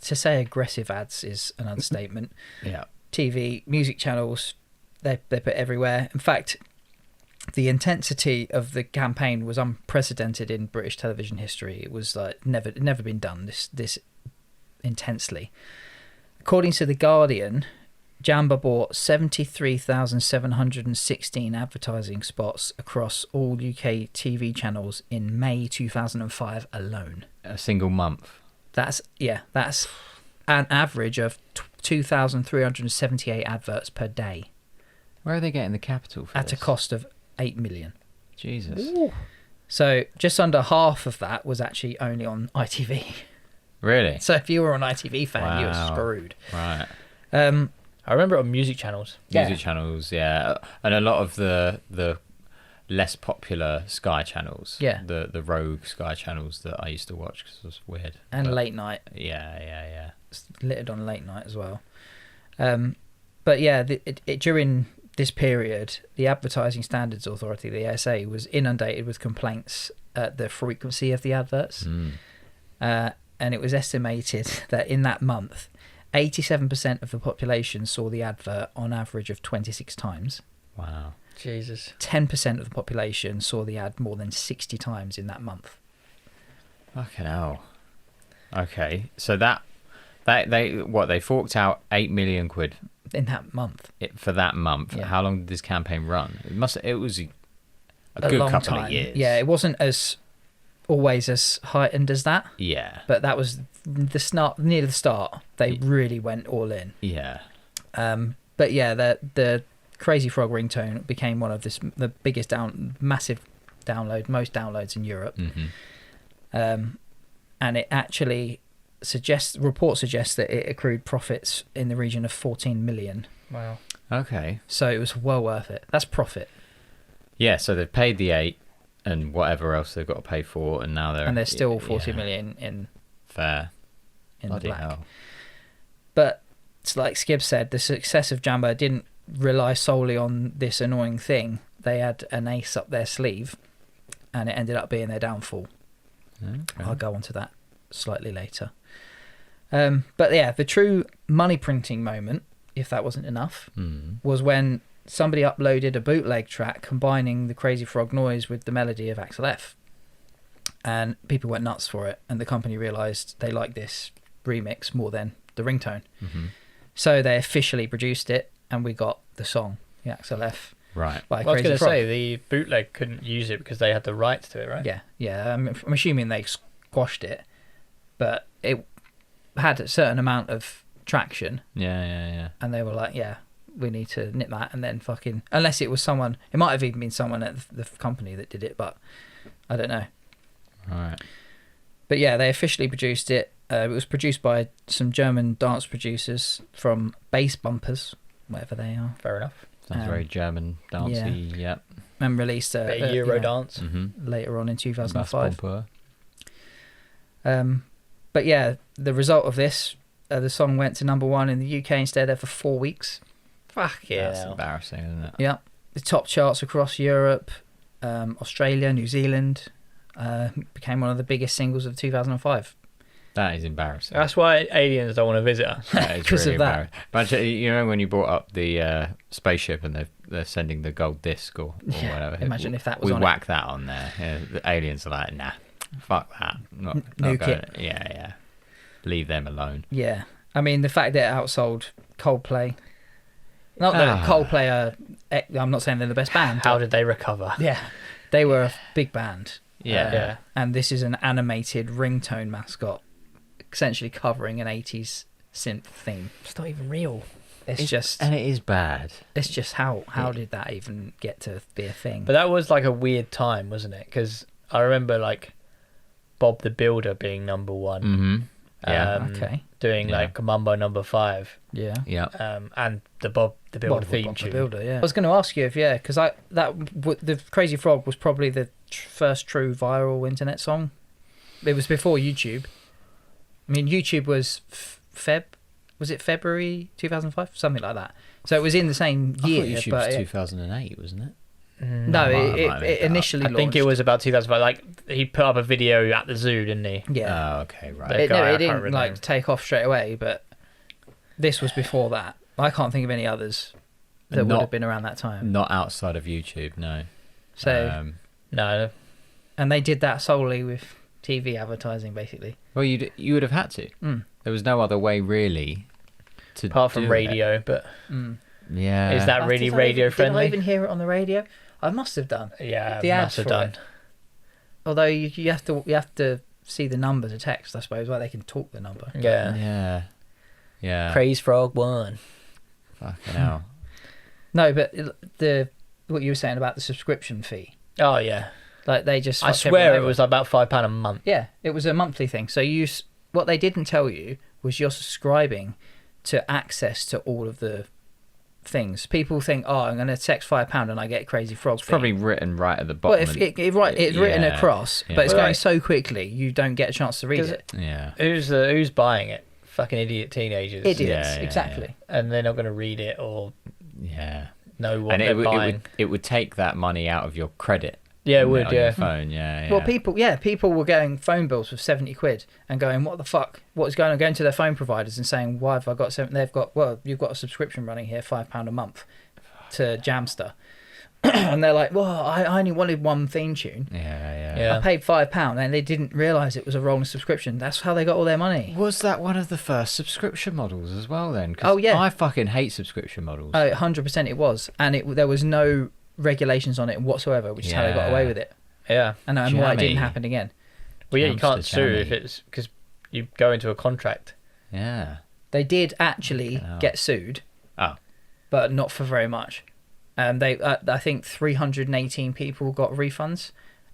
to say aggressive ads is an understatement. Yeah. TV, music channels, they put everywhere. In fact, the intensity of the campaign was unprecedented in British television history. It was like never been done this intensely. According to The Guardian, Jamba bought 73,716 advertising spots across all UK TV channels in May 2005 alone. A single month. That's an average of 2,378 adverts per day Where are they getting the capital for at this? a cost of 8 million. Jesus. So just under half of that was actually only on ITV. Really? So if you were an ITV fan, you were Wow. screwed. Right. I remember it on music channels. Music channels, yeah, and a lot of the less popular Sky channels. Yeah. The rogue Sky channels that I used to watch because it was weird. And But- late night. Yeah. It's littered on late night as well. But yeah, during this period, the Advertising Standards Authority, the ASA, was inundated with complaints at the frequency of the adverts. And it was estimated that in that month, 87% of the population saw the advert on average of 26 times. Wow. Jesus. 10% of the population saw the ad more than 60 times in that month. Fucking hell. Okay, so they forked out 8 million quid In that month. for that month. Yeah. How long did this campaign run? It was a good long couple time. of years. Yeah, it wasn't always as heightened as that, Yeah. but that was near the start. They really went all in. Yeah. But yeah, the Crazy Frog ringtone became one of the biggest most downloads in Europe. Mm-hmm. And it actually reports suggest that it accrued profits in the region of 14 million. Wow. Okay. So it was well worth it. That's profit. Yeah, so they've paid the 8 and whatever else they've got to pay for, and now they're... And there's still 40 million in Fair. the Bloody black. hell. But it's like Skib said, the success of Jamba didn't rely solely on this annoying thing. They had an ace up their sleeve, and it ended up being their downfall. Okay. I'll go on to that slightly later. But yeah, the true money printing moment, if that wasn't enough, was when somebody uploaded a bootleg track combining the Crazy Frog noise with the melody of Axel F. And people went nuts for it, and the company realised they liked this remix more than the ringtone. Mm-hmm. So they officially produced it, and we got the song, the Axel F. Right. by Well, I was Crazy going to Frog. say, the bootleg couldn't use it because they had the rights to it, right? Yeah. I'm assuming they squashed it, but it had a certain amount of traction, Yeah. and they were like, yeah, we need to nip that, and then fucking... Unless it was someone... It might have even been someone at the company that did it, but I don't know. Right. But yeah, they officially produced it. It was produced by some German dance producers from Bass Bumpers, whatever they are, Fair enough. Sounds very German, dancey. Yep. and released Bit of Euro dance. Mm-hmm. later on in 2005. Bass But yeah, the result of this, the song went to #1 in the UK and stayed there for 4 weeks. Fuck yeah. That's embarrassing, isn't it? Yeah, the top charts across Europe, Australia, New Zealand, became one of the biggest singles of 2005. That is embarrassing. That's why aliens don't want to visit us. That is 'Cause really of that. embarrassing. Imagine, you know, when you brought up the spaceship and they're sending the gold disc or Yeah, whatever. imagine if that was we on it. whack that on there. Yeah, the aliens are like, nah, fuck that. Not Nuke going. it. Yeah. Leave them alone. Yeah, I mean the fact that it outsold Coldplay. Not that Coldplay are. I'm not saying they're the best band. How but- did they recover? Yeah, they were a big band. Yeah. Yeah. And this is an animated ringtone mascot, essentially covering an 80s synth theme. It's not even real. It's just And it is bad. it's just how did that even get to be a thing? But that was like a weird time, wasn't it? Because I remember like Bob the Builder being #1. Mm-hmm. Yeah. Okay. Doing Yeah. like Mambo #5. Yeah. Yeah. And the Bob the Builder Bob theme the tune. Builder, yeah. I was going to ask you if the Crazy Frog was probably the first true viral internet song. It was before YouTube. I mean, YouTube was was it February 2005? Something like that. So it was in the same year. I thought YouTube but was 2008, wasn't it? no, it initially I think it launched. was about 2005. Like he put up a video at the zoo, didn't he? Yeah. Oh, okay, right. But- It guy, I can't didn't remember. like take off straight away, but this was before that. I can't think of any others that would Not- have been around that time. Not outside of YouTube, no. So, No, and they did that solely with TV advertising, basically. Well, you would have had to. Mm. There was no other way really to apart from do radio, but Mm. It. Yeah. is that really radio Did I friendly? even hear it on the radio? I must have done. Yeah, The ads must have for done. it. Although you have to see the number to text, I suppose, where they can talk the number. Yeah. Yeah. Yeah. Praise Frog 1. Fucking hell. No, but what you were saying about the subscription fee, Oh yeah, like they just. I fucked swear everyone it over. was about £5 a month. Yeah, it was a monthly thing. So what they didn't tell you was you're subscribing to access to all of the things. People think, oh, I'm going to text £5 and I get Crazy Frog. It's probably written right at the well, bottom. if it's written Yeah, across, yeah. but it's Well, going like- so quickly you don't get a chance to read 'Cause it. Yeah. Who's buying it? Fucking idiot teenagers. Idiots, Yeah, exactly. And they're not going to read it or Yeah. know what And they're buying. it would take that money out of your credit. Yeah, it wouldn't would. on your Yeah. phone. Yeah. Well, people were getting phone bills with 70 quid and going, what the fuck? What is going on? Going to their phone providers and saying, why have I got 7? They've got, well, you've got a subscription running here, £5 a month to Jamster. And they're like, well, I only wanted one theme tune. Yeah. Yeah. I paid £5 and they didn't realise it was a wrong subscription. That's how they got all their money. Was that one of the first subscription models as well then? 'Cause Oh, yeah. I fucking hate subscription models. 100% it was. And there was no regulations on it whatsoever, which is how they got away Yeah. with it. Yeah. And why it didn't Jammy. happen again. Well, yeah, you can't Jamster sue if jammy. it's because you go into a contract. Yeah. They did actually Fucking hell. get sued, Oh. but not for very much. I think 318 people got refunds,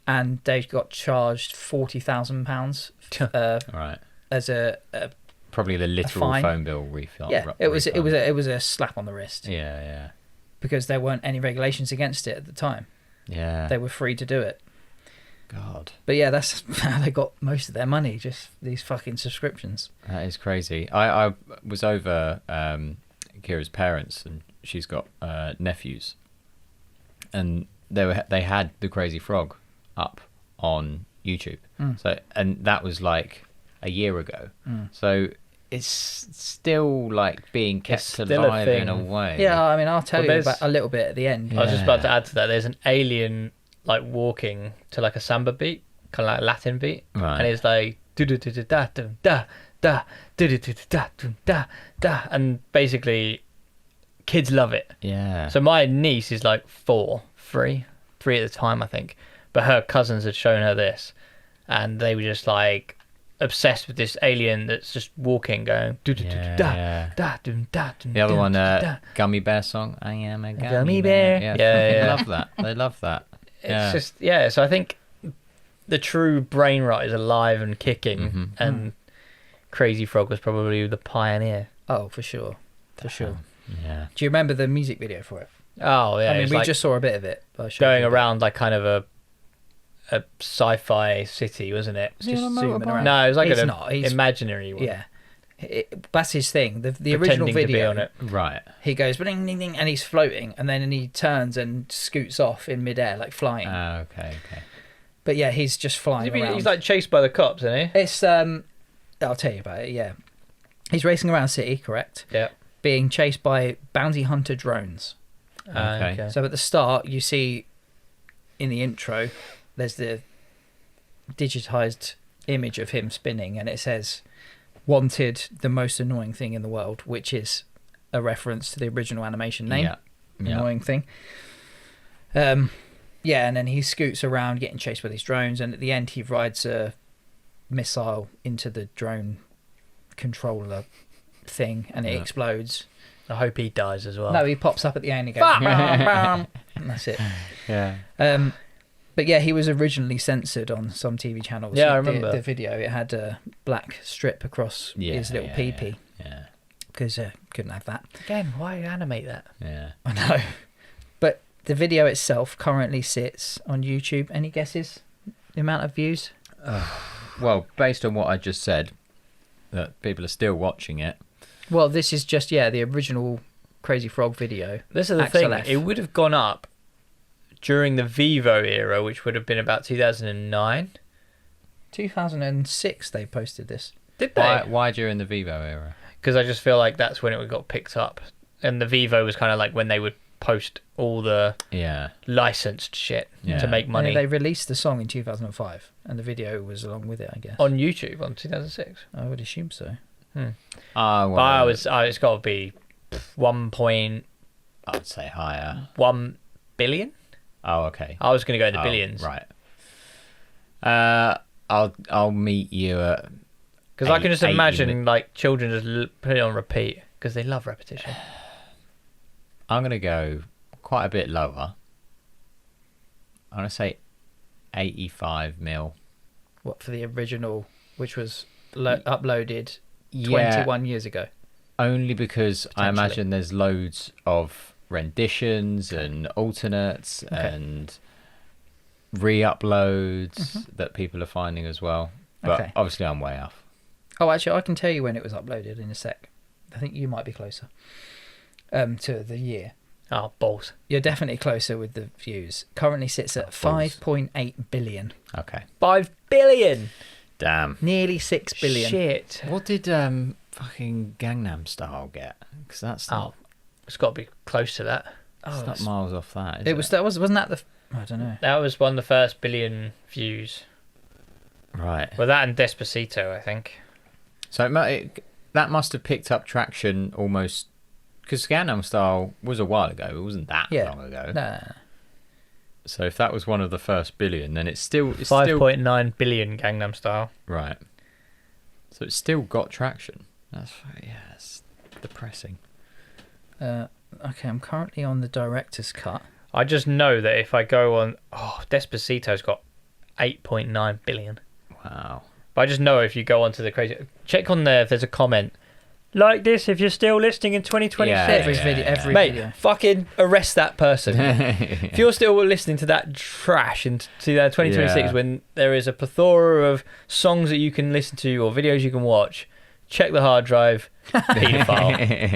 and they got charged £40,000 Right. as a Probably the literal fine. phone bill refill. yeah. It was a slap on the wrist Yeah. because there weren't any regulations against it at the time. Yeah. They were free to do it. God. But yeah, that's how they got most of their money, just these fucking subscriptions. That is crazy. I was over Kira's parents, and she's got nephews, and they had the Crazy Frog up on YouTube. So, and that was like a year ago. So it's still like being kept It's still a alive in a thing. way. Yeah, I mean, I'll tell Well, you there's- about a little bit at the end. I was just about to add to that. There's an alien like walking to like a samba beat, kind of like a Latin beat, Right. and it's like da da da da da da da da da da da da, and basically kids love it. Yeah. So my niece is like three at the time, I think, but her cousins had shown her this, and they were just like obsessed with this alien that's just walking, going da da Yeah, da yeah. da da da. The other one, da. Gummy Bear song. I am a gummy, Gummy bear. Yeah, Yeah, they yeah. love that. They love that. It's just so I think the true brain rot is alive and kicking, Mm-hmm. and Crazy Frog was probably the pioneer. Oh, for sure. For sure. Yeah. Do you remember the music video for it? Oh yeah, I mean, it's we like just saw a bit of it. But I showed going you a bit. around like kind of a sci-fi city, wasn't it? he Just on a zooming motorbike? around. No, it was like He's an not. He's- imaginary one. Yeah. That's his thing. The original Pretending to be video, on it. Right. he goes ding, ding, ding, and he's floating, and then he turns and scoots off in midair, like flying. Okay. But yeah, he's just flying around. He's like chased by the cops, isn't he? It's I'll tell you about it. Yeah, he's racing around a city, correct? Yeah. Being chased by bounty hunter drones. Okay. So at the start, you see in the intro, there's the digitized image of him spinning, and it says, "Wanted, the most annoying thing in the world," which is a reference to the original animation name. Yeah. Annoying thing. Yeah, and then he scoots around getting chased by these drones, and at the end he rides a missile into the drone controller thing, and it Yeah. explodes. I hope he dies as well. No, he pops up at the end and goes, "Bam, bam," and that's it. Yeah. But yeah, he was originally censored on some TV channels. Yeah, I remember. the video. It had a black strip across his little pee-pee Yeah. because couldn't have that. Again, why animate that? Yeah. I know. But the video itself currently sits on YouTube. Any guesses? The amount of views? Well, based on what I just said, that people are still watching it. Well, this is just the original Crazy Frog video. This is the Axel thing. F. It would have gone up during the Vivo era, which would have been about 2009. 2006 they posted this. Did they? Why during the Vivo era? Because I just feel like that's when it got picked up. And the Vivo was kind of like when they would post all the licensed shit to make money. Yeah, they released the song in 2005 and the video was along with it, I guess. On YouTube on 2006. I would assume so. Well, it's got to be 1.1 I'd say higher. billion. Oh, okay. I was going to go in the billions. Right. I'll meet you at. Because I can just 80 imagine like children just put it on repeat because they love repetition. I'm gonna go quite a bit lower. I'm gonna say 85 mil. What, for the original, which was uploaded 21 years ago? Only because I imagine there's loads of renditions and alternates and re-uploads that people are finding as well. But obviously I'm way off. Oh, actually, I can tell you when it was uploaded in a sec. I think you might be closer to the year. Oh, balls. You're definitely closer with the views. Currently sits at 5.8 billion. Okay. 5 billion. Damn. Nearly 6 billion. Shit. What did fucking Gangnam Style get? Because that's not, it's got to be close to that. it's not miles off that. Wasn't that the? I don't know. That was one of the first billion views. Right. Well, that and Despacito, I think. So that must have picked up traction almost because Gangnam Style was a while ago. It wasn't that long ago. No. So if that was one of the first billion, then it's 5.9 billion Gangnam Style. Right. So it's still got traction. It's depressing. Okay, I'm currently on the director's cut. I just know that if I go on, Despacito's got 8.9 billion. Wow. But I just know if you go onto the crazy, check on there if there's a comment like this if you're still listening in 2026. Every Mate, video. fucking arrest that person. If you're still listening to that trash in 2026 when there is a plethora of songs that you can listen to or videos you can watch, check the hard drive. Paedophile.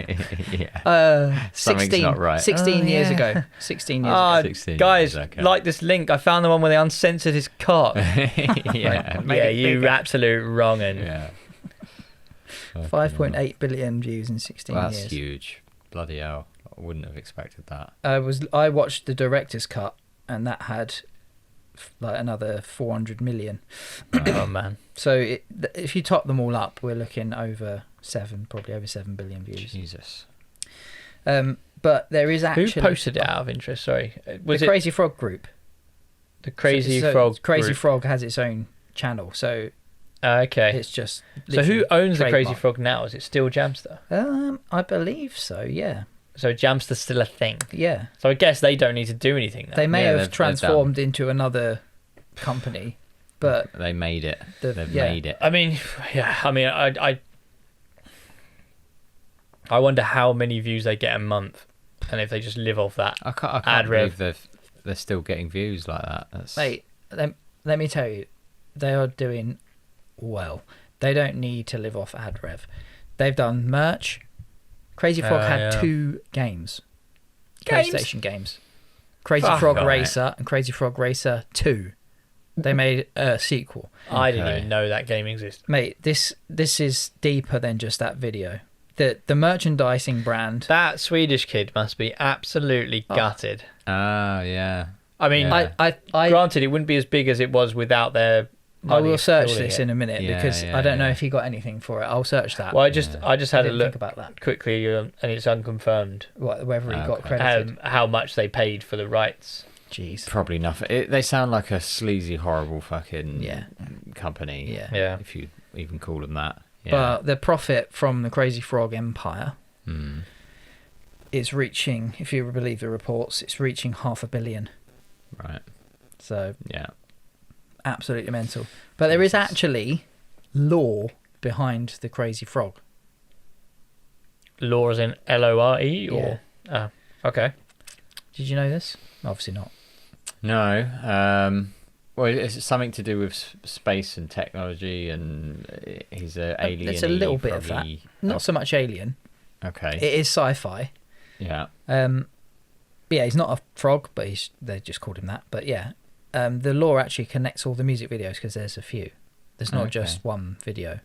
16, not right. 16 years ago. 16 years ago. 16 guys, years, okay. like this link. I found the one where they uncensored his cock. Yeah. You absolute wrong'un. Yeah. 5.8 billion views in 16 years. That's huge. Bloody hell. I wouldn't have expected that. I watched the director's cut and that had like another 400 million. Oh man. So if you top them all up, we're looking probably over 7 billion views. Jesus. But there is actually... Who posted it out of interest? Sorry. Was the it Crazy Frog group. the Crazy So Frog Crazy group? Frog has its own channel, so Okay. it's just... So who owns the Crazy trademark. Frog now? Is it still Jamster? I believe so, yeah. So Jamster's still a thing. Yeah. So I guess they don't need to do anything now. They may they're have transformed into another company, but... They made it. They've yeah. made it. I mean, I wonder how many views they get a month, and if they just live off that. I can't ad rev. believe they're still getting views like that. That's... Mate, let me tell you, they are doing well. They don't need to live off ad rev. They've done merch. Crazy Frog had 2 games. PlayStation games. Crazy Frog Racer and Crazy Frog Racer 2. They made a sequel. I didn't even know that game existed. Mate, this is deeper than just that video. The merchandising brand. That Swedish kid must be absolutely gutted. yeah. I mean, Yeah. I granted, it wouldn't be as big as it was without their I money will search fueling this it. in a minute because I don't know if he got anything for it. I'll search that. Well, I just had a didn't look think about that. quickly, and it's unconfirmed Whether he got Okay. credited. how much they paid for the rights. Jeez. Probably nothing. They sound like a sleazy, horrible fucking company. Yeah. Yeah. If you even call them that. Yeah. But the profit from the Crazy Frog empire is reaching, if you believe the reports, it's reaching 500 million. Right. So Yeah. absolutely mental. But there is actually lore behind the Crazy Frog. Lore as in LORE or? Yeah. Oh, okay. Did you know this? Obviously not. No. Well, it's something to do with space and technology, and he's an alien. There's a little bit of that. Not so much alien. Okay. It is sci-fi. Yeah. But yeah, he's not a frog, but they just called him that. But yeah, the lore actually connects all the music videos because there's a few. There's not just one video.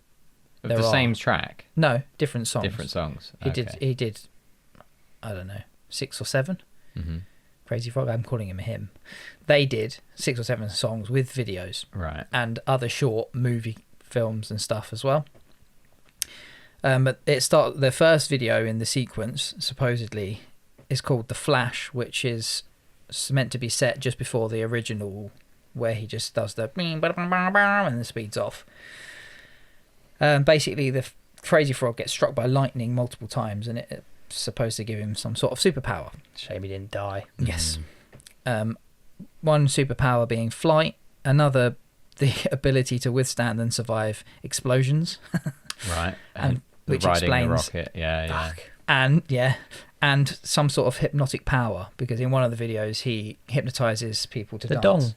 Of the same track? No, different songs. Different songs. He did, I don't know, 6 or 7. Mm-hmm. Crazy Frog, I'm calling him him. They did 6 or 7 songs with videos. Right. And other short movie films and stuff as well. But the first video in the sequence, supposedly, is called The Flash, which is meant to be set just before the original, where he just does the and then speeds off. Basically, the Crazy Frog gets struck by lightning multiple times, and it's supposed to give him some sort of superpower. Shame he didn't die. Yes. One superpower being flight, another the ability to withstand and survive explosions. Right. And which riding explains the rocket. Yeah. and some sort of hypnotic power, because in one of the videos he hypnotizes people to The dance. dong.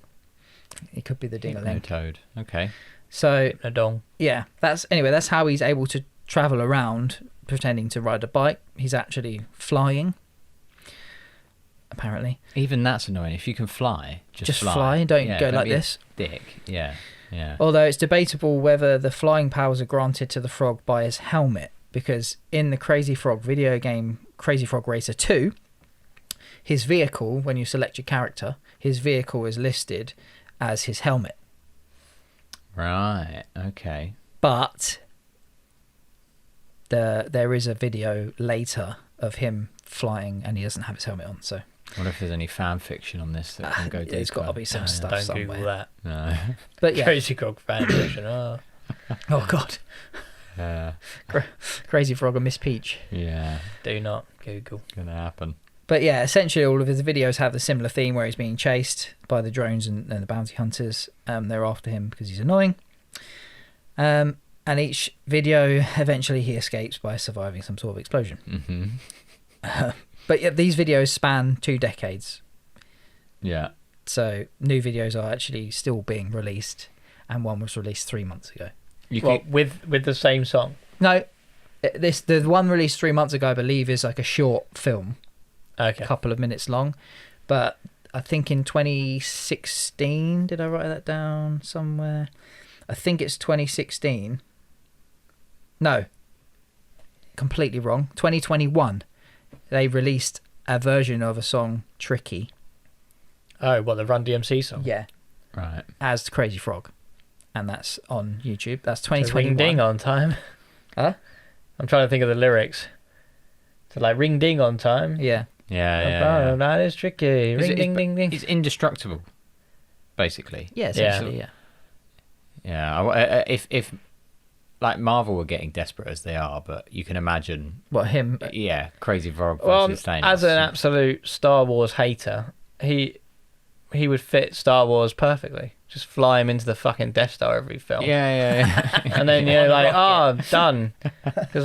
It could be the No ding-a-ling. toad. Okay. So A dong. yeah, that's how he's able to travel around pretending to ride a bike. He's actually flying, apparently. Even that's annoying. If you can fly, just fly. Don't go like be a this. Dick. Yeah. Although it's debatable whether the flying powers are granted to the frog by his helmet, because in the Crazy Frog video game Crazy Frog Racer 2, his vehicle, when you select your character, his vehicle is listed as his helmet. Right. Okay. But there is a video later of him flying and he doesn't have his helmet on, so I wonder if there's any fan fiction on this that can go deeper. there's got to be some stuff Don't somewhere. Google that. No. But yeah. Crazy Frog fan fiction. Oh. Oh god. Crazy Frog and Miss Peach. Yeah. Do not Google. Gonna happen. But yeah, essentially all of his videos have a similar theme where he's being chased by the drones and the bounty hunters. They're after him because he's annoying. And each video, eventually he escapes by surviving some sort of explosion. Mm-hmm. But yeah, these videos span 2 decades. Yeah. So new videos are actually still being released, and one was released 3 months ago. With the same song. No, the one released 3 months ago, I believe, is like a short film. Okay. A couple of minutes long, but I think in 2016, did I write that down somewhere? I think it's 2016. No, completely wrong. 2021, they released a version of a song, Tricky. Oh, what, the Run DMC song? Yeah, Right. as Crazy Frog, and that's on YouTube. That's So ring 2021. ding on time. Huh? I'm trying to think of the lyrics. So like ring ding on time. Yeah, Yeah. That is tricky. Ring ding ding ding. It's indestructible, basically. yeah, essentially, yeah. Yeah. If like Marvel were getting desperate as they are, but you can imagine. What, him? Yeah, Crazy Frog Well, versus Thanos. as an absolute Star Wars hater, he would fit Star Wars perfectly. Just fly him into the fucking Death Star every film. Yeah. And then you're like, done. Because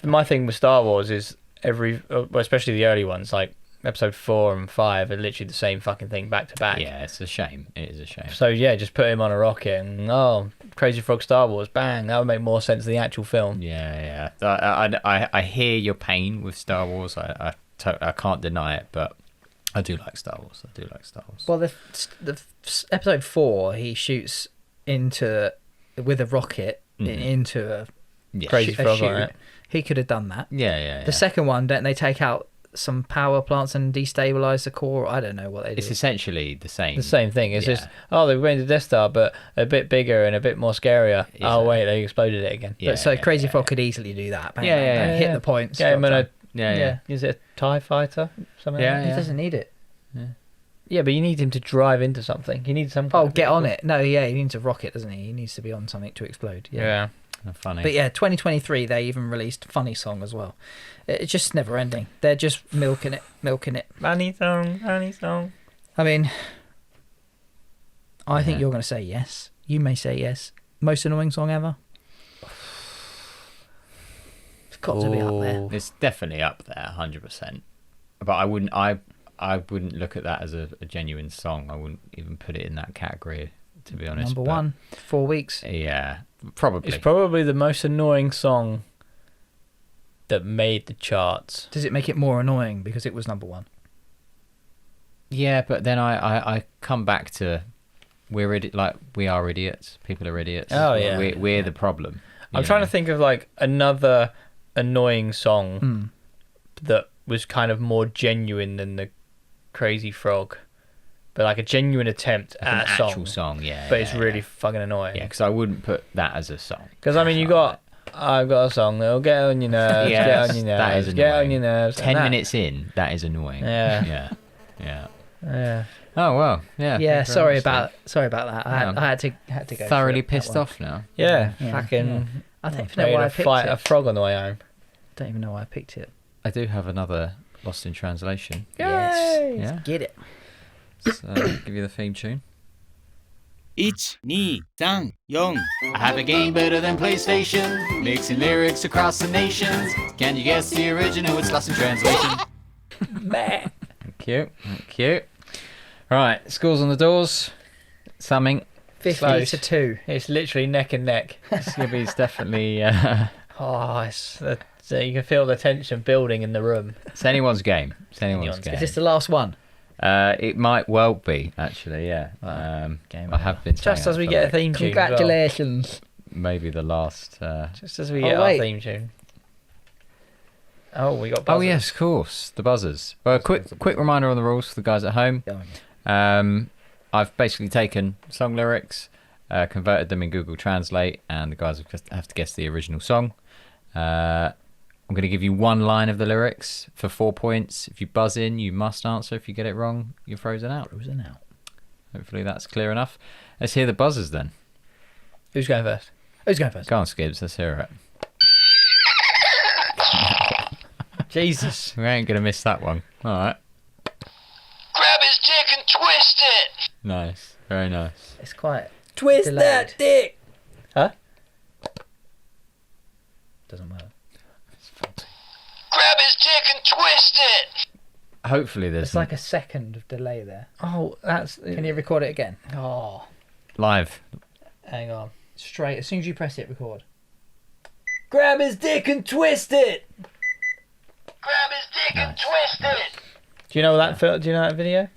my thing with Star Wars is especially the early ones, like episode 4 and 5 are literally the same fucking thing back to back. Yeah, it's a shame. It is a shame. So yeah, just put him on a rocket and Crazy Frog Star Wars, bang, that would make more sense than the actual film. Yeah. I hear your pain with Star Wars. I can't deny it, but I do like Star Wars. Well, the episode 4, he shoots with a rocket into a Crazy Frog chute. on it. He could have done that. Yeah. The second one, don't they take out some power plants and destabilize the core? I don't know what they do. It's essentially the same. The same thing. It's Yeah. just, they went to Death Star, but a bit bigger and a bit more scarier. Yeah. Oh wait, they exploded it again. But Crazy Frog could easily do that. Bang, Yeah, bang, yeah, bang, yeah. hit Yeah. the points. Get him in a Yeah. Is it a TIE fighter? Something Yeah, like He that? doesn't need it. Yeah, but you need him to drive into something. You need some. kind Oh, of get on vehicle. it. No, yeah, he needs a rocket, doesn't he? He needs to be on something to explode. Yeah. Funny. But yeah, 2023, they even released Funny Song as well. It's just never ending. They're just milking it. Funny song. I mean, I think you're going to say yes. You may say yes. Most annoying song ever? It's got to be up there. Ooh. It's definitely up there, 100%. But I I wouldn't look at that as a genuine song. I wouldn't even put it in that category, to be honest. Number 1, 4 weeks. Yeah, probably. It's probably the most annoying song that made the charts. Does it make it more annoying because it was number 1? Yeah, but then I come back to we are idiots. People are idiots. Oh, yeah. We're the problem. I'm trying to think of like another annoying song that was kind of more genuine than the Crazy Frog, but like a genuine attempt Like at an a actual song. Yeah, but yeah, it's really fucking annoying. yeah. Because I wouldn't put that as a song. Because I mean, I've got a song that'll get on your nerves, Yes, get on your that nerves, is get on annoying. your nerves. 10 minutes in, that is annoying. Yeah. Yeah. Oh well. Yeah. Yeah, thank you very sorry much, about that. I had to Steve. go. Thoroughly for that pissed one. off now. Yeah, Yeah, fucking. I don't even know ready why to I picked fight a it. frog on the way home. Don't even know why I picked it. I do have another Lost in Translation. Yes. Yeah. Get it. So I'll give you the theme tune. 1、2、3、4 I have a game better than PlayStation, mixing lyrics across the nations. Can you guess the original? It's Lost in Translation. Meh. Thank you. Thank you. Right, scores on the doors. Summing. 50 Close. to 2. It's literally neck and neck. Skibby's definitely. Oh, so you can feel the tension building in the room. It's anyone's game. It's anyone's Anyone's game. Is this the last one? It might well be, actually, yeah. Game I have been saying Just that as we for get a like theme tune. as well. Congratulations. maybe the last. Just as we get our wait. theme tune. Oh, we got Oh buzzers. yes, of course, the buzzers. Well, quick reminder on the rules for the guys at home. I've basically taken song lyrics, converted them in Google Translate, and the guys have to guess the original song. I'm going to give you one line of the lyrics for 4 points. If you buzz in, you must answer. If you get it wrong, you're frozen out. Frozen out. Hopefully that's clear enough. Let's hear the buzzers then. Who's going first? Who's going first? Go on, Skibbs, let's hear it. Jesus. We ain't going to miss that one. All right. Grab his dick and twist it! Nice. Very nice. It's quite Twist delayed. that dick. Huh? Doesn't work. Grab his dick and twist it! Hopefully there's It's like a second of delay there. Oh, that's. Can you record it again? Oh, live. hang on. Straight. As soon as you press it, record. Grab his dick and twist it. Grab his dick and twist it! Do you know that? Do you know that video?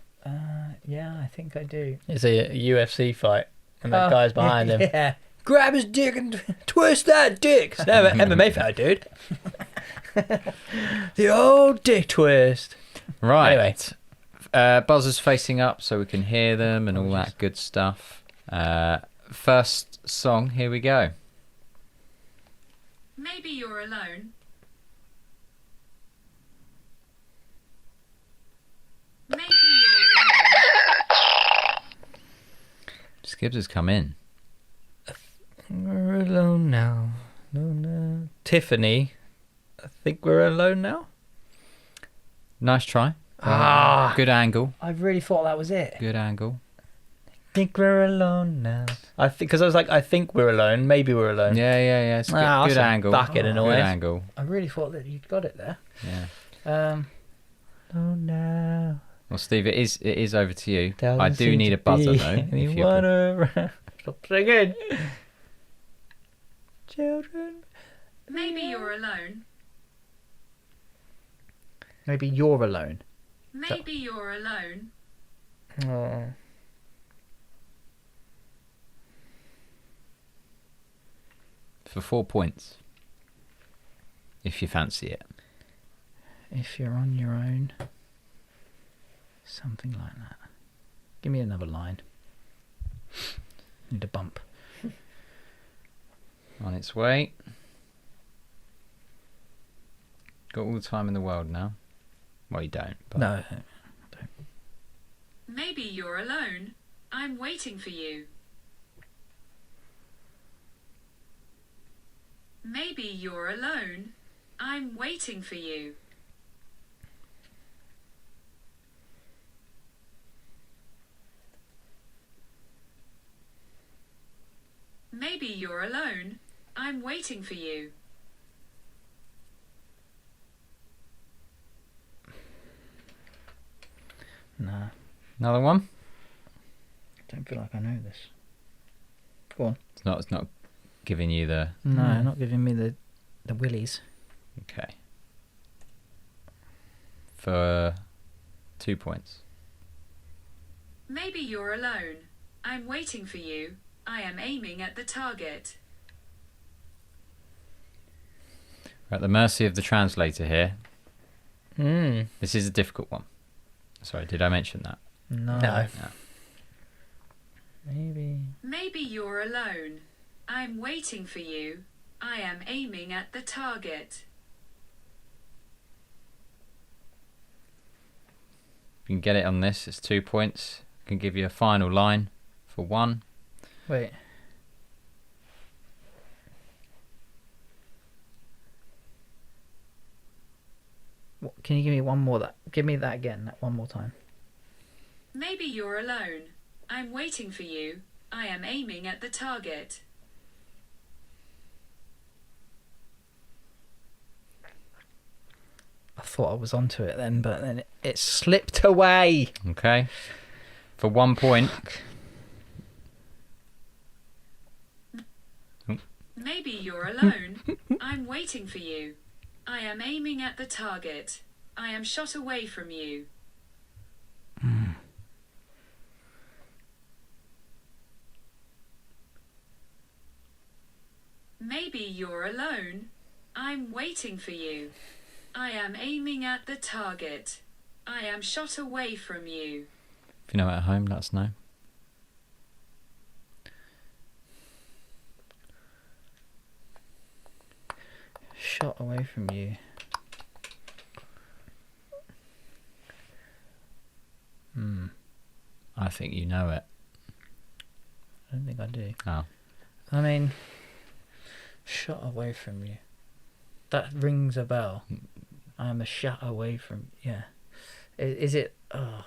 Yeah, I think I do. It's a UFC fight, and that guy's behind him. Yeah. Grab his dick and twist that dick. It's never MMA fight, dude. The old dick twist. Right. Anyway. Buzzers facing up so we can hear them and all that good stuff. First song, here we go. Maybe you're alone. Maybe you're alone. Skibbs has come in. We're alone now. No. Tiffany, I think we're alone now. Nice try. Ah. Good angle. I really thought that was it. Good angle. Think we're alone now. I think because I was like, I think we're alone. Maybe we're alone. Yeah. It's good, Ah, good that's angle. fucking Good annoying. angle. I really thought that you'd got it there. Yeah. Oh no. Well, Steve, it is over to you. Doesn't I do seem need to a buzzer be though. If anyone you're around. Stop singing. Children. Maybe you're alone. Maybe you're alone. Maybe you're alone. Oh. for 4 points. If you fancy it. If you're on your own. Something like that. Give me another line. Need a bump. On its way. Got all the time in the world now. Well, you don't. But No. Maybe you're alone. I'm waiting for you. Maybe you're alone. I'm waiting for you. Maybe you're alone. I'm waiting for you. Nah, Another one? don't feel like I know this. Go on. It's not giving you the... No, not giving me the willies. Okay. For 2 points. Maybe you're alone. I'm waiting for you. I am aiming at the target. We're at the mercy of the translator here. Mm. This is a difficult one. Sorry, did I mention that? No. Maybe you're alone. I'm waiting for you. I am aiming at the target. If you can get it on this, it's 2 points. I can give you a final line for 1. Wait. What, can you give me one more? Give me that again. That one more time. Maybe you're alone. I'm waiting for you. I am aiming at the target. I thought I was onto it then, but then it slipped away. Okay. For 1 point. Maybe you're alone. I'm waiting for you. I am aiming at the target. I am shot away from you. Maybe you're alone. I'm waiting for you. I am aiming at the target. I am shot away from you. If you know it at home, let us know. Shot away from you. I think you know it. I don't think I do. Oh. I mean, shot away from you. That rings a bell. I am a shot away from... Yeah. Is it... Oh.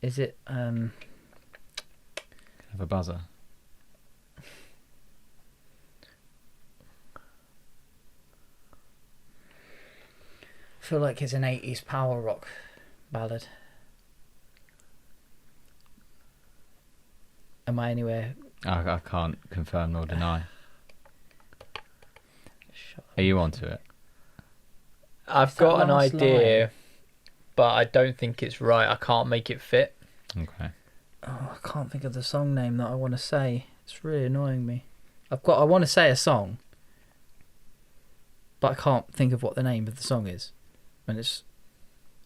Is it... Have a buzzer. I feel like it's an 80s power rock ballad. Am I anywhere? I can't confirm nor deny. Shot Are you onto it? I've It's that got an last idea, line. but I don't think it's right. I can't make it fit. Okay. Oh, I can't think of the song name that I want to say. It's really annoying me. I want to say a song, but I can't think of what the name of the song is. And it's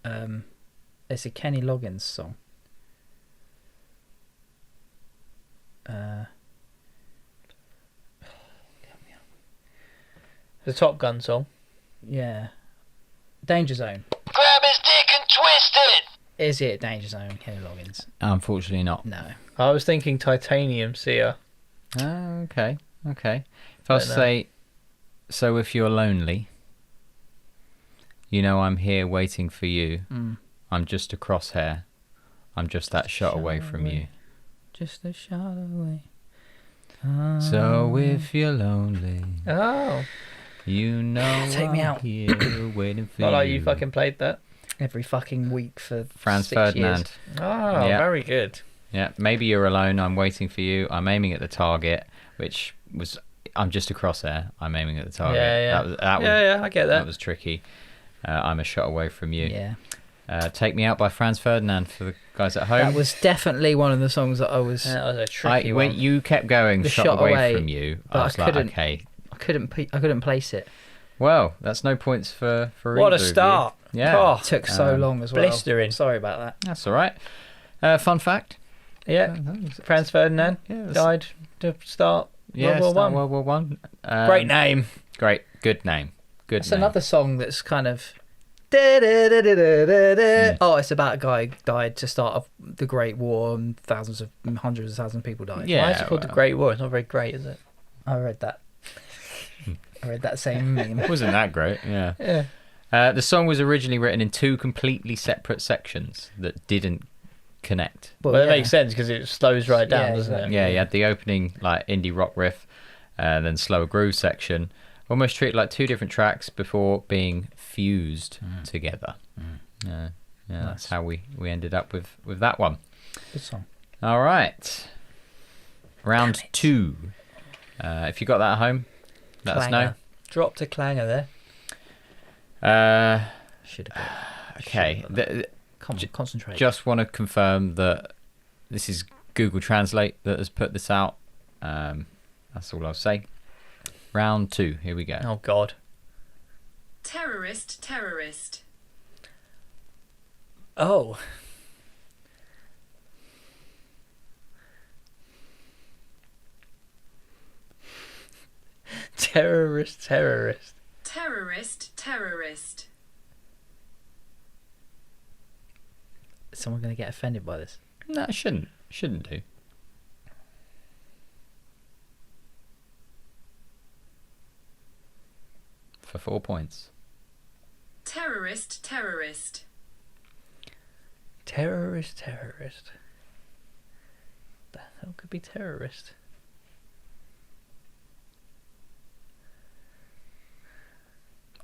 a Kenny Loggins song. The Top Gun song. Yeah. Danger Zone. Grab his dick and twist it! Is it Danger Zone, Kenny Loggins? Unfortunately not. No. I was thinking Titanium Seer. Oh, okay. Okay. If I was to Don't know. say, so if you're lonely, you know I'm here waiting for you. I'm just a crosshair. I'm just that shot away from you. Just a shot away. So if you're lonely, Oh. you know Take me I'm out. here waiting for Not you. like you fucking played that. Every fucking week for Franz 6 Ferdinand. years. Oh, Yeah. very good. Yeah, maybe you're alone. I'm waiting for you. I'm aiming at the target, which was I'm just a crosshair. I'm aiming at the target. Yeah. That was Yeah, I get that that. was tricky. I'm a shot away from you. Yeah. Take Me Out by Franz Ferdinand for the guys at home. That was definitely one of the songs that I was... That was a tricky when one. you kept going, The shot, shot away, away, from you. but I I was like, couldn't- okay. I couldn't place it. Well, that's no points for What either a of you. start. Yeah. Oh, It took so long as well. blistering. Sorry about that. That's all right. Fun fact. Yeah. Franz Ferdinand Yeah, died to start yeah, World War start One. World War One. Great name. Great. Good name. Good It's name. another song that's kind of... Oh, it's about a guy who died to start off the Great War and hundreds of thousands of people died. Yeah. Why is it called the well. Great War? It's not very great, is it? I read that. I read that same meme. Wasn't that great? Yeah. Yeah. The song was originally written in 2 completely separate sections that didn't connect. Well, Well, it yeah. makes sense because it slows right down, Yeah, doesn't exactly. it? Yeah, you had the opening like indie rock riff, then slower groove section, Almost treated like two different tracks before being fused together. Yeah, that's how we ended up with that one. Good song. All right. Round 2. If you got that at home, let us know. Dropped a clanger there. Should have. Okay. Come on, concentrate. Just want to confirm that this is Google Translate that has put this out. That's all I'll say. Round 2. Here we go. Oh, God. Terrorist, terrorist. Oh. Terrorist. Terrorist, terrorist. Is someone going to get offended by this? No, it shouldn't. Shouldn't do. For 4 points. Terrorist, terrorist. Terrorist. The hell could be terrorist?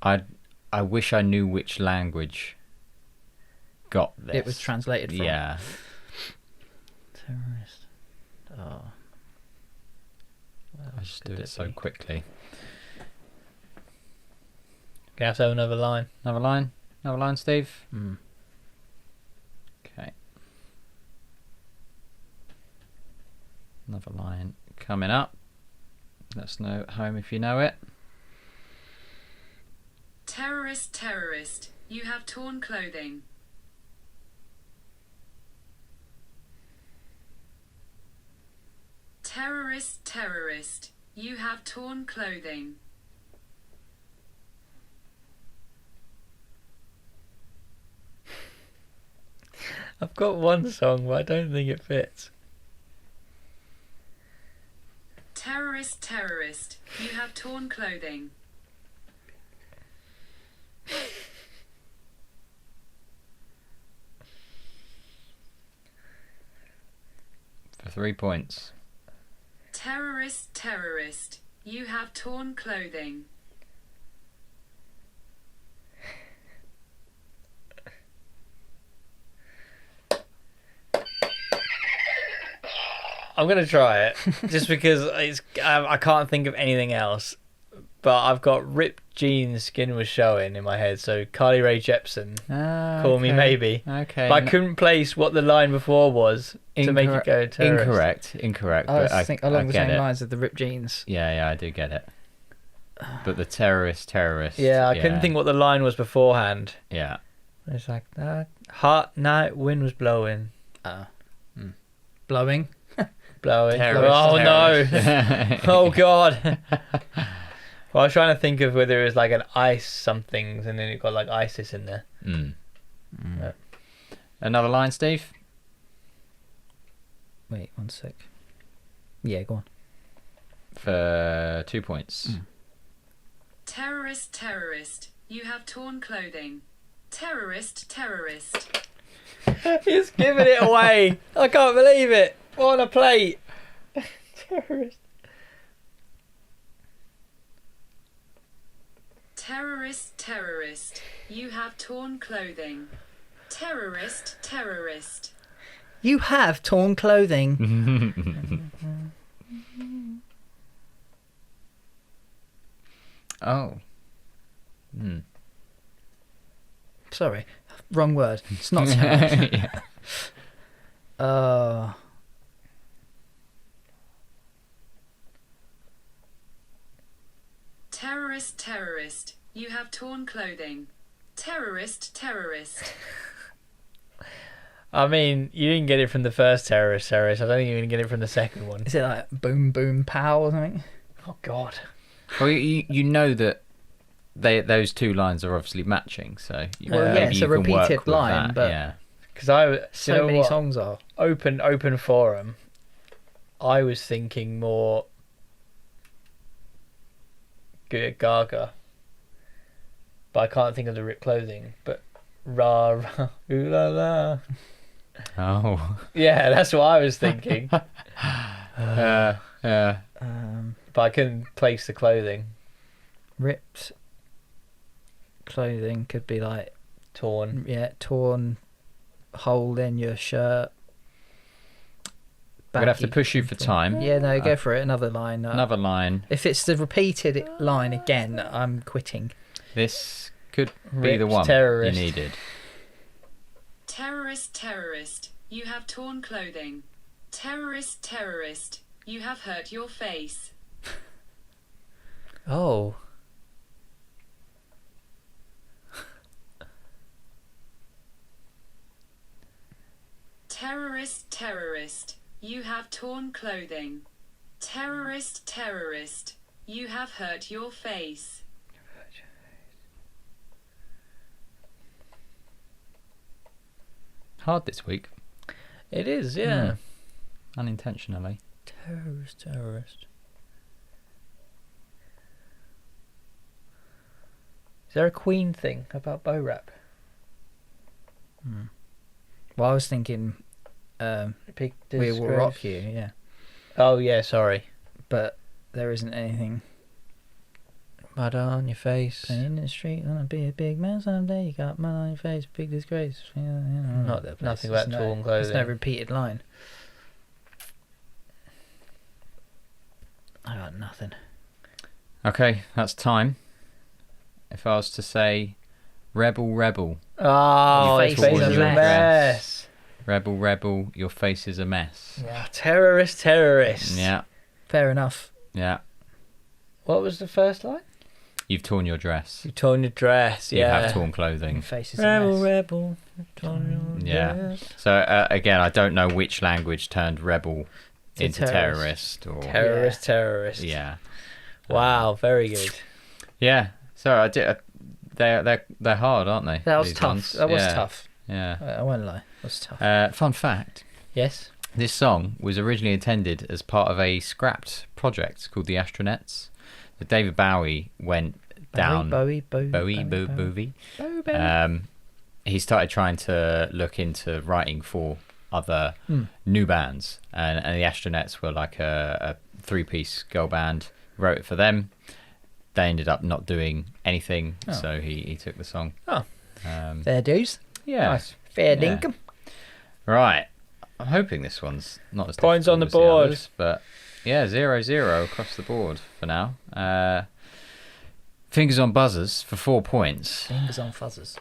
I wish I knew which language got this. It was translated from. Yeah. Terrorist. Oh. I just do it so quickly. Gonna have to have another line. Another line? Another line, Steve? Mm. Okay. Another line coming up. Let us know at home if you know it. Terrorist, terrorist. You have torn clothing. Terrorist, terrorist. You have torn clothing. I've got one song, but I don't think it fits. Terrorist, terrorist. You have torn clothing. For 3 points. Terrorist, terrorist. You have torn clothing. I'm gonna try it just because I can't think of anything else. But I've got ripped jeans, skin was showing in my head. So Carly Rae Jepsen, Call Me Maybe. Okay. But I couldn't place what the line before was to make it go terrorist. Incorrect. I But think along the get same it. lines of the ripped jeans. Yeah, I do get it. But the terrorist. Yeah, I couldn't think what the line was beforehand. Yeah. It's like that hot night, wind was blowing. Blowing. Blowing. Terrorist, Oh no! terrorist. Oh god! Well, I was trying to think of whether it was like an ice somethings, and then it got like ISIS in there. Yeah. Another line, Steve? Wait, 1 sec. Yeah, go on. For 2 points. Terrorist, terrorist. You have torn clothing. Terrorist, terrorist. He's giving it away! I can't believe it! On a plate! Terrorist. Terrorist, terrorist. You have torn clothing. Terrorist, terrorist. You have torn clothing. Oh. Sorry, wrong word. It's not terrorist. Yeah. Terrorist, terrorist. You have torn clothing. Terrorist, terrorist. I mean, you didn't get it from the first terrorist. I don't think you even get it from the second one. Is it like boom boom pow or something? Oh god. Well, you know that those two lines are obviously matching, so Well, yeah, maybe it's you a can work repeated with line, that, but- yeah. Because I So you know many what? songs are. Open forum. I was thinking more Gaga, but I can't think of the ripped clothing. But rah rah ooh la la. Oh. Yeah, that's what I was thinking. Yeah. But I couldn't place the clothing. Ripped clothing could be like Torn. yeah, torn, hole in your shirt. We're gonna have to baggy push you for something. time. Yeah, no, go for it. Another line. Another line. If it's the repeated line again, I'm quitting. This could be the Ripped one terrorist. you needed. Terrorist, terrorist, you have torn clothing. Terrorist, terrorist, you have hurt your face. Oh. Terrorist, terrorist, you have torn clothing. Terrorist, terrorist, you have hurt your face. Hard this week, It is, yeah. unintentionally. Terrorist. Is there a Queen thing about bow rap? Well, I was thinking, Big we will disgrace. rock you. Yeah, Oh, yeah, sorry. but there isn't anything. Mud on your face. Playing in the street, gonna be a big man someday. You got mud on your face, big disgrace. Yeah, you know, Not- all that nothing place. about There's torn There's no clothing. repeated line. I got nothing. Okay, that's time. If I was to say, rebel, rebel, Oh, Your his face face is is a a mess. mess. rebel, rebel, your face is a mess. Yeah. Terrorist. Yeah, Fair enough. yeah. What was the first line? You've torn your dress. You torn your dress. You Yeah. have torn Your clothing. face is a Rebel, mess. rebel. Torn your Yeah. dress. So again, I don't know which language turned rebel To into terrorist. terrorist or Terrorist. yeah, Wow, very good. yeah. So I did. They're hard, aren't they? That was these tough. ones? That was Yeah, tough. Yeah. I won't lie. That was tough. Fun fact: Yes. this song was originally intended as part of a scrapped project called the Astronauts. That David Bowie went down. Bowie. He started trying to look into writing for other new bands, and the Astronauts were like a three-piece girl band. Wrote it for them. They ended up not doing anything, Oh. so he took the song. Oh. Fair dues. Yeah. Nice. Fair Yeah. dinkum. Right. I'm hoping this one's not as Points on difficult the as board. others, but yeah, 0-0 across the board for now. Fingers on buzzers for 4 points. Fingers on fuzzers.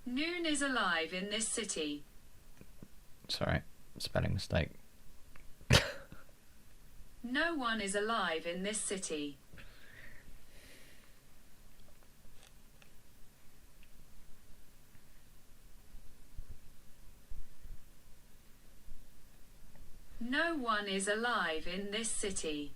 Noon is alive in this city. Sorry, spelling mistake. No one is alive in this city. No one is alive in this city.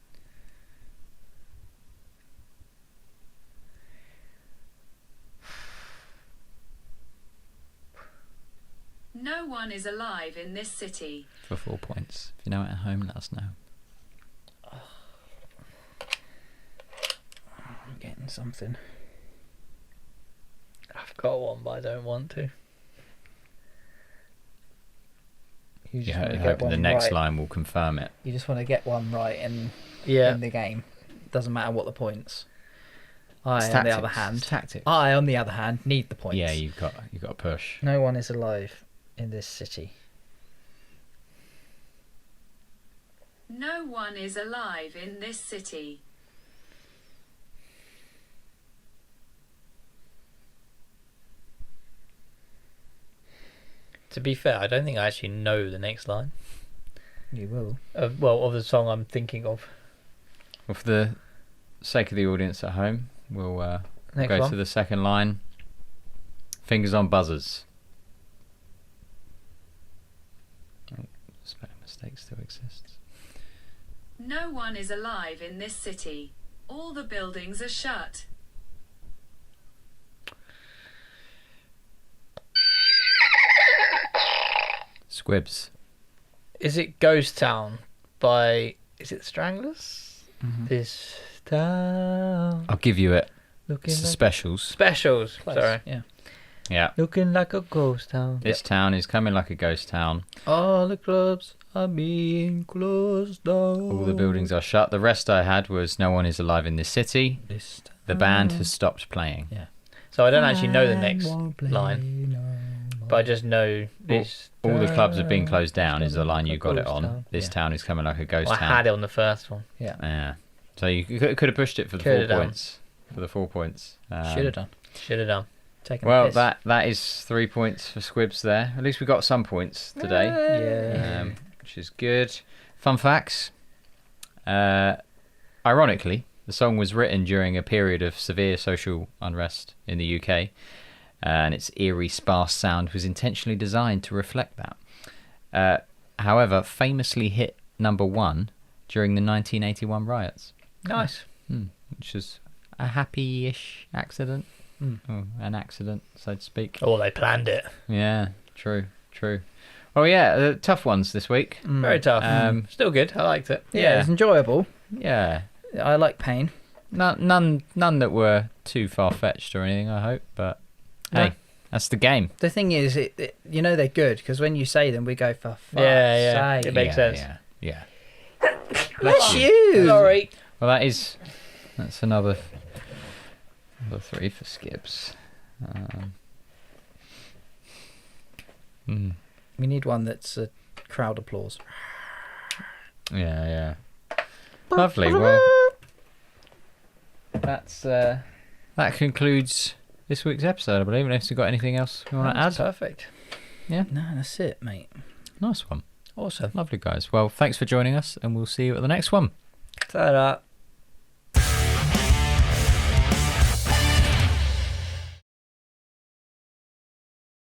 No one is alive in this city. For 4 points. If you know it at home, let us know. I'm getting something. I've got one, but I don't want to. You just Yeah, want to get hoping one the next right. line will confirm it. You just want to get one right in Yeah. the game. Doesn't matter what the points. I, It's on the tactics. other hand, It's tactics. I, on the other hand, need the points. Yeah, you've got to push. No one is alive in this city. No one is alive in this city. To be fair, I don't think I actually know the next line. You will. Well, of the song I'm thinking of. Well, for the sake of the audience at home, we'll Next go one. to the second line. Fingers on buzzers. Oh, spelling mistake still exists. No one is alive in this city. All the buildings are shut. Squibs. Is it Ghost Town by... Is it Stranglers? Mm-hmm. This town... I'll give you it. Looking It's the like- specials. Specials. Close. Sorry. Yeah. Yeah. Looking like a ghost town. This town is coming like a ghost town. All the clubs are being closed down. All the buildings are shut. The rest I had was No One Is Alive in This City. The band has stopped playing. Yeah. So I don't actually know the next line, but I just know this. All the clubs have been closed down is the line you like a got it ghost on. town. This Yeah. town is coming like a ghost I town. had it on the first one. Yeah. So you could have pushed it for the Coulda 4 done. points. For the 4 points. Should have done. Should have done. Taken Well, the piss. that is 3 points for Squibs there. At least we got some points today, Yeah. which is good. Fun facts. Ironically, the song was written during a period of severe social unrest in the UK, and its eerie, sparse sound was intentionally designed to reflect that. However, famously hit number 1 during the 1981 riots, Nice. which was a happy-ish accident. Oh, an accident, so to speak. Oh, they planned it. Yeah, true. Oh yeah, tough ones this week. Very tough. Still good. I liked it. Yeah, it's enjoyable. Yeah, I like pain. none that were too far fetched or anything. I hope, but No. hey, that's the game. The thing is, you know they're good because when you say them, we go for fuck's Yeah. sake. It makes sense. Yeah. Bless you. Sorry. Well, that's another 3 for Skips. We need one that's a crowd applause. Yeah. Lovely. Well, that concludes this week's episode, I believe. Unless you've got anything else you want to add? Perfect. No, that's it, mate. Nice one. Awesome. Lovely, guys. Well, thanks for joining us, and we'll see you at the next one. Ta-da.